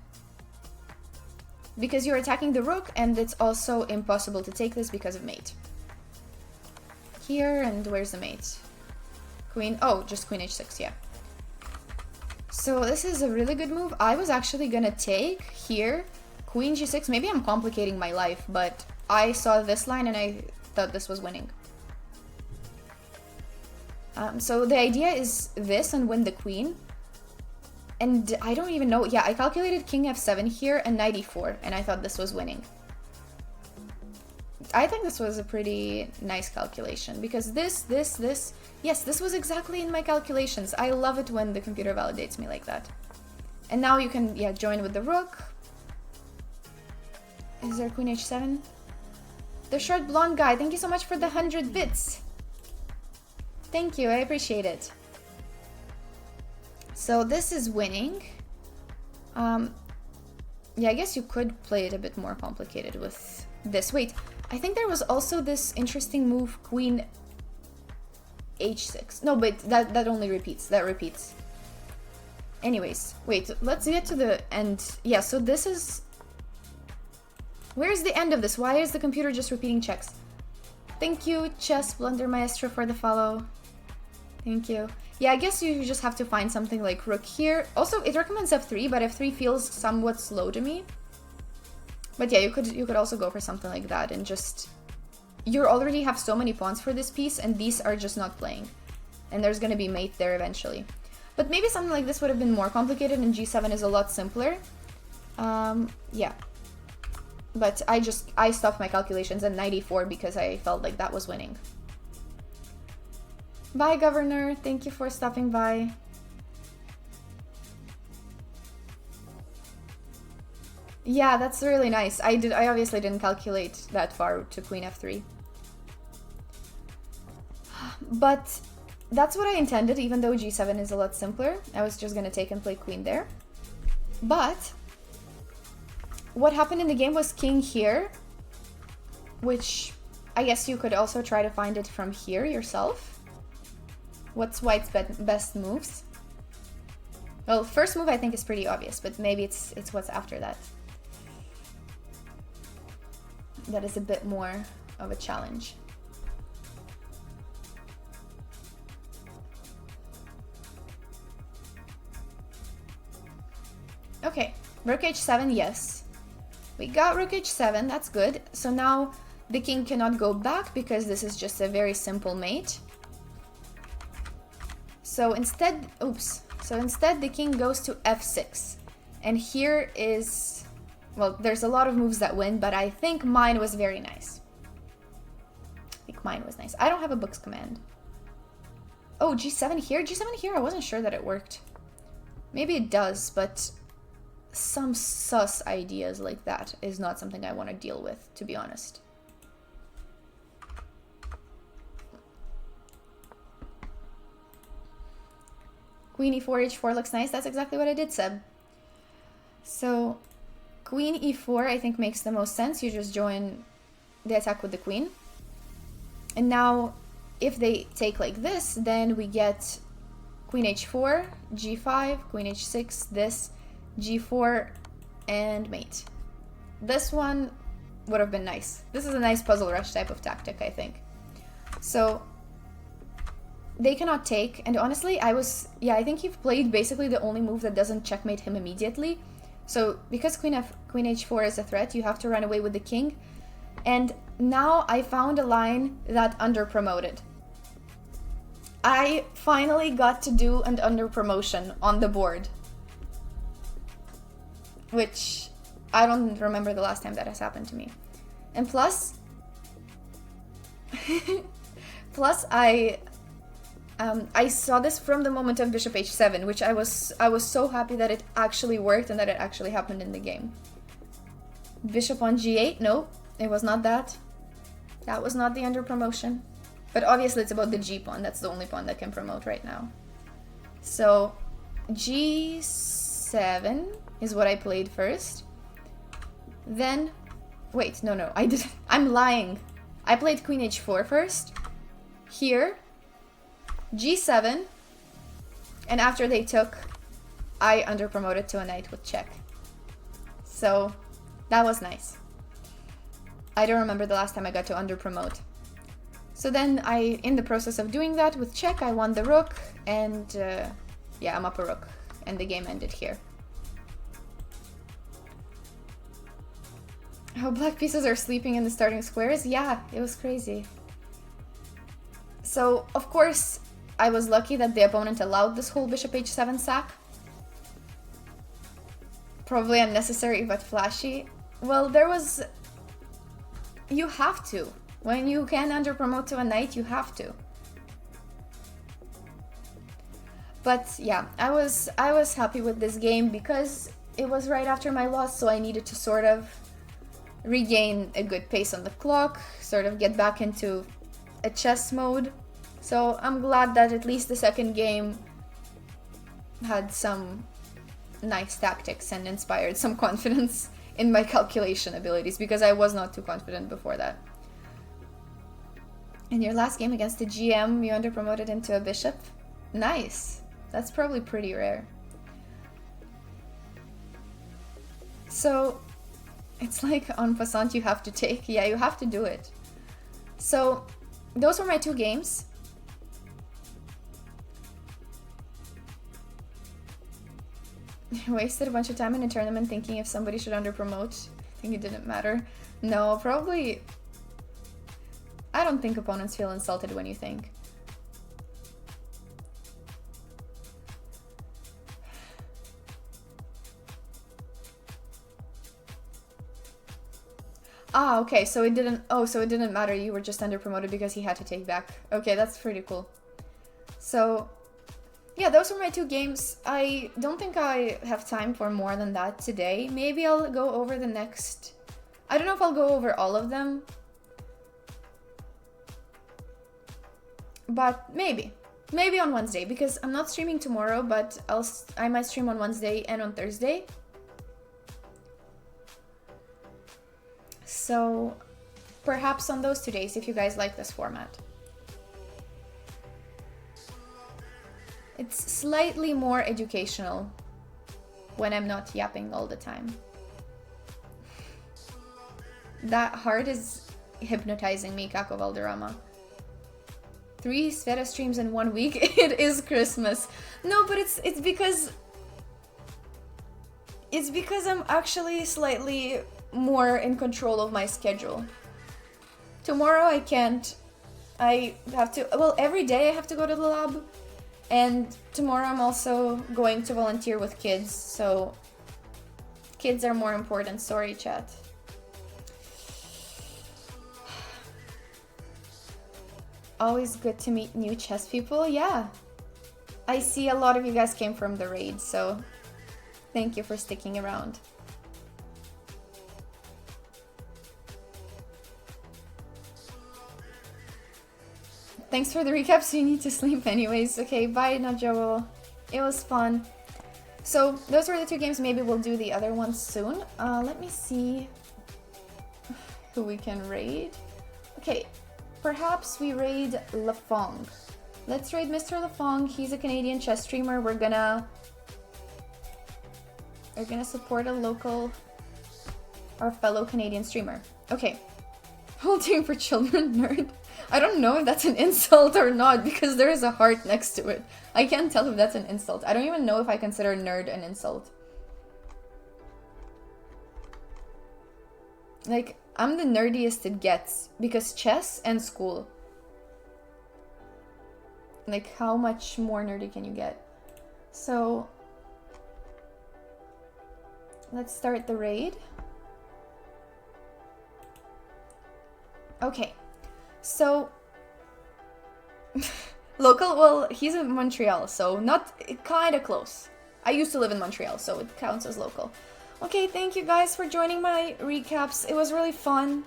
because you're attacking the rook, and it's also impossible to take this because of mate. Here, and where's the mate? Queen, oh, just queen h6, yeah. So this is a really good move. I was actually gonna take here, queen g6, maybe I'm complicating my life, but I saw this line and I thought this was winning. So the idea is this and win the queen. And I don't even know. Yeah, I calculated king f7 here and knight e4, and I thought this was winning. I think this was a pretty nice calculation because this, yes, this was exactly in my calculations. I love it when the computer validates me like that. And now you can, yeah, join with the rook. Is there queen h7? The short blonde guy, thank you so much for the 100 bits. Thank you, I appreciate it. So this is winning. Yeah, I guess you could play it a bit more complicated with this. Wait, I think there was also this interesting move, queen h6. No, but that only repeats. That repeats. Anyways, wait, let's get to the end. Yeah, so this is... Where's the end of this? Why is the computer just repeating checks? Thank you, Chess Blunder Maestro, for the follow. Thank you. Yeah, I guess you just have to find something like rook here. Also, it recommends f3, but f3 feels somewhat slow to me. But yeah, you could also go for something like that and just... You already have so many pawns for this piece, and these are just not playing. And there's gonna be mate there eventually. But maybe something like this would have been more complicated, and g7 is a lot simpler. Yeah. But I stopped my calculations at knight e4 because I felt like that was winning. Bye, Governor. Thank you for stopping by. Yeah, that's really nice. I obviously didn't calculate that far to queen f3. But that's what I intended, even though g7 is a lot simpler. I was just gonna take and play queen there. But what happened in the game was king here, which I guess you could also try to find it from here yourself. What's white's best moves? Well, first move I think is pretty obvious, but maybe it's what's after that. That is a bit more of a challenge. Okay, rook h7, yes. We got rook h7, that's good. So now the king cannot go back because this is just a very simple mate. So instead, the king goes to f6. And here is, well, there's a lot of moves that win, but I think mine was very nice. I don't have a books command. Oh, g7 here? G7 here? I wasn't sure that it worked. Maybe it does, but some sus ideas like that is not something I want to deal with, to be honest. Queen e4, h4 looks nice. That's exactly what I did, Seb. So, queen e4 I think makes the most sense. You just join the attack with the queen. And now, if they take like this, then we get queen h4, g5, queen h6, this, g4, and mate. This one would have been nice. This is a nice puzzle rush type of tactic, I think. So they cannot take, and honestly, I think he played basically the only move that doesn't checkmate him immediately. So because queen h4 is a threat, you have to run away with the king. And now I found a line that under-promoted. I finally got to do an under-promotion on the board. Which I don't remember the last time that has happened to me. And plus I saw this from the moment of bishop h7, which I was so happy that it actually worked and that it actually happened in the game. Bishop on g8, no, it was not that. That was not the under promotion. But obviously it's about the g pawn, that's the only pawn that can promote right now. So g7 is what I played first. Then, wait, no, I didn't. I'm lying. I played queen h4 first. Here, g7, and after they took, I under-promoted to a knight with check. So, that was nice. I don't remember the last time I got to under-promote. So then in the process of doing that with check, I won the rook, and yeah, I'm up a rook, and the game ended here. How black pieces are sleeping in the starting squares? Yeah, it was crazy. So, of course, I was lucky that the opponent allowed this whole bishop h7 sack. Probably unnecessary but flashy. Well, there was... You have to. When you can under-promote to a knight, you have to. But yeah, I was happy with this game because it was right after my loss, so I needed to sort of regain a good pace on the clock, sort of get back into a chess mode. So I'm glad that at least the second game had some nice tactics and inspired some confidence in my calculation abilities, because I was not too confident before that. In your last game against the GM, you under-promoted into a bishop? Nice. That's probably pretty rare. So, it's like en passant you have to take. Yeah, you have to do it. So, those were my 2 games. Wasted a bunch of time in a tournament thinking if somebody should under-promote. I think it didn't matter. No, probably... I don't think opponents feel insulted when you think. Ah, okay, so it didn't... Oh, so it didn't matter, you were just under-promoted because he had to take back. Okay, that's pretty cool. So, yeah, those were my 2 games. I don't think I have time for more than that today. Maybe I'll go over the next... I don't know if I'll go over all of them. But maybe. Maybe on Wednesday, because I'm not streaming tomorrow, but I might stream on Wednesday and on Thursday. So, perhaps on those 2 days, if you guys like this format. It's slightly more educational when I'm not yapping all the time. That heart is hypnotizing me, Kako Valderrama. 3 SvetaStreams in 1 week? It is Christmas. No, but it's because... It's because I'm actually slightly more in control of my schedule. Tomorrow I can't. I have to... Well, every day I have to go to the lab. And tomorrow I'm also going to volunteer with kids, so... Kids are more important, sorry chat. Always good to meet new chess people, yeah. I see a lot of you guys came from the raid, so thank you for sticking around. Thanks for the recap, so you need to sleep anyways. Okay, bye Najo. It was fun. So those were the 2 games, maybe we'll do the other ones soon. Let me see who we can raid. Okay. Perhaps we raid Lafong. Let's raid Mr. Lafong. He's a Canadian chess streamer. We're gonna support a local, our fellow Canadian streamer. Okay. Holding for children, nerd. I don't know if that's an insult or not because there is a heart next to it. I can't tell if that's an insult. I don't even know if I consider nerd an insult. Like, I'm the nerdiest it gets because chess and school. Like, how much more nerdy can you get? So, let's start the raid. Okay, so local, well, he's in Montreal, so not kind of close. I used to live in Montreal, so it counts as local. Okay, thank you guys for joining my recaps. It was really fun.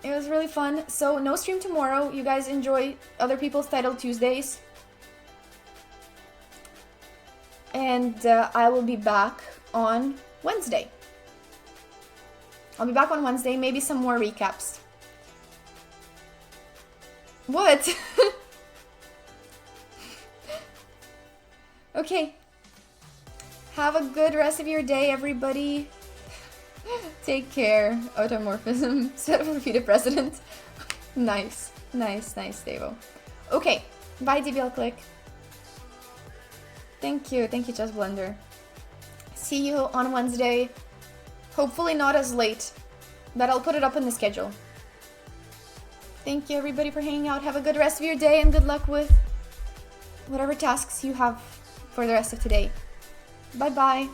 It was really fun. So, no stream tomorrow. You guys enjoy other people's Title Tuesdays. And I will be back on Wednesday. I'll be back on Wednesday. Maybe some more recaps. What? Okay. Have a good rest of your day, everybody. Take care. Automorphism. Set up for the president. Nice. Nice, nice, Devo. Okay. Bye, DBL Click. Thank you. Thank you, Just Blender. See you on Wednesday. Hopefully not as late, but I'll put it up in the schedule. Thank you everybody for hanging out. Have a good rest of your day and good luck with whatever tasks you have for the rest of today. Bye bye.